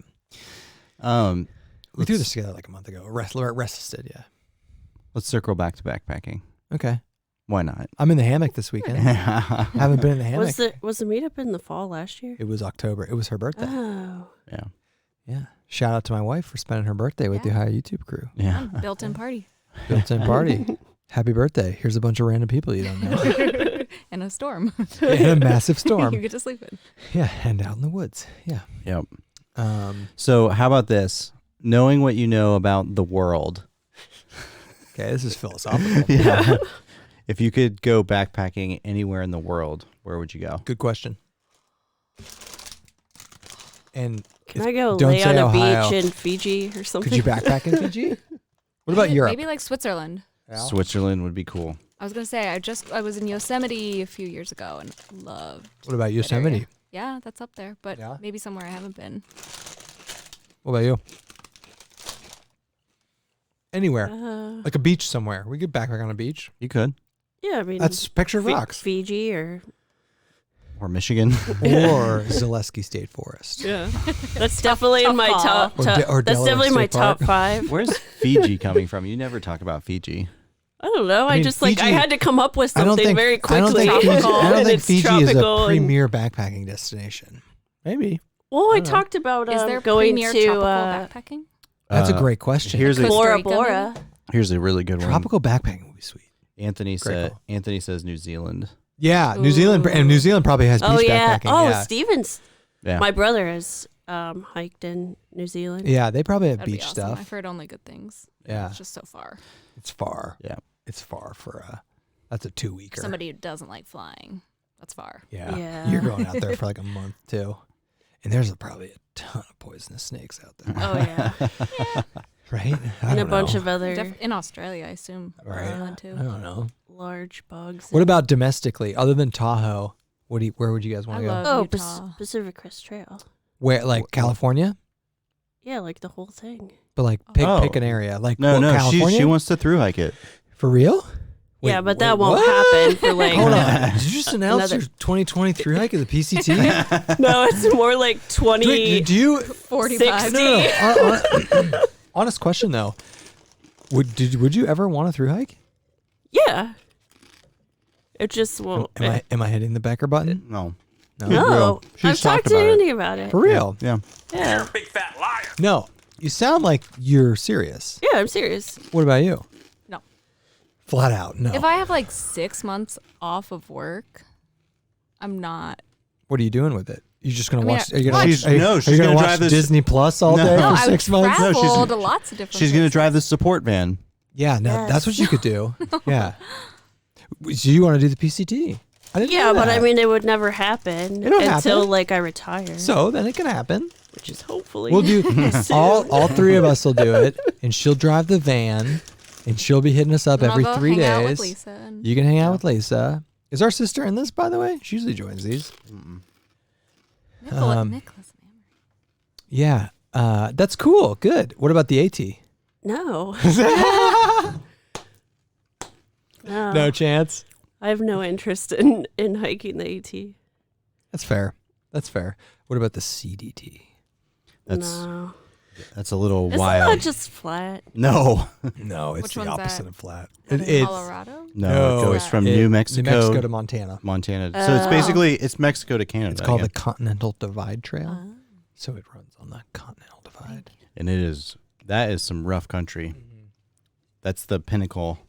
Speaker 3: We threw this together like a month ago. Restless did, yeah.
Speaker 2: Let's circle back to backpacking.
Speaker 3: Okay.
Speaker 2: Why not?
Speaker 3: I'm in the hammock this weekend. Haven't been in the hammock.
Speaker 5: Was the meetup in the fall last year?
Speaker 3: It was October. It was her birthday.
Speaker 5: Oh,
Speaker 2: Yeah.
Speaker 3: Yeah. Shout out to my wife for spending her birthday with the
Speaker 1: Yeah.
Speaker 3: Ohio YouTube crew.
Speaker 2: Yeah.
Speaker 1: Built-in party.
Speaker 3: Built-in party. Happy birthday. Here's a bunch of random people you don't know.
Speaker 1: And a storm.
Speaker 3: In a massive
Speaker 1: you
Speaker 3: storm.
Speaker 1: get to sleep in.
Speaker 3: Yeah. And out in the woods. Yeah.
Speaker 2: Yep.
Speaker 3: Um,
Speaker 2: So how about this? Knowing what you know about the world.
Speaker 3: okay. This is philosophical.
Speaker 2: Yeah. If you could go backpacking anywhere in the world, where would you go?
Speaker 3: Good question. And
Speaker 5: can I go
Speaker 3: don't
Speaker 5: lay
Speaker 3: say
Speaker 5: on a
Speaker 3: Ohio.
Speaker 5: beach in Fiji or something?
Speaker 3: could you backpack in Fiji? What about Europe?
Speaker 1: Maybe like Switzerland.
Speaker 2: Switzerland would be cool.
Speaker 1: I was gonna say I was in Yosemite a few years ago and loved.
Speaker 3: What about
Speaker 1: that
Speaker 3: Yosemite?
Speaker 1: area. Yeah, that's up there, but
Speaker 3: Yeah?
Speaker 1: maybe somewhere I haven't been.
Speaker 3: What about you? Anywhere.
Speaker 5: Uh,
Speaker 3: Like a beach somewhere. We could backpack on a beach.
Speaker 2: You could.
Speaker 5: yeah, I mean,
Speaker 3: That's picture of rocks.
Speaker 5: Fiji or
Speaker 2: Or Michigan.
Speaker 3: Or Zaleski State Forest.
Speaker 5: yeah, that's definitely in my
Speaker 1: Tough
Speaker 5: top.
Speaker 3: call. Or
Speaker 5: That's
Speaker 3: Delaware
Speaker 5: definitely my
Speaker 3: State Park.
Speaker 5: top 5.
Speaker 2: Where's Fiji coming from? You never talk about Fiji.
Speaker 5: I don't know.
Speaker 3: I
Speaker 5: I,
Speaker 3: mean,
Speaker 5: just like I
Speaker 3: Fiji-
Speaker 5: had to come up with
Speaker 3: I don't
Speaker 5: something
Speaker 3: think,
Speaker 5: very
Speaker 3: I don't
Speaker 5: quickly.
Speaker 3: think Fiji, I don't
Speaker 5: and
Speaker 3: think
Speaker 5: it's
Speaker 3: Fiji is
Speaker 5: tropical
Speaker 3: a
Speaker 5: and-
Speaker 3: premier backpacking destination. Maybe.
Speaker 5: Well, I
Speaker 3: don't know.
Speaker 5: talked about
Speaker 1: Is there
Speaker 5: going
Speaker 1: premier
Speaker 5: to
Speaker 1: tropical backpacking?
Speaker 3: That's a great question.
Speaker 2: Here's a
Speaker 5: Bora
Speaker 1: Costa Rica,
Speaker 5: Bora.
Speaker 2: here's a really good one.
Speaker 3: Tropical backpacking would be sweet.
Speaker 2: Anthony
Speaker 3: Great call.
Speaker 2: says New Zealand.
Speaker 3: Yeah, New Zealand, and New Zealand probably has beach
Speaker 5: Oh yeah.
Speaker 3: backpacking.
Speaker 5: Oh,
Speaker 3: yeah.
Speaker 5: Stevens.
Speaker 2: Yeah.
Speaker 5: My brother has hiked in New Zealand.
Speaker 3: Yeah, they probably have
Speaker 1: That'd be
Speaker 3: beach
Speaker 1: awesome.
Speaker 3: stuff.
Speaker 1: I've heard only good things.
Speaker 3: Yeah,
Speaker 1: It's just so far.
Speaker 3: it's far.
Speaker 2: Yeah.
Speaker 3: It's far for that's a 2-weeker.
Speaker 1: Somebody who doesn't like flying. That's far.
Speaker 3: Yeah.
Speaker 5: Yeah.
Speaker 3: You're going out there for like a month too. and there's probably a ton of poisonous snakes out there,
Speaker 5: Oh yeah,
Speaker 3: right? I
Speaker 5: and a
Speaker 3: don't
Speaker 5: bunch
Speaker 3: know.
Speaker 5: of other
Speaker 1: In Australia, I assume.
Speaker 3: Right.
Speaker 1: Ireland too.
Speaker 3: I don't know.
Speaker 5: large bugs.
Speaker 3: What about domestically, other than Tahoe? Where would you guys want
Speaker 1: I
Speaker 3: to go?
Speaker 1: love
Speaker 5: Oh,
Speaker 1: Utah.
Speaker 5: Pacific Crest Trail.
Speaker 3: Where, like California?
Speaker 5: Yeah, like the whole thing.
Speaker 3: But like pick an area. Like
Speaker 2: No,
Speaker 3: what,
Speaker 2: she
Speaker 3: California?
Speaker 2: wants to through hike it.
Speaker 3: For real?
Speaker 5: Yeah, but that
Speaker 3: wait,
Speaker 5: won't
Speaker 3: what?
Speaker 5: happen for like.
Speaker 3: Hold on. Did you just announce
Speaker 5: Another-
Speaker 3: your 2020 through hike of the PCT?
Speaker 5: No, it's more like 20.
Speaker 3: Wait, do you?
Speaker 1: 45.
Speaker 5: 60.
Speaker 3: No. Honest question though. Would you ever want to through hike?
Speaker 5: Yeah. It just won't.
Speaker 3: Am I hitting the Becker button?
Speaker 2: No.
Speaker 5: No,
Speaker 2: She's
Speaker 5: I've talked
Speaker 2: talked
Speaker 5: to
Speaker 2: about it.
Speaker 5: Andy about it.
Speaker 3: For real?
Speaker 2: Yeah.
Speaker 5: Yeah.
Speaker 4: You're a big fat liar.
Speaker 3: No. You sound like you're serious.
Speaker 5: Yeah, I'm serious.
Speaker 3: What about you?
Speaker 1: No.
Speaker 3: Flat out, no.
Speaker 1: If I have like 6 months off of work, I'm not.
Speaker 3: What are you doing with it? You just gonna
Speaker 1: I mean,
Speaker 3: watch? Are you gonna
Speaker 2: She's-
Speaker 3: watch? Are you,
Speaker 2: no,
Speaker 3: are
Speaker 2: she's
Speaker 3: you
Speaker 2: gonna
Speaker 3: gonna watch
Speaker 2: drive this-
Speaker 3: Disney Plus all
Speaker 2: No.
Speaker 3: day
Speaker 1: No,
Speaker 3: for
Speaker 1: I
Speaker 3: 6
Speaker 1: would
Speaker 3: months?
Speaker 2: No, she's-
Speaker 1: travel to lots of different
Speaker 2: She's gonna
Speaker 1: places.
Speaker 2: drive the support van.
Speaker 3: Yeah, no,
Speaker 5: Yes.
Speaker 3: that's what you could do. Yeah. So you want to do the PCT? I didn't
Speaker 5: Yeah,
Speaker 3: know
Speaker 5: but
Speaker 3: that.
Speaker 5: I mean, it would never happen
Speaker 3: It'll
Speaker 5: until
Speaker 3: happen.
Speaker 5: like I retire.
Speaker 3: So then it can happen.
Speaker 5: which is hopefully
Speaker 3: We'll do
Speaker 5: soon.
Speaker 3: all three of us will do it, and she'll drive the van, and she'll be hitting us up
Speaker 1: And I'll
Speaker 3: every
Speaker 1: go
Speaker 3: 3
Speaker 1: hang out with
Speaker 3: days.
Speaker 1: Lisa and-
Speaker 3: You can hang out with Lisa. Is our sister in this, by the way? She usually joins these.
Speaker 1: Nicholas.
Speaker 3: Yeah, that's cool. Good. What about the AT?
Speaker 5: No. No.
Speaker 3: No chance.
Speaker 5: I have no interest in hiking the AT.
Speaker 3: That's fair. That's fair. What about the CDT?
Speaker 5: No.
Speaker 2: That's a little
Speaker 5: Isn't
Speaker 2: wild.
Speaker 5: that just flat?
Speaker 2: No.
Speaker 3: No, it's
Speaker 1: Which
Speaker 3: the
Speaker 1: one's
Speaker 3: opposite
Speaker 1: that?
Speaker 3: of flat.
Speaker 1: In
Speaker 3: It's
Speaker 1: Colorado?
Speaker 2: No, it goes from New Mexico,
Speaker 3: New Mexico to Montana.
Speaker 2: Montana. So it's
Speaker 5: Oh.
Speaker 2: basically it's Mexico to Canada.
Speaker 3: It's called the
Speaker 2: again.
Speaker 3: Continental Divide Trail.
Speaker 1: Oh.
Speaker 3: So it runs on the Continental Divide.
Speaker 2: And that is some rough country. That's the pinnacle.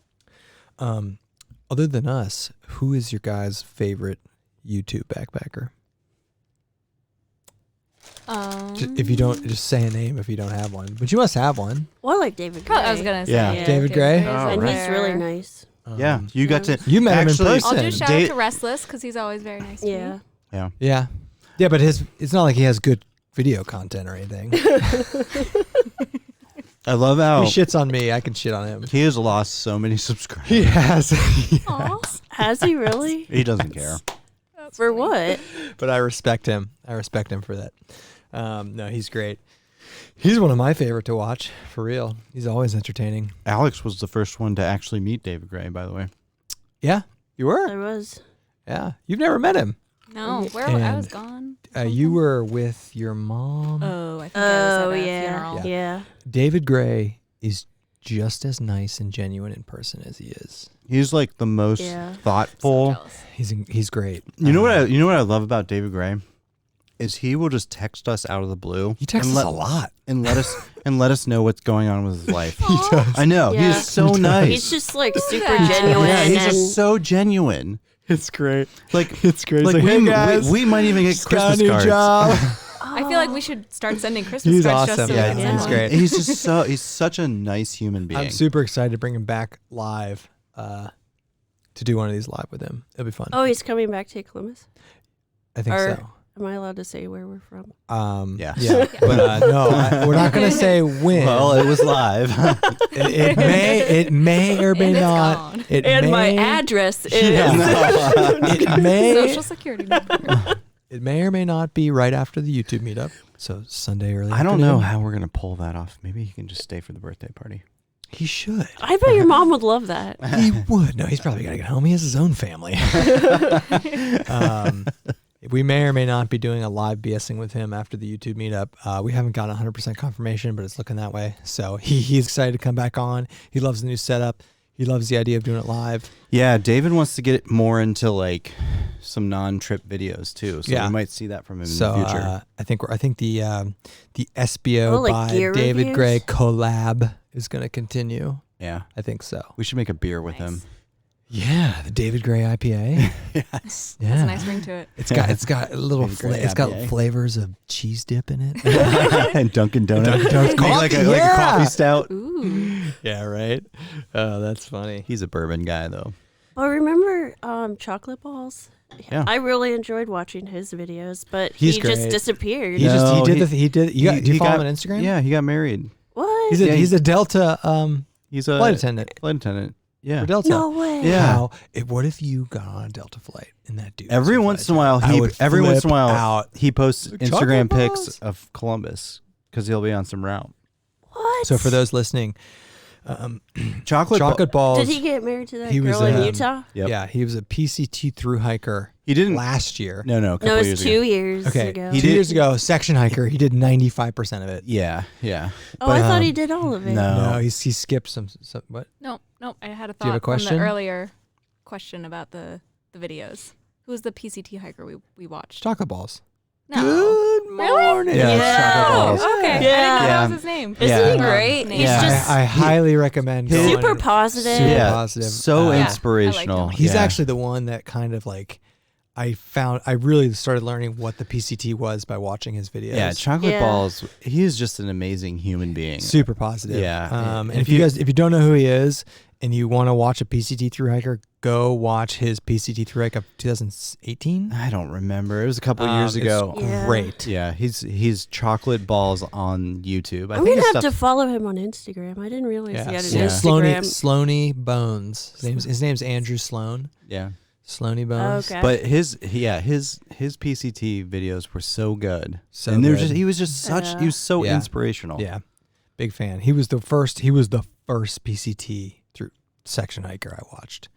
Speaker 3: Other than us, who is your guys' favorite YouTube backpacker? If you don't, just say a name if you don't have one. But you must have one.
Speaker 5: Well, I like David Gray.
Speaker 1: I was gonna say
Speaker 2: Yeah.
Speaker 3: David Gray?
Speaker 5: And
Speaker 1: is
Speaker 5: he's
Speaker 1: there.
Speaker 5: really nice.
Speaker 2: Yeah, you got to.
Speaker 3: You met him in
Speaker 2: Actually-
Speaker 3: person.
Speaker 1: I'll do shout
Speaker 2: Da-
Speaker 1: out to Restless because he's always very nice. To
Speaker 5: Yeah.
Speaker 1: me.
Speaker 3: Yeah. Yeah, but it's not like he has good video content or anything.
Speaker 2: I love how
Speaker 3: He shits on me. I can shit on him.
Speaker 2: he has lost so many subscribers.
Speaker 3: He has.
Speaker 1: Aw,
Speaker 5: Has he really?
Speaker 2: He doesn't care.
Speaker 1: that's
Speaker 5: For
Speaker 1: funny.
Speaker 5: what?
Speaker 3: But I respect him. I respect him for that. No, he's great. He's one of my favorite to watch, for real. He's always entertaining.
Speaker 2: Alex was the first one to actually meet David Gray, by the way.
Speaker 3: Yeah, you were?
Speaker 5: I was.
Speaker 3: Yeah. You've never met him.
Speaker 1: No, where
Speaker 3: And,
Speaker 1: I was gone.
Speaker 3: You were with your mom.
Speaker 1: Oh, I think I
Speaker 5: Oh
Speaker 1: was at a
Speaker 5: yeah.
Speaker 1: funeral.
Speaker 5: Yeah.
Speaker 3: David Gray is just as nice and genuine in person as he is.
Speaker 2: He's like the most
Speaker 5: Yeah.
Speaker 1: So
Speaker 2: thoughtful.
Speaker 1: jealous.
Speaker 3: He's great.
Speaker 2: You know what I love about David Gray is he will just text us out of the blue.
Speaker 3: He texts us a lot.
Speaker 2: and let us know what's going on with his life.
Speaker 3: He does.
Speaker 2: I know. He
Speaker 5: Yeah.
Speaker 2: is so
Speaker 3: He does.
Speaker 2: nice.
Speaker 5: He's just like super
Speaker 1: that.
Speaker 5: genuine.
Speaker 2: yeah, he's
Speaker 5: and
Speaker 2: just so genuine.
Speaker 3: It's great.
Speaker 2: Like
Speaker 3: It's great.
Speaker 2: like
Speaker 3: It's
Speaker 2: we,
Speaker 3: hey guys,
Speaker 2: we might even get
Speaker 3: just got a
Speaker 2: Christmas
Speaker 3: new
Speaker 2: cards.
Speaker 3: job.
Speaker 1: I feel like we should start sending Christmas
Speaker 3: He's
Speaker 1: cards
Speaker 3: awesome.
Speaker 1: just so
Speaker 3: Yeah,
Speaker 1: we can
Speaker 3: he's
Speaker 1: send one.
Speaker 3: great.
Speaker 2: He's such a nice human being.
Speaker 3: I'm super excited to bring him back live to do one of these live with him. It'll be fun.
Speaker 5: Oh, he's coming back to Columbus?
Speaker 3: I think
Speaker 5: or-
Speaker 3: so.
Speaker 5: Am I allowed to say where we're from?
Speaker 2: Yeah.
Speaker 3: Yeah. But no, we're not going to say when.
Speaker 2: Well, it was live.
Speaker 3: it may or may
Speaker 1: And it's
Speaker 3: not.
Speaker 1: gone.
Speaker 3: It
Speaker 5: And
Speaker 3: may,
Speaker 5: my address is.
Speaker 3: Yeah. it may
Speaker 1: Social security number.
Speaker 3: it may or may not be right after the YouTube meetup. So Sunday early.
Speaker 2: I don't know
Speaker 3: afternoon.
Speaker 2: how we're gonna pull that off. Maybe he can just stay for the birthday party.
Speaker 3: He should.
Speaker 5: I bet your mom would love that.
Speaker 3: He would. No, he's probably got to get home. He has his own family. We may or may not be doing a live BSing with him after the YouTube meetup. We haven't gotten 100% confirmation, but it's looking that way. So he's excited to come back on. He loves the new setup. He loves the idea of doing it live.
Speaker 2: Yeah, David wants to get more into like some non-trip videos too. So
Speaker 3: Yeah.
Speaker 2: we might see that from him
Speaker 3: So
Speaker 2: in the future.
Speaker 3: I think the SBO
Speaker 5: Oh, like
Speaker 3: by
Speaker 5: gear
Speaker 3: David
Speaker 5: reviews?
Speaker 3: Gray collab is going to continue.
Speaker 2: Yeah,
Speaker 3: I think so.
Speaker 2: we should make a beer with him.
Speaker 3: Yeah, the David Gray IPA.
Speaker 2: Yes.
Speaker 3: Yeah,
Speaker 1: That's a nice ring to it.
Speaker 3: It's got a little
Speaker 2: David Gray
Speaker 3: it's got
Speaker 2: IPA.
Speaker 3: flavors of cheese dip in it.
Speaker 2: And Dunkin' Donuts.
Speaker 3: Dunkin' Donuts
Speaker 2: Make like
Speaker 3: coffee,
Speaker 2: a
Speaker 3: yeah.
Speaker 2: coffee stout.
Speaker 1: Ooh.
Speaker 3: Yeah, right. Oh, that's funny.
Speaker 2: He's a bourbon guy though.
Speaker 5: Oh, remember Chocolate Balls?
Speaker 2: Yeah.
Speaker 5: I really enjoyed watching his videos, but
Speaker 3: He's
Speaker 5: he just
Speaker 3: great.
Speaker 5: disappeared.
Speaker 3: He
Speaker 2: No,
Speaker 3: did you
Speaker 2: he
Speaker 3: follow
Speaker 2: got-
Speaker 3: him on Instagram?
Speaker 2: Yeah, he got married.
Speaker 5: What?
Speaker 3: He's a Delta
Speaker 2: He's a
Speaker 3: flight attendant
Speaker 2: Flight attendant. Yeah.
Speaker 3: for Delta.
Speaker 5: No way.
Speaker 2: Yeah.
Speaker 3: What if you got on a Delta flight and that dude?
Speaker 2: Every
Speaker 3: was a
Speaker 2: once in a
Speaker 3: flight
Speaker 2: while,
Speaker 3: attendant? I would flip out.
Speaker 2: he posts
Speaker 3: Like,
Speaker 2: Instagram
Speaker 3: chocolate
Speaker 2: pics
Speaker 3: balls?
Speaker 2: of Columbus because he'll be on some route.
Speaker 5: What?
Speaker 3: So for those listening,
Speaker 2: Chocolate
Speaker 3: balls.
Speaker 5: Did he get married to that
Speaker 3: He was,
Speaker 5: girl in
Speaker 3: um,
Speaker 5: Utah?
Speaker 2: Yep.
Speaker 3: Yeah, he was a PCT through hiker.
Speaker 2: He didn't.
Speaker 3: last year.
Speaker 2: No, a couple
Speaker 5: No, it
Speaker 2: years
Speaker 5: was
Speaker 2: ago.
Speaker 5: 2 years
Speaker 3: Okay,
Speaker 5: ago.
Speaker 2: He
Speaker 3: 2
Speaker 2: did-
Speaker 3: years ago, section hiker. He did 95% of it.
Speaker 2: Yeah.
Speaker 5: Oh, I thought he did all of it.
Speaker 2: No.
Speaker 3: No, he skipped some. What?
Speaker 1: No, I had a
Speaker 3: Do you have a
Speaker 1: thought from
Speaker 3: question?
Speaker 1: the earlier question about the videos. Who was the PCT hiker we watched?
Speaker 3: Chocolate balls.
Speaker 1: No.
Speaker 3: Good
Speaker 1: Really?
Speaker 3: morning.
Speaker 2: Yeah,
Speaker 5: Yeah.
Speaker 2: chocolate balls.
Speaker 1: Oh, okay. I didn't
Speaker 5: Yeah.
Speaker 1: know that
Speaker 2: Yeah.
Speaker 1: was his name.
Speaker 5: Isn't
Speaker 2: Yeah.
Speaker 5: he great?
Speaker 1: Name.
Speaker 5: He's
Speaker 2: Yeah.
Speaker 5: just
Speaker 3: I highly recommend going.
Speaker 5: super positive.
Speaker 3: Super
Speaker 2: Yeah,
Speaker 3: positive.
Speaker 2: so
Speaker 1: Yeah,
Speaker 2: inspirational.
Speaker 1: I liked him.
Speaker 3: He's
Speaker 2: Yeah.
Speaker 3: actually the one that kind of like I really started learning what the PCT was by watching his videos.
Speaker 2: Yeah, chocolate
Speaker 5: Yeah.
Speaker 2: balls. He is just an amazing human being.
Speaker 3: Super positive.
Speaker 2: Yeah.
Speaker 3: And if you don't know who he is and you want to watch a PCT through hiker, go watch his PCT through hike of 2018.
Speaker 2: I don't remember. It was a couple years
Speaker 3: It's
Speaker 2: ago.
Speaker 5: Yeah.
Speaker 3: Great.
Speaker 2: Yeah, he's chocolate balls on YouTube.
Speaker 5: I'm
Speaker 2: think
Speaker 5: gonna
Speaker 2: his
Speaker 5: have to
Speaker 2: stuff-
Speaker 5: follow him on Instagram. I didn't realize he had an
Speaker 2: Yeah.
Speaker 5: Instagram.
Speaker 3: Sloaney Bones. His name's Andrew Sloan.
Speaker 2: Yeah,
Speaker 3: Sloaney Bones.
Speaker 5: Okay.
Speaker 2: but his PCT videos were so good.
Speaker 3: So
Speaker 2: and they were
Speaker 3: good.
Speaker 2: he was just such he was so
Speaker 3: Yeah.
Speaker 2: inspirational.
Speaker 3: Yeah, big fan. He was the first PCT through section hiker I watched.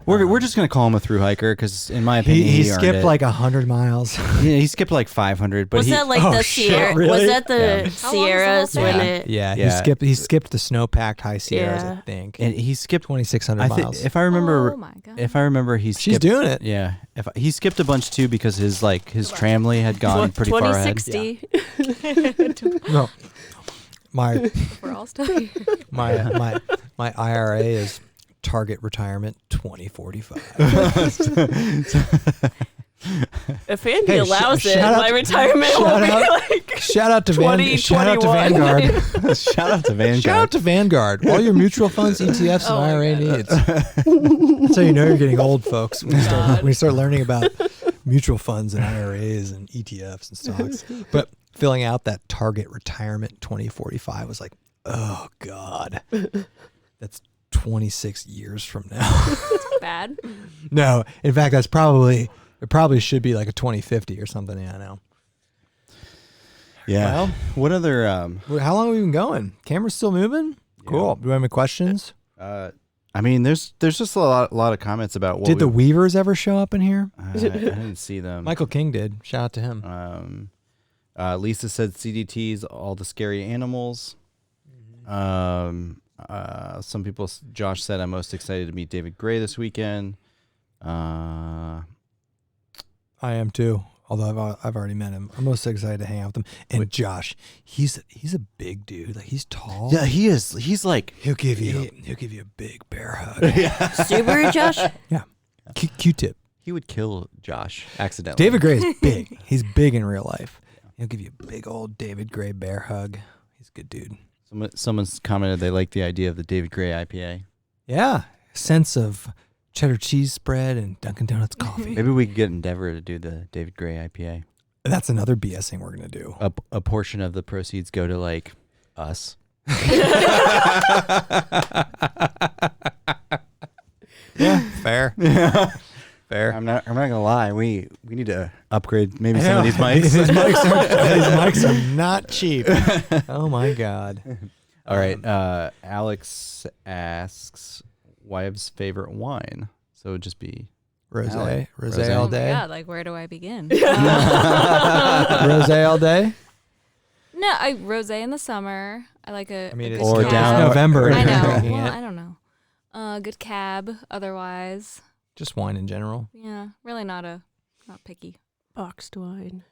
Speaker 2: We're just gonna call him a through hiker because in my opinion
Speaker 3: He
Speaker 2: earned
Speaker 3: skipped
Speaker 2: it.
Speaker 3: like 100 miles.
Speaker 2: yeah, he skipped like 500. But
Speaker 5: was
Speaker 2: he
Speaker 5: that like
Speaker 3: Oh,
Speaker 5: the
Speaker 3: shit,
Speaker 5: Sierra?
Speaker 3: really?
Speaker 5: Was that the
Speaker 2: Yeah.
Speaker 1: How long was the whole
Speaker 5: Sierras
Speaker 1: thing?
Speaker 5: when
Speaker 2: Yeah.
Speaker 5: it?
Speaker 3: Yeah,
Speaker 2: Yeah.
Speaker 3: he skipped the snow-packed high Sierras,
Speaker 5: Yeah.
Speaker 3: I think.
Speaker 2: and he skipped
Speaker 3: 2,600 miles.
Speaker 2: if I remember
Speaker 1: Oh my god.
Speaker 2: if I remember he
Speaker 3: She's
Speaker 2: skipped,
Speaker 3: doing it.
Speaker 2: Yeah, he skipped a bunch too because his tramley had gone pretty far ahead.
Speaker 5: 2060.
Speaker 3: No, my
Speaker 1: We're all still here.
Speaker 3: my IRA is target retirement 2045.
Speaker 5: If Andy
Speaker 3: Hey,
Speaker 5: allows it,
Speaker 3: shout out
Speaker 5: my
Speaker 3: to-
Speaker 5: retirement will
Speaker 3: shout
Speaker 5: be
Speaker 3: out-
Speaker 5: like
Speaker 3: Shout out to
Speaker 5: 20,
Speaker 3: Shout out to
Speaker 5: 21.
Speaker 3: Vanguard.
Speaker 2: Shout out to Vanguard.
Speaker 3: Shout out to Vanguard. All your mutual funds, ETFs,
Speaker 1: Oh
Speaker 3: and
Speaker 1: my
Speaker 3: IRA
Speaker 1: God.
Speaker 3: needs. That's how you know you're getting old, folks. When
Speaker 1: God.
Speaker 3: you start learning about mutual funds and IRAs and ETFs and stocks. But filling out that target retirement 2045 was like, oh God, that's 26 years from now.
Speaker 1: Bad.
Speaker 3: No, in fact, it probably should be like a 2050 or something. Yeah, I know.
Speaker 2: Yeah.
Speaker 3: Well,
Speaker 2: What other?
Speaker 3: how long have we been going? Camera's still moving? Cool. Do you have any questions?
Speaker 2: I mean, there's just a lot of comments about what
Speaker 3: Did the Weavers ever show up in here?
Speaker 2: I didn't see them.
Speaker 3: Michael King did. Shout out to him.
Speaker 2: Lisa said CDTs, all the scary animals. Some people, Josh said, I'm most excited to meet David Gray this weekend.
Speaker 3: I am too. Although I've already met him. I'm most excited to hang out with him. And Josh, he's a big dude. Like he's tall.
Speaker 2: Yeah, he is. He's like,
Speaker 3: He'll give you a big bear hug.
Speaker 5: Subaru Josh.
Speaker 3: Yeah. Q-tip.
Speaker 2: he would kill Josh accidentally.
Speaker 3: David Gray is big. He's big in real life. He'll give you a big old David Gray bear hug. He's a good dude.
Speaker 2: Someone's commented they like the idea of the David Gray IPA.
Speaker 3: Yeah. Sense of cheddar cheese spread and Dunkin' Donuts coffee.
Speaker 2: Maybe we could get Endeavor to do the David Gray IPA.
Speaker 3: That's another BSing we're going to do.
Speaker 2: A portion of the proceeds go to like us.
Speaker 3: Yeah. Fair. Fair.
Speaker 2: I'm not gonna lie. We need to upgrade maybe some of these mics.
Speaker 3: These mics are not cheap. Oh my God.
Speaker 2: All right. Alex asks wife's favorite wine. So it would just be
Speaker 3: Rosé.
Speaker 2: Alec.
Speaker 3: Rosé
Speaker 2: Rosé.
Speaker 3: all
Speaker 1: Oh my
Speaker 3: day.
Speaker 1: god, like where do I begin?
Speaker 3: Rosé all day.
Speaker 1: No, rosé in the summer. I like a.
Speaker 3: I mean,
Speaker 1: a
Speaker 3: it's,
Speaker 1: good
Speaker 2: Or
Speaker 1: cab.
Speaker 2: down-
Speaker 3: November. and
Speaker 1: I
Speaker 3: you're
Speaker 1: know.
Speaker 3: drinking
Speaker 1: Well,
Speaker 3: it.
Speaker 1: I don't know. Good cab. Otherwise,
Speaker 3: Just wine in general.
Speaker 1: yeah, really not picky.
Speaker 5: Boxed wine.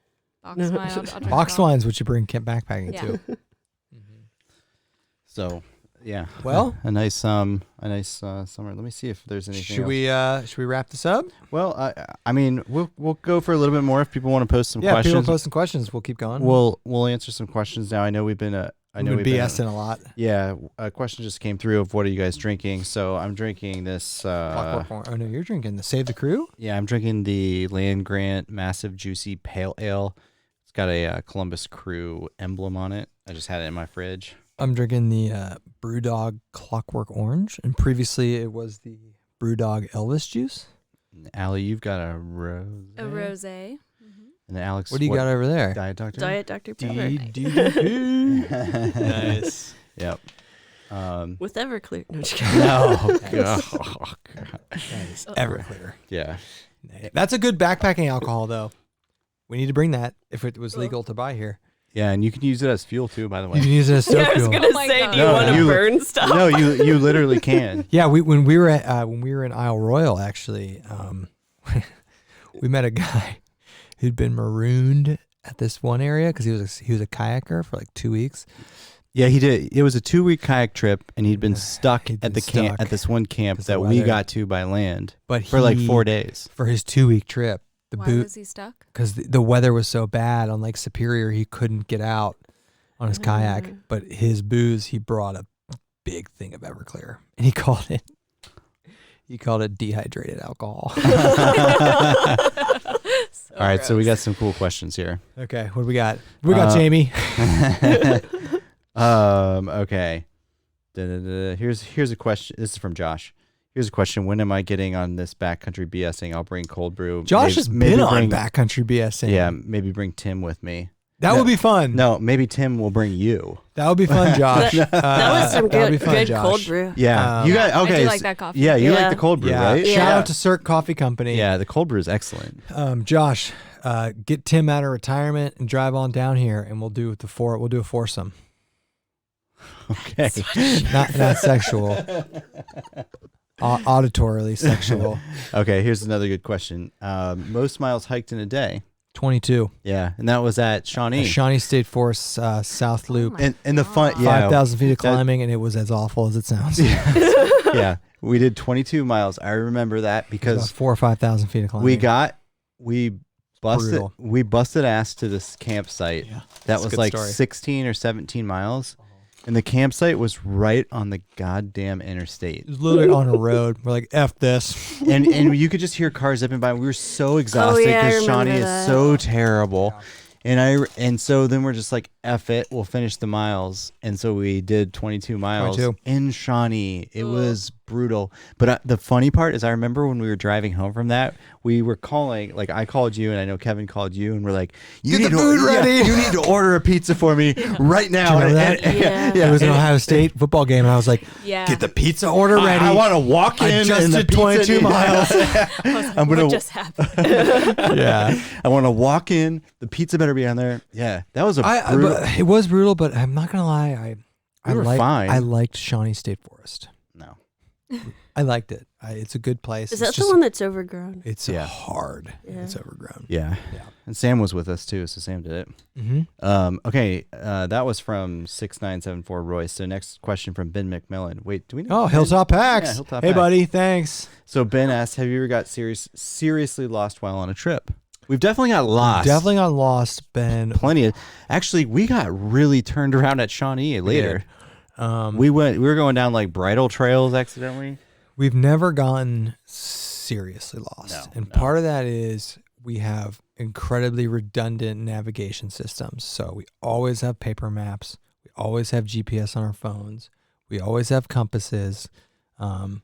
Speaker 1: Box wine. I'll drink
Speaker 3: Box
Speaker 1: it all.
Speaker 3: wine's what you bring backpacking
Speaker 1: Yeah.
Speaker 3: to.
Speaker 2: so yeah.
Speaker 3: Well-
Speaker 2: a nice summer. Let me see if there's anything.
Speaker 3: Should we wrap this up?
Speaker 2: Well, I mean, we'll go for a little bit more if people want to post some
Speaker 3: Yeah,
Speaker 2: questions.
Speaker 3: people post some questions. We'll keep going.
Speaker 2: We'll answer some questions now. I know we've been I know
Speaker 3: We've
Speaker 2: we've
Speaker 3: been
Speaker 2: been
Speaker 3: BSing a lot.
Speaker 2: Yeah, a question just came through of what are you guys drinking? So I'm drinking this.
Speaker 3: Oh no, you're drinking the Save the Crew.
Speaker 2: Yeah, I'm drinking the Land Grant Massive Juicy Pale Ale. It's got a Columbus Crew emblem on it. I just had it in my fridge.
Speaker 3: I'm drinking the BrewDog Clockwork Orange, and previously it was the BrewDog Elvis Juice.
Speaker 2: Allie, you've got a rose.
Speaker 1: A rosé.
Speaker 2: And Alex,
Speaker 3: What do you got over there?
Speaker 2: Diet Doctor.
Speaker 5: Diet Dr. Pepper
Speaker 3: Nice.
Speaker 2: Yep.
Speaker 5: with Everclear. No, just kidding.
Speaker 2: No.
Speaker 3: Nice. Everclear.
Speaker 2: Yeah.
Speaker 3: That's a good backpacking alcohol, though. We need to bring that if it was legal to buy here.
Speaker 2: Yeah, and you can use it as fuel too. By the
Speaker 3: You
Speaker 2: way.
Speaker 3: can use it as
Speaker 5: Yeah,
Speaker 3: stove
Speaker 5: I was
Speaker 3: fuel.
Speaker 5: gonna
Speaker 1: Oh my
Speaker 5: say,
Speaker 1: God.
Speaker 5: do you
Speaker 2: No,
Speaker 5: want to
Speaker 2: you-
Speaker 5: burn stuff?
Speaker 2: No, you literally can.
Speaker 3: Yeah, when we were in Isle Royale, actually, we met a guy who'd been marooned at this one area because he was a kayaker for like 2 weeks.
Speaker 2: Yeah, he did. It was a 2-week kayak trip, and he'd been stuck
Speaker 3: He'd
Speaker 2: at
Speaker 3: been
Speaker 2: the camp
Speaker 3: stuck
Speaker 2: at this one camp
Speaker 3: 'cause the
Speaker 2: that we
Speaker 3: weather.
Speaker 2: got to by land
Speaker 3: But
Speaker 2: for like 4 days.
Speaker 3: for his 2-week trip, the
Speaker 1: Why
Speaker 3: boot
Speaker 1: was he stuck?
Speaker 3: because the weather was so bad on Lake Superior, he couldn't get out on his kayak. But his booze, he brought a big thing of Everclear, and he called it dehydrated alcohol.
Speaker 2: All right, so we got some cool questions here.
Speaker 3: Okay, what do we got? We got Jamie.
Speaker 2: Okay. Here's a question. This is from Josh. Here's a question. When am I getting on this backcountry BSing? I'll bring cold brew.
Speaker 3: Josh has
Speaker 2: maybe
Speaker 3: been on
Speaker 2: bring,
Speaker 3: Backcountry BSing.
Speaker 2: Yeah, maybe bring Tim with me.
Speaker 3: That would be fun.
Speaker 2: No, maybe Tim will bring you.
Speaker 3: That would be fun, Josh.
Speaker 5: That was some
Speaker 3: that would be
Speaker 5: good,
Speaker 3: fun,
Speaker 5: good
Speaker 3: Josh.
Speaker 5: cold brew.
Speaker 2: Yeah, you got
Speaker 1: I
Speaker 2: okay.
Speaker 1: do like that coffee.
Speaker 2: Yeah, you
Speaker 5: Yeah.
Speaker 2: like the cold brew,
Speaker 3: Yeah.
Speaker 2: right?
Speaker 3: Shout
Speaker 5: Yeah.
Speaker 3: out to Cirque Coffee Company.
Speaker 2: Yeah, the cold brew is excellent.
Speaker 3: Josh, get Tim out of retirement and drive on down here, and we'll do a foursome.
Speaker 2: Okay.
Speaker 3: Not sexual. Auditorily sexual.
Speaker 2: Okay, here's another good question. Most miles hiked in a day.
Speaker 3: 22.
Speaker 2: Yeah, and that was at Shawnee.
Speaker 3: Shawnee State Forest South Loop.
Speaker 1: my
Speaker 2: And the fun, yeah,
Speaker 3: 5,000 feet of climbing, and it was as awful as it sounds.
Speaker 2: yeah, we did 22 miles. I remember that
Speaker 3: About
Speaker 2: because
Speaker 3: 4,000 or 5,000 feet of climbing.
Speaker 2: we
Speaker 3: Brutal.
Speaker 2: busted ass to this campsite.
Speaker 3: Yeah,
Speaker 2: That
Speaker 3: that's a
Speaker 2: was
Speaker 3: good
Speaker 2: like
Speaker 3: story.
Speaker 2: 16 or 17 miles. And the campsite was right on the goddamn interstate.
Speaker 3: It was literally on a road. We're like, F this.
Speaker 2: And you could just hear cars zipping by. We were so exhausted
Speaker 5: yeah, I
Speaker 2: because Shawnee
Speaker 5: remember
Speaker 2: is
Speaker 5: that.
Speaker 2: so terrible. And so then we're just like, F it, we'll finish the miles. And so we did 22 miles
Speaker 3: 22.
Speaker 2: in Shawnee. It was brutal. But the funny part is I remember when we were driving home from that, we were calling, like I called you and I know Kevin called you and we're like, you
Speaker 3: Get
Speaker 2: need
Speaker 3: the
Speaker 2: to,
Speaker 3: food ready.
Speaker 2: you need to order a pizza for me right now.
Speaker 3: Do you remember that?
Speaker 5: Yeah.
Speaker 3: It was an Ohio State football game, and I was like,
Speaker 1: Yeah.
Speaker 3: get the pizza order ready.
Speaker 2: I want to walk in.
Speaker 3: I just
Speaker 2: and the
Speaker 3: did
Speaker 2: pizza
Speaker 3: 22
Speaker 2: needs-
Speaker 3: miles.
Speaker 1: I was like,
Speaker 2: I'm gonna-
Speaker 1: what just happened?
Speaker 3: Yeah.
Speaker 2: I want to walk in. The pizza better be on there. Yeah, that was a brutal.
Speaker 3: But it was brutal, but I'm not gonna lie.
Speaker 2: We were fine.
Speaker 3: I liked Shawnee State Forest.
Speaker 2: No.
Speaker 3: I liked it. It's a good place.
Speaker 5: Is
Speaker 3: It's
Speaker 5: that
Speaker 3: just-
Speaker 5: the one that's overgrown?
Speaker 3: It's
Speaker 2: Yeah.
Speaker 3: hard.
Speaker 5: Yeah.
Speaker 3: It's overgrown.
Speaker 2: Yeah.
Speaker 3: Yeah.
Speaker 2: And Sam was with us too, so Sam did it.
Speaker 3: Mm-hmm.
Speaker 2: Okay, that was from 6974 Royce. So next question from Ben McMillan. Wait, do we know?
Speaker 3: Oh,
Speaker 2: Ben?
Speaker 3: Hilltop Hacks.
Speaker 2: Yeah, Hilltop
Speaker 3: Hey,
Speaker 2: Hacks.
Speaker 3: buddy. Thanks.
Speaker 2: So Ben asked, have you ever got seriously lost while on a trip? We've definitely got lost.
Speaker 3: Definitely got lost, Ben.
Speaker 2: Plenty of. Actually, we got really turned around at Shawnee later. We were going down like bridle trails accidentally.
Speaker 3: We've never gotten seriously lost.
Speaker 2: No,
Speaker 3: And
Speaker 2: no.
Speaker 3: part of that is we have incredibly redundant navigation systems. So we always have paper maps. We always have GPS on our phones. We always have compasses. But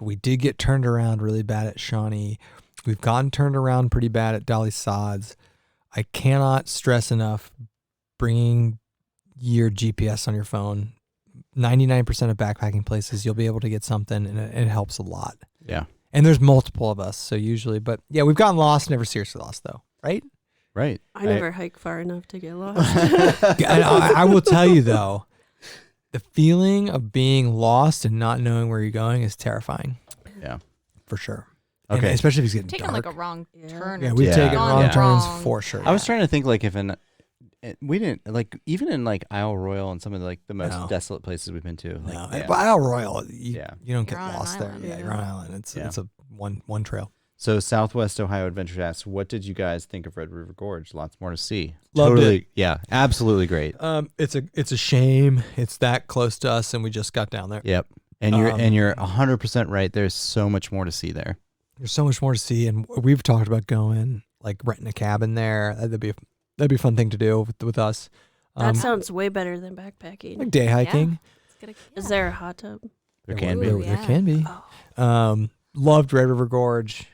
Speaker 3: we did get turned around really bad at Shawnee. We've gotten turned around pretty bad at Dolly Sods. I cannot stress enough bringing your GPS on your phone. 99% of backpacking places, you'll be able to get something, and it helps a lot.
Speaker 2: Yeah.
Speaker 3: And there's multiple of us, so usually, but yeah, we've gotten lost, never seriously lost though, right?
Speaker 2: Right.
Speaker 5: I never hike far enough to get lost.
Speaker 3: And I will tell you though, the feeling of being lost and not knowing where you're going is terrifying.
Speaker 2: Yeah.
Speaker 3: For sure.
Speaker 2: Okay.
Speaker 3: And especially if it's getting
Speaker 1: Taking
Speaker 3: dark.
Speaker 1: like a wrong
Speaker 5: Yeah.
Speaker 1: turn.
Speaker 3: Yeah,
Speaker 1: or
Speaker 3: we've
Speaker 2: Yeah.
Speaker 3: taken
Speaker 1: gone
Speaker 3: wrong
Speaker 2: Yeah.
Speaker 3: turns
Speaker 1: wrong.
Speaker 3: for sure.
Speaker 2: I was trying to think like if we didn't like even in like Isle Royale and some of the, like the most
Speaker 3: No.
Speaker 2: desolate places we've been to. Like,
Speaker 3: No,
Speaker 2: yeah.
Speaker 3: but Isle Royale, you
Speaker 2: Yeah.
Speaker 3: don't get
Speaker 1: You're on an
Speaker 3: lost there.
Speaker 1: island.
Speaker 3: Yeah, you're on an island. It's a one trail.
Speaker 2: So Southwest Ohio Adventure asks, what did you guys think of Red River Gorge? Lots more to see.
Speaker 3: Loved it.
Speaker 2: Yeah, absolutely great.
Speaker 3: It's a shame it's that close to us, and we just got down there.
Speaker 2: Yep. And you're 100% right. There's so much more to see there.
Speaker 3: There's so much more to see, and we've talked about going, like renting a cabin there. That'd be a fun thing to do with us.
Speaker 5: That sounds way better than backpacking.
Speaker 3: Like day hiking.
Speaker 5: Is there a hot tub?
Speaker 2: There can be.
Speaker 3: There can be. Loved Red River Gorge.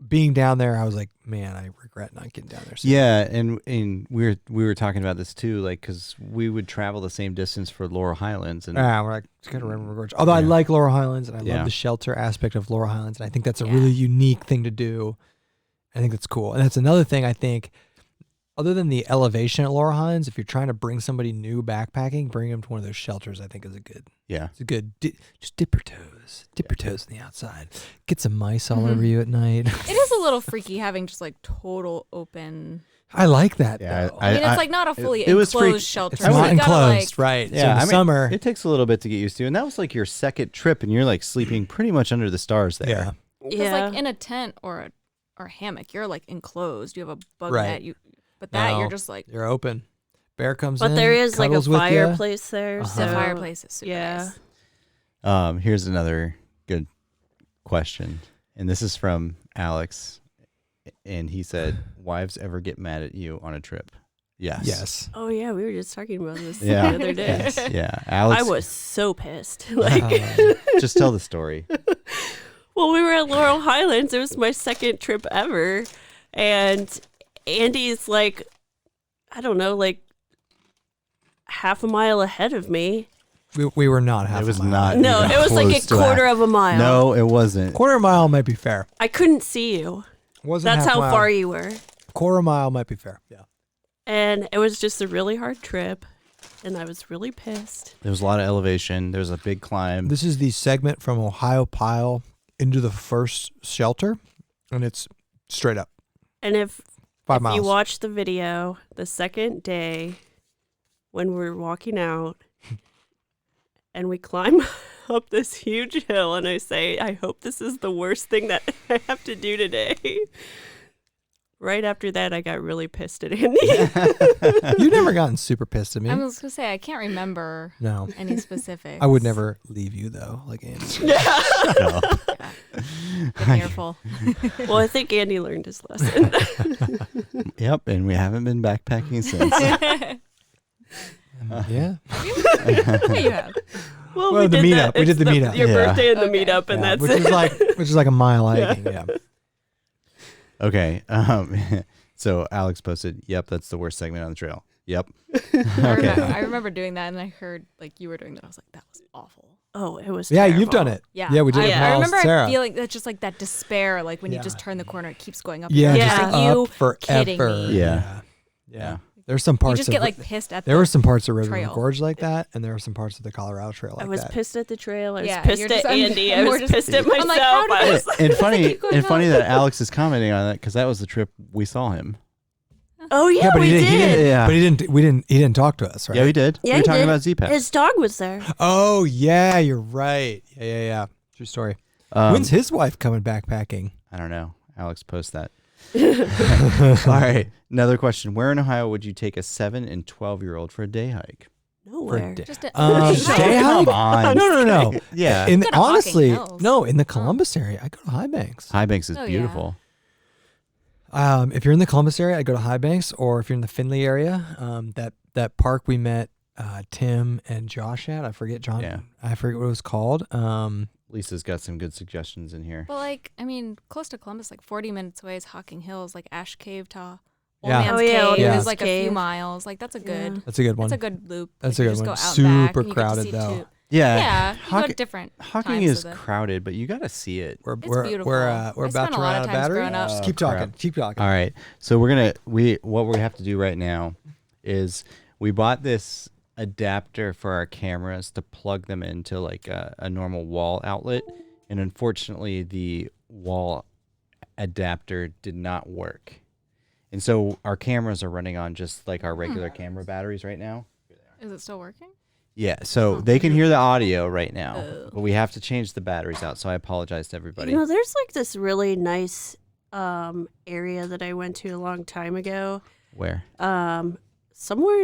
Speaker 3: Being down there, I was like, man, I regret not getting down there.
Speaker 2: Yeah, and we were talking about this too, like because we would travel the same distance for Laurel Highlands, and
Speaker 3: we're like, let's go to Red River Gorge. Although I like Laurel Highlands, and I love the shelter aspect of Laurel Highlands, and I think that's a really unique thing to do. I think that's cool, and that's another thing I think. Other than the elevation at Laurel Highlands, if you're trying to bring somebody new backpacking, bring them to one of those shelters. I think is a good.
Speaker 2: Yeah,
Speaker 3: it's a good. Just dip your toes in the outside. Get some mice all over you at night.
Speaker 1: It is a little freaky having just like total open.
Speaker 3: I like that.
Speaker 2: Yeah,
Speaker 3: though.
Speaker 1: I mean, it's like not a fully
Speaker 2: it was
Speaker 1: enclosed shelter.
Speaker 3: It's not enclosed, right?
Speaker 2: Yeah,
Speaker 3: so in the summer,
Speaker 2: it takes a little bit to get used to, and that was like your second trip, and you're like sleeping pretty much under the stars there.
Speaker 3: Yeah.
Speaker 1: Because like in a tent or a hammock, you're like enclosed. You have a bug net. But you're just like
Speaker 3: you're open. Bear comes in.
Speaker 5: But there is like a
Speaker 3: cuddles with ya.
Speaker 5: fireplace there.
Speaker 1: the
Speaker 5: So
Speaker 1: fireplace is super nice.
Speaker 2: Here's another good question, and this is from Alex, and he said, "Wives ever get mad at you on a trip?" Yes.
Speaker 3: Yes.
Speaker 5: Oh yeah, we were just talking about this the
Speaker 2: Yeah.
Speaker 5: other day.
Speaker 2: Yes. Yeah. Alex.
Speaker 5: I was so pissed. Like,
Speaker 2: Just tell the story.
Speaker 5: well, we were at Laurel Highlands. It was my second trip ever, and Andy's like, I don't know, like half a mile ahead of me.
Speaker 3: We were not half.
Speaker 2: It was
Speaker 3: a mile.
Speaker 2: not.
Speaker 5: No,
Speaker 2: even
Speaker 5: it was like
Speaker 2: close
Speaker 5: a
Speaker 2: to
Speaker 5: quarter
Speaker 2: that.
Speaker 5: of a mile.
Speaker 2: No, it wasn't.
Speaker 3: Quarter mile might be fair.
Speaker 5: I couldn't see you.
Speaker 3: Wasn't
Speaker 5: That's
Speaker 3: half
Speaker 5: how
Speaker 3: mile.
Speaker 5: far you were.
Speaker 3: Quarter mile might be fair. Yeah.
Speaker 5: And it was just a really hard trip, and I was really pissed.
Speaker 2: There was a lot of elevation. There was a big climb.
Speaker 3: This is the segment from Ohio Pile into the first shelter, and it's straight up
Speaker 5: And if
Speaker 3: 5 miles.
Speaker 5: you watch the video, the second day when we're walking out and we climb up this huge hill, and I say, I hope this is the worst thing that I have to do today. Right after that, I got really pissed at Andy.
Speaker 3: You've never gotten super pissed at me.
Speaker 1: I was gonna say I can't remember
Speaker 3: No.
Speaker 1: any specifics.
Speaker 3: I would never leave you though, like Andy.
Speaker 2: No.
Speaker 1: Been careful.
Speaker 5: Well, I think Andy learned his lesson.
Speaker 2: Yep, and we haven't been backpacking since.
Speaker 3: Yeah.
Speaker 1: Yeah, you have.
Speaker 5: Well,
Speaker 3: Well,
Speaker 5: we
Speaker 3: the
Speaker 5: did
Speaker 3: meetup.
Speaker 5: that.
Speaker 3: We did
Speaker 5: It's
Speaker 3: the meetup.
Speaker 5: Your
Speaker 2: Yeah.
Speaker 5: birthday and the
Speaker 1: Okay.
Speaker 5: meetup, and
Speaker 3: Yeah,
Speaker 5: that's
Speaker 3: which is like a mile hiking. Yeah.
Speaker 2: Okay. So Alex posted, "Yep, that's the worst segment on the trail." Yep.
Speaker 1: I remember doing that, and I heard like you were doing that. I was like, that was awful.
Speaker 5: Oh, it was
Speaker 3: Yeah,
Speaker 5: terrible.
Speaker 3: you've done it.
Speaker 1: Yeah,
Speaker 3: Yeah, we did it with
Speaker 1: I
Speaker 3: Miles and
Speaker 1: remember
Speaker 3: Sarah.
Speaker 1: feeling that just like that despair, like when
Speaker 3: Yeah.
Speaker 1: you just turn the corner, it keeps going up.
Speaker 3: Yeah,
Speaker 1: and
Speaker 5: just
Speaker 1: up. Like, you
Speaker 3: up forever.
Speaker 1: kidding me?
Speaker 2: Yeah.
Speaker 3: Yeah. There's some parts
Speaker 1: You just
Speaker 3: of
Speaker 1: get like pissed at.
Speaker 3: there were some parts of River
Speaker 1: trail.
Speaker 3: Gorge like that, and there were some parts of the Colorado Trail like
Speaker 5: I was
Speaker 3: that.
Speaker 5: pissed at the trail. I was
Speaker 1: Yeah,
Speaker 5: pissed
Speaker 1: you're
Speaker 5: at
Speaker 1: just- I'm-
Speaker 5: Andy.
Speaker 1: I'm
Speaker 5: I
Speaker 1: more
Speaker 5: was
Speaker 1: just-
Speaker 5: pissed at
Speaker 1: I'm like,
Speaker 5: myself.
Speaker 1: how did
Speaker 5: I
Speaker 1: I-
Speaker 5: was
Speaker 2: And funny,
Speaker 1: keep going
Speaker 2: and funny
Speaker 1: up.
Speaker 2: that Alex is commenting on that because that was the trip we saw him.
Speaker 5: oh yeah,
Speaker 3: but
Speaker 5: we
Speaker 3: he
Speaker 5: did.
Speaker 3: didn't.
Speaker 2: Yeah.
Speaker 3: But he didn't. He didn't talk to us, right?
Speaker 2: Yeah, we did.
Speaker 5: Yeah,
Speaker 2: we
Speaker 5: he
Speaker 2: were talking
Speaker 5: did.
Speaker 2: about Z-Pack.
Speaker 5: His dog was there.
Speaker 3: Oh yeah, you're right. Yeah. True story. When's his wife coming backpacking?
Speaker 2: I don't know. Alex post that. All right. Another question. Where in Ohio would you take a 7 and 12-year-old for a day hike?
Speaker 5: Nowhere.
Speaker 3: day-
Speaker 1: Just a,
Speaker 3: Day
Speaker 2: Come
Speaker 3: hike?
Speaker 2: on.
Speaker 3: No.
Speaker 2: Yeah.
Speaker 3: In
Speaker 1: Go to Hocking
Speaker 3: honestly,
Speaker 1: Hills.
Speaker 3: no. In the Columbus area, I go to High Banks.
Speaker 2: High Banks is
Speaker 1: Oh, yeah.
Speaker 2: beautiful.
Speaker 3: If you're in the Columbus area, I go to High Banks, or if you're in the Findlay area, that park we met Tim and Josh at. I forget John.
Speaker 2: Yeah.
Speaker 3: I forget what it was called.
Speaker 2: Lisa's got some good suggestions in here.
Speaker 1: But like, I mean, close to Columbus, like 40 minutes away is Hocking Hills, like Ash Cave to Old
Speaker 3: Yeah.
Speaker 1: Man's
Speaker 5: Oh, yeah, Old
Speaker 1: Cave
Speaker 3: Man's
Speaker 1: is like a
Speaker 5: Cave.
Speaker 1: few miles. Like that's a good.
Speaker 5: Yeah.
Speaker 3: That's a good one.
Speaker 1: That's a good loop.
Speaker 3: That's
Speaker 1: like,
Speaker 3: a
Speaker 1: you
Speaker 3: good
Speaker 1: just
Speaker 3: one.
Speaker 1: go out back
Speaker 3: Super
Speaker 1: and you get to
Speaker 3: crowded
Speaker 1: see
Speaker 3: though.
Speaker 1: two-
Speaker 2: Yeah.
Speaker 1: Yeah, you go
Speaker 2: Hocking,
Speaker 1: at different
Speaker 2: Hocking
Speaker 1: times
Speaker 2: is
Speaker 1: of the-
Speaker 2: crowded, but you got to see it.
Speaker 3: We're
Speaker 1: It's
Speaker 3: we're
Speaker 1: beautiful.
Speaker 3: we're,
Speaker 1: I
Speaker 3: we're
Speaker 1: spent
Speaker 3: about to
Speaker 1: a lot
Speaker 3: run
Speaker 1: of
Speaker 3: out of
Speaker 1: times
Speaker 3: battery.
Speaker 1: growing up.
Speaker 3: Just keep
Speaker 2: crap.
Speaker 3: talking. Keep talking.
Speaker 2: All right. So what we have to do right now is we bought this adapter for our cameras to plug them into like a normal wall outlet, and unfortunately the wall adapter did not work. And so our cameras are running on just like our regular camera batteries right now.
Speaker 1: Is it still working?
Speaker 2: Yeah, so they can hear the audio right now, but we have to change the batteries out. So I apologize to everybody.
Speaker 5: You know, there's like this really nice area that I went to a long time ago.
Speaker 2: Where?
Speaker 5: Somewhere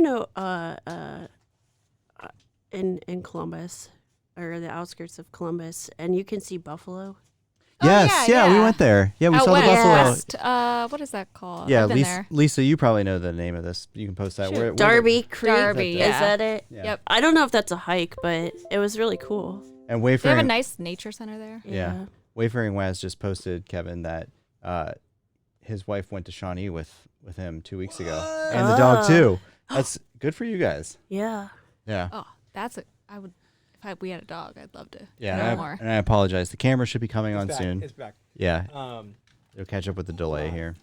Speaker 5: in Columbus, or the outskirts of Columbus, and you can see buffalo.
Speaker 2: Yes,
Speaker 1: yeah,
Speaker 2: we
Speaker 1: yeah.
Speaker 2: went there. Yeah, we
Speaker 1: Out
Speaker 2: saw the
Speaker 1: west.
Speaker 2: buffalo.
Speaker 1: What is that called?
Speaker 2: Yeah,
Speaker 1: I've been there.
Speaker 2: Lisa, you probably know the name of this. You can post that. Where
Speaker 5: Darby Creek.
Speaker 1: Darby,
Speaker 5: Is
Speaker 1: yeah.
Speaker 5: that it?
Speaker 2: Yeah.
Speaker 1: Yep.
Speaker 5: I don't know if that's a hike, but it was really cool.
Speaker 2: And
Speaker 1: They have a
Speaker 2: Wayfaring,
Speaker 1: nice nature center there.
Speaker 2: yeah. Wayfaring Waz just posted, Kevin, that his wife went to Shawnee with him 2 weeks ago, and the dog too. That's good for you guys.
Speaker 5: Yeah.
Speaker 2: Yeah.
Speaker 1: Oh, we had a dog, I'd love to
Speaker 2: Yeah,
Speaker 1: know
Speaker 2: and
Speaker 1: more.
Speaker 2: I apologize. The camera should be coming on soon.
Speaker 3: It's back.
Speaker 2: Yeah, it'll catch up with the delay here.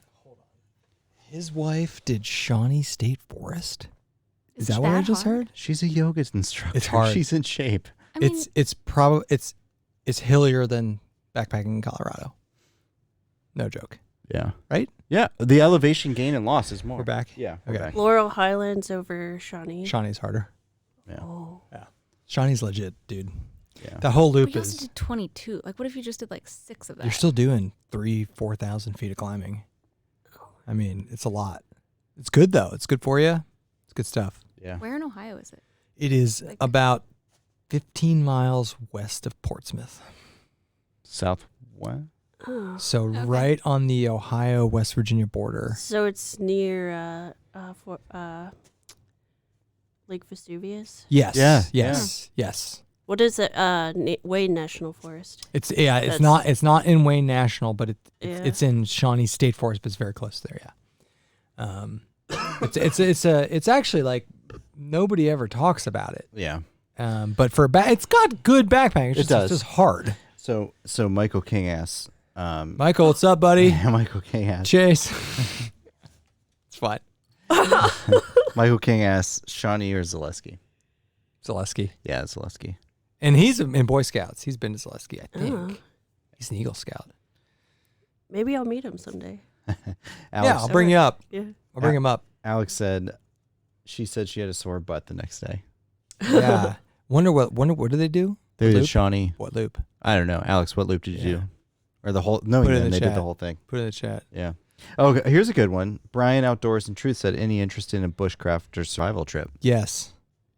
Speaker 3: His wife did Shawnee State Forest. Is
Speaker 1: Is
Speaker 3: that what I
Speaker 1: that
Speaker 3: just
Speaker 1: hard?
Speaker 3: heard?
Speaker 2: She's a yoga instructor.
Speaker 3: It's hard.
Speaker 2: She's in shape.
Speaker 1: I mean,
Speaker 3: It's hillier than backpacking in Colorado. No joke.
Speaker 2: Yeah.
Speaker 3: Right?
Speaker 2: Yeah. The elevation gain and loss is more.
Speaker 3: We're back?
Speaker 2: Yeah. We're
Speaker 3: Okay.
Speaker 2: back.
Speaker 5: Laurel Highlands over Shawnee.
Speaker 3: Shawnee's harder.
Speaker 2: Yeah.
Speaker 5: Oh.
Speaker 3: Shawnee's legit, dude.
Speaker 2: Yeah.
Speaker 3: That whole
Speaker 1: but
Speaker 3: loop
Speaker 1: you also
Speaker 3: is.
Speaker 1: did 22. Like, what if you just did like 6 of that?
Speaker 3: You're still doing 3,000-4,000 feet of climbing. I mean, it's a lot. It's good though. It's good for you. It's good stuff.
Speaker 2: Yeah.
Speaker 1: Where in Ohio is it?
Speaker 3: It is
Speaker 1: Like-
Speaker 3: about 15 miles west of Portsmouth.
Speaker 2: South what?
Speaker 5: Oh.
Speaker 3: So right on the Ohio-West Virginia border.
Speaker 5: So it's near Lake Vesuvius.
Speaker 3: Yes.
Speaker 2: Yeah,
Speaker 3: Yes.
Speaker 5: What is it? Wayne National Forest.
Speaker 3: It's
Speaker 5: That's-
Speaker 3: it's not in Wayne National, but
Speaker 5: Yeah.
Speaker 3: it's in Shawnee State Forest, but it's very close there. Yeah. It's actually like nobody ever talks about it.
Speaker 2: Yeah.
Speaker 3: But for it's got good backpacking. It's
Speaker 2: It
Speaker 3: just,
Speaker 2: does.
Speaker 3: It's just hard.
Speaker 2: So Michael King asks.
Speaker 3: Michael, what's up, buddy?
Speaker 2: Michael King asks.
Speaker 3: Chase. It's fine.
Speaker 2: Michael King asks Shawnee or Zaleski.
Speaker 3: Zaleski.
Speaker 2: Yeah, Zaleski.
Speaker 3: And he's in Boy Scouts. He's been to Zaleski, I think.
Speaker 5: Oh.
Speaker 3: He's an Eagle Scout.
Speaker 5: Maybe I'll meet him someday.
Speaker 2: Alex,
Speaker 3: Yeah, I'll bring you up.
Speaker 5: Yeah.
Speaker 3: I'll bring him up.
Speaker 2: Alex said she had a sore butt the next day.
Speaker 3: Yeah. Wonder what do they do?
Speaker 2: They did
Speaker 3: Loop?
Speaker 2: Shawnee.
Speaker 3: What loop?
Speaker 2: I don't know. Alex, what loop did you
Speaker 3: Yeah.
Speaker 2: do? Or the whole? No,
Speaker 3: Put it
Speaker 2: you
Speaker 3: in
Speaker 2: didn't.
Speaker 3: the
Speaker 2: They did
Speaker 3: chat.
Speaker 2: the whole thing.
Speaker 3: Put it in the chat.
Speaker 2: Yeah. Oh, here's a good one. Brian Outdoors and Truth said, any interest in a bushcraft or survival trip?
Speaker 3: Yes.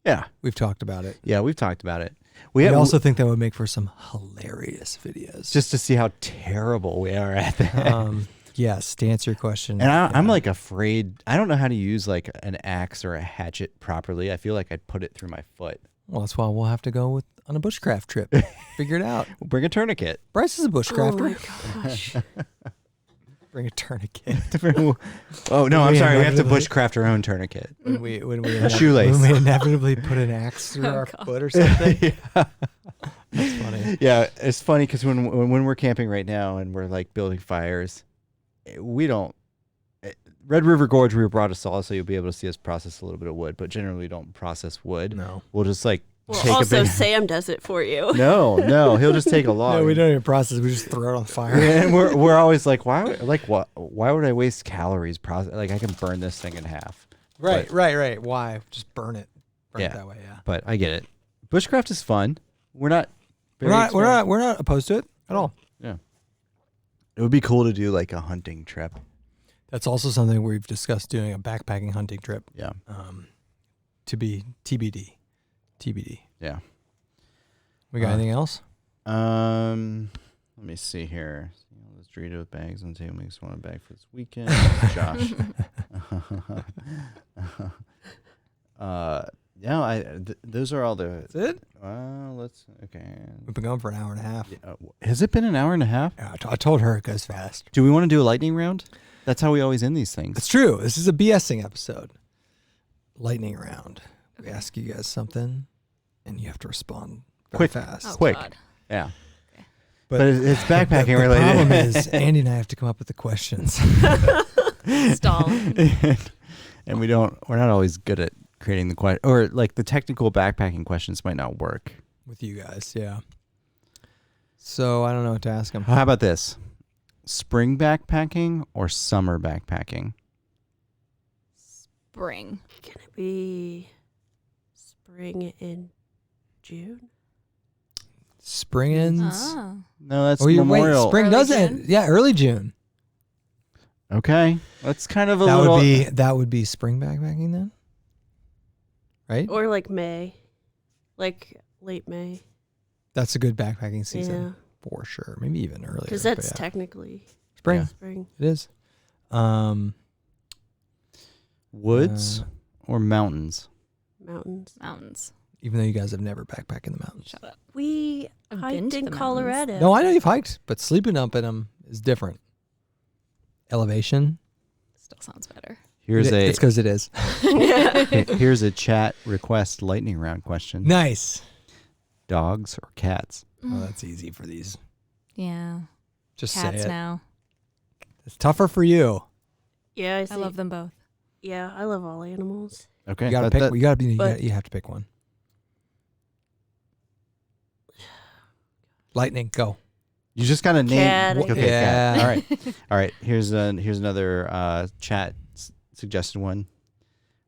Speaker 2: Yeah.
Speaker 3: We've talked about it.
Speaker 2: Yeah, we've talked about it.
Speaker 3: We also think that would make for some hilarious videos.
Speaker 2: just to see how terrible we are at that.
Speaker 3: Yes, to answer your question.
Speaker 2: and I'm
Speaker 3: yeah.
Speaker 2: like afraid. I don't know how to use like an axe or a hatchet properly. I feel like I'd put it through my foot.
Speaker 3: Well, that's why we'll have to go on a bushcraft trip. Figure it out.
Speaker 2: We'll bring a tourniquet.
Speaker 3: Bryce is a
Speaker 5: Oh my
Speaker 3: bushcrafter.
Speaker 5: gosh.
Speaker 3: Bring a tourniquet.
Speaker 2: Oh no, I'm
Speaker 3: We
Speaker 2: sorry. We have to
Speaker 3: inevitably-
Speaker 2: bushcraft our own tourniquet.
Speaker 3: when we
Speaker 2: A shoelace.
Speaker 3: when we inevitably put an axe through our
Speaker 1: God.
Speaker 3: foot or something.
Speaker 2: Yeah.
Speaker 3: That's funny.
Speaker 2: Yeah, it's funny because when we're camping right now and we're like building fires, we don't. Red River Gorge, we brought a saw, so you'll be able to see us process a little bit of wood. But generally, we don't process wood.
Speaker 3: No.
Speaker 2: We'll just like
Speaker 5: Well,
Speaker 2: take
Speaker 5: also
Speaker 2: a big.
Speaker 5: Sam does it for you.
Speaker 2: No, he'll just take a log.
Speaker 3: No, we don't even process. We just throw it on fire.
Speaker 2: And we're always like, why would I waste calories? Like I can burn this thing in half.
Speaker 3: Right. Why? Just burn it. Burn
Speaker 2: Yeah.
Speaker 3: it that way. Yeah.
Speaker 2: But I get it. Bushcraft is fun. We're not.
Speaker 3: We're not opposed to it at all.
Speaker 2: Yeah. It would be cool to do like a hunting trip.
Speaker 3: That's also something we've discussed doing, a backpacking hunting trip.
Speaker 2: Yeah.
Speaker 3: To be TBD.
Speaker 2: Yeah.
Speaker 3: We got anything else?
Speaker 2: Let me see here. Those Doritos bags on the table makes one bag for this weekend. Josh. Those are all the.
Speaker 3: That's it?
Speaker 2: Okay.
Speaker 3: We've been going for an hour and a half.
Speaker 2: Has it been an hour and a half?
Speaker 3: Yeah, I told her it goes fast.
Speaker 2: Do we want to do a lightning round? That's how we always end these things.
Speaker 3: It's true. This is a BSing episode. Lightning round. We ask you guys something, and you have to respond very
Speaker 2: Quick.
Speaker 3: fast.
Speaker 1: Oh,
Speaker 2: Quick.
Speaker 1: God.
Speaker 2: Yeah. But it's backpacking
Speaker 3: the
Speaker 2: related.
Speaker 3: problem is, Andy and I have to come up with the questions.
Speaker 1: Stalling.
Speaker 2: And we're not always good at creating the question, or like the technical backpacking questions might not work.
Speaker 3: With you guys, yeah. So I don't know what to ask them.
Speaker 2: How about this? Spring backpacking or summer backpacking?
Speaker 1: Spring.
Speaker 5: Can it be spring in June?
Speaker 3: Spring ends.
Speaker 1: Oh.
Speaker 2: No, that's
Speaker 3: Oh, you wait.
Speaker 2: Memorial.
Speaker 3: Spring
Speaker 1: Early
Speaker 3: does
Speaker 1: June?
Speaker 3: end. Yeah, early June.
Speaker 2: Okay, that's kind of a
Speaker 3: That
Speaker 2: little.
Speaker 3: would be spring backpacking then, right?
Speaker 5: Or like May, like late May.
Speaker 3: That's a good backpacking season
Speaker 5: Yeah,
Speaker 3: for sure. Maybe even earlier.
Speaker 5: because
Speaker 3: but
Speaker 5: that's
Speaker 3: yeah.
Speaker 5: technically
Speaker 3: spring.
Speaker 2: Yeah.
Speaker 5: spring.
Speaker 3: It is.
Speaker 2: Woods or mountains?
Speaker 5: Mountains.
Speaker 1: Mountains.
Speaker 3: Even though you guys have never backpacked in the mountains.
Speaker 1: Shut up.
Speaker 5: We
Speaker 1: I've been
Speaker 5: hiked
Speaker 1: to
Speaker 5: in
Speaker 1: the mountains.
Speaker 5: Colorado.
Speaker 3: No, I know you've hiked, but sleeping up in them is different. Elevation.
Speaker 1: Still sounds better.
Speaker 2: Here's
Speaker 3: It's because it is.
Speaker 2: here's a chat request lightning round question.
Speaker 3: Nice.
Speaker 2: Dogs or cats?
Speaker 3: Oh, that's easy for these.
Speaker 1: Yeah.
Speaker 3: Just
Speaker 1: Cats
Speaker 3: say it.
Speaker 1: now.
Speaker 3: It's tougher for you.
Speaker 5: Yeah,
Speaker 1: I love them both.
Speaker 5: Yeah, I love all animals.
Speaker 2: Okay,
Speaker 3: You gotta
Speaker 2: that-
Speaker 3: pick. You gotta be.
Speaker 5: But-
Speaker 3: You have to pick one. Lightning, go.
Speaker 2: you just gotta name.
Speaker 5: Cat.
Speaker 2: Okay,
Speaker 3: Yeah.
Speaker 2: cat. All right, all right. Here's another chat suggested one.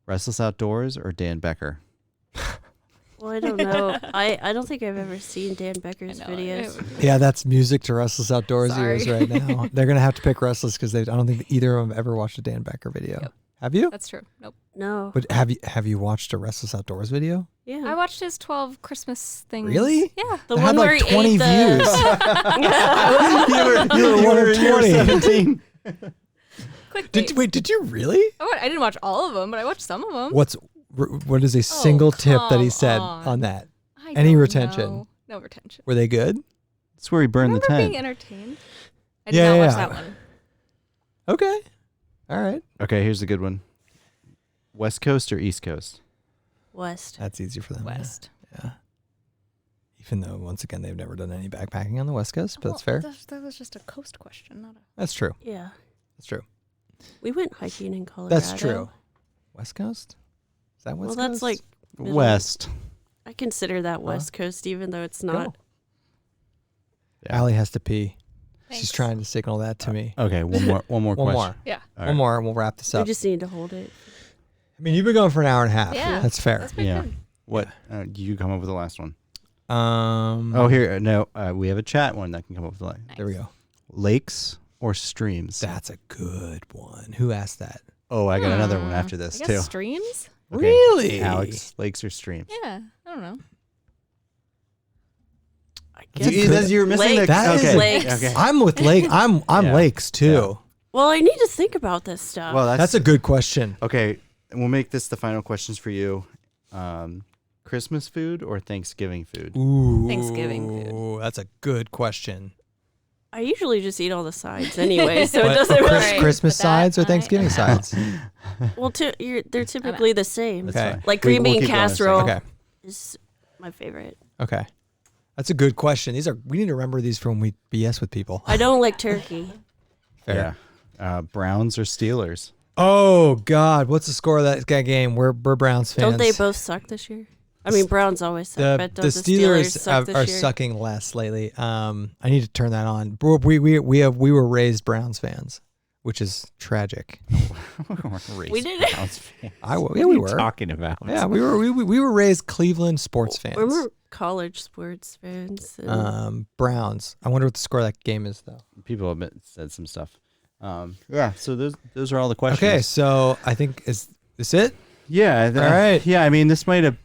Speaker 2: Restless Outdoors or Dan Becker?
Speaker 5: Well, I don't know. I don't think I've ever seen Dan Becker's
Speaker 1: I know,
Speaker 5: videos.
Speaker 3: Yeah, that's music to Restless Outdoors ears
Speaker 1: Sorry.
Speaker 3: right now. They're gonna have to pick Restless because I don't think either of them have ever watched a Dan Becker video.
Speaker 1: Yep.
Speaker 3: Have you?
Speaker 1: That's true. Nope.
Speaker 5: No.
Speaker 3: But have you watched a Restless Outdoors video?
Speaker 5: Yeah.
Speaker 1: I watched his 12 Christmas things.
Speaker 3: Really?
Speaker 1: Yeah.
Speaker 5: the
Speaker 3: It
Speaker 5: one
Speaker 3: had
Speaker 5: where
Speaker 3: like
Speaker 5: he
Speaker 3: 20
Speaker 5: ate the...
Speaker 3: You were 17.
Speaker 1: Clickbait.
Speaker 3: Did you really?
Speaker 1: I didn't watch all of them, but I watched some of them.
Speaker 3: What is a single tip that he said
Speaker 1: come
Speaker 3: on that?
Speaker 1: I
Speaker 3: Any
Speaker 1: don't
Speaker 3: retention?
Speaker 1: know. No retention.
Speaker 3: Were they good?
Speaker 2: That's where he burned the
Speaker 1: Remember
Speaker 2: tent.
Speaker 1: being entertained? I did
Speaker 3: Yeah,
Speaker 1: not watch
Speaker 3: yeah.
Speaker 1: that one.
Speaker 3: Okay. All right.
Speaker 2: Okay, here's a good one. West Coast or East Coast?
Speaker 5: West.
Speaker 3: That's easy for them. yeah.
Speaker 1: West.
Speaker 3: Yeah. Even though, once again, they've never done any backpacking on the West Coast, but that's fair.
Speaker 1: That was just a coast question, not a.
Speaker 3: That's true.
Speaker 5: Yeah.
Speaker 3: That's true.
Speaker 5: We went hiking in Colorado.
Speaker 3: That's true. West Coast? Is that West
Speaker 5: Well,
Speaker 3: Coast?
Speaker 5: that's like middle-
Speaker 2: West.
Speaker 5: I consider that West Coast, even though it's not.
Speaker 3: Go.
Speaker 2: Yeah.
Speaker 3: Allie has to pee.
Speaker 1: Thanks.
Speaker 3: She's trying to signal that to me.
Speaker 2: Okay, one more
Speaker 3: One
Speaker 2: question.
Speaker 3: more.
Speaker 1: Yeah.
Speaker 2: All
Speaker 3: One more, and we'll wrap this
Speaker 5: We
Speaker 3: up.
Speaker 5: just need to hold it.
Speaker 3: I mean, you've been going for an hour and a half.
Speaker 1: Yeah.
Speaker 3: That's fair.
Speaker 1: That's pretty
Speaker 2: Yeah.
Speaker 1: good.
Speaker 2: What? You come up with the last one.
Speaker 3: Oh,
Speaker 2: Here, no, we have a chat one that can come up with the line.
Speaker 3: there we go.
Speaker 2: Lakes or streams?
Speaker 3: That's a good one. Who asked that?
Speaker 2: Oh, I got another one after
Speaker 1: I
Speaker 2: this
Speaker 1: guess
Speaker 2: too.
Speaker 1: streams?
Speaker 2: Okay.
Speaker 3: Really?
Speaker 2: Alex, lakes or streams?
Speaker 1: Yeah. I don't know.
Speaker 5: I
Speaker 3: That's a
Speaker 5: guess.
Speaker 3: good-
Speaker 2: You're missing
Speaker 5: Lakes.
Speaker 2: the.
Speaker 3: That is
Speaker 2: okay.
Speaker 5: Lakes.
Speaker 2: Okay.
Speaker 3: I'm with Lake. I'm
Speaker 2: Yeah.
Speaker 3: Lakes too.
Speaker 5: Well, I need to think about this stuff.
Speaker 2: Well,
Speaker 3: That's a good question.
Speaker 2: okay. We'll make this the final questions for you. Christmas food or Thanksgiving food?
Speaker 3: Ooh,
Speaker 1: Thanksgiving food.
Speaker 3: That's a good question.
Speaker 5: I usually just eat all the sides anyway, so
Speaker 3: But
Speaker 5: it doesn't
Speaker 3: Chris-
Speaker 5: really.
Speaker 1: Right,
Speaker 3: Christmas
Speaker 1: but that
Speaker 3: sides or
Speaker 1: I-
Speaker 3: Thanksgiving sides?
Speaker 5: Well, they're typically the same.
Speaker 2: That's
Speaker 3: Okay.
Speaker 2: fine.
Speaker 5: Like
Speaker 2: We-
Speaker 5: green
Speaker 2: we'll
Speaker 5: bean
Speaker 2: keep going in a second.
Speaker 5: casserole
Speaker 3: Okay.
Speaker 5: is my favorite.
Speaker 3: Okay. That's a good question. We need to remember these from when we BS with people.
Speaker 5: I don't like turkey.
Speaker 3: Fair.
Speaker 2: Yeah. Browns or Steelers?
Speaker 3: Oh God, what's the score of that game? We're Browns fans.
Speaker 5: Don't they both suck this year? I mean, Browns always suck,
Speaker 3: The
Speaker 5: but don't the
Speaker 3: Steelers
Speaker 5: suck this
Speaker 3: are
Speaker 5: year?
Speaker 3: sucking less lately. I need to turn that on. We were raised Browns fans, which is tragic.
Speaker 5: We did.
Speaker 2: Browns fan.
Speaker 3: Yeah, we
Speaker 2: What are you
Speaker 3: were.
Speaker 2: talking about?
Speaker 3: Yeah, we were raised Cleveland sports fans.
Speaker 5: We're college sports fans. and-
Speaker 3: Browns. I wonder what the score of that game is though.
Speaker 2: People have said some stuff. Yeah. So those are all the questions.
Speaker 3: Okay, so I think is this it?
Speaker 2: Yeah.
Speaker 3: All right.
Speaker 2: Yeah. I mean, this might have,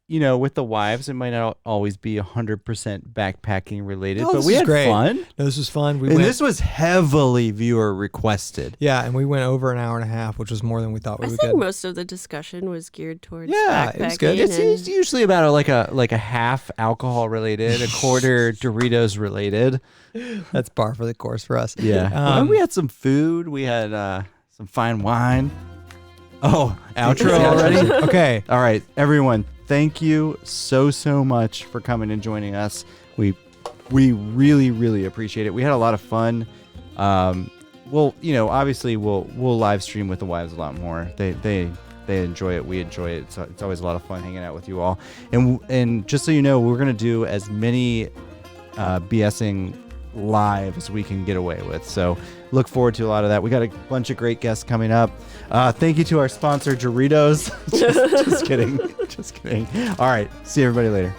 Speaker 2: with the wives, it might not always be 100% backpacking related,
Speaker 3: No,
Speaker 2: but
Speaker 3: this
Speaker 2: we
Speaker 3: is
Speaker 2: had
Speaker 3: great.
Speaker 2: fun.
Speaker 3: No, this was fun. We
Speaker 2: And
Speaker 3: went.
Speaker 2: this was heavily viewer requested.
Speaker 3: Yeah, and we went over an hour and a half, which was more than we thought we
Speaker 5: I
Speaker 3: would
Speaker 5: think
Speaker 3: get.
Speaker 5: most of the discussion was geared towards
Speaker 3: Yeah, it was good.
Speaker 5: backpacking
Speaker 2: It's
Speaker 5: and-
Speaker 2: usually about like a half alcohol related, a quarter Doritos related.
Speaker 3: That's par for the course for us.
Speaker 2: Yeah.
Speaker 3: Um,
Speaker 2: We had some food. We had some fine wine. Oh, outro
Speaker 3: Yeah,
Speaker 2: already?
Speaker 3: Okay.
Speaker 2: All right, everyone. Thank you so much for coming and joining us. We really, really appreciate it. We had a lot of fun. Obviously we'll live stream with the wives a lot more. They enjoy it. We enjoy it. So it's always a lot of fun hanging out with you all. And just so you know, we're gonna do as many BSing live as we can get away with. So look forward to a lot of that. We got a bunch of great guests coming up. Thank you to our sponsor, Doritos. Just kidding. Just kidding. All right. See everybody later.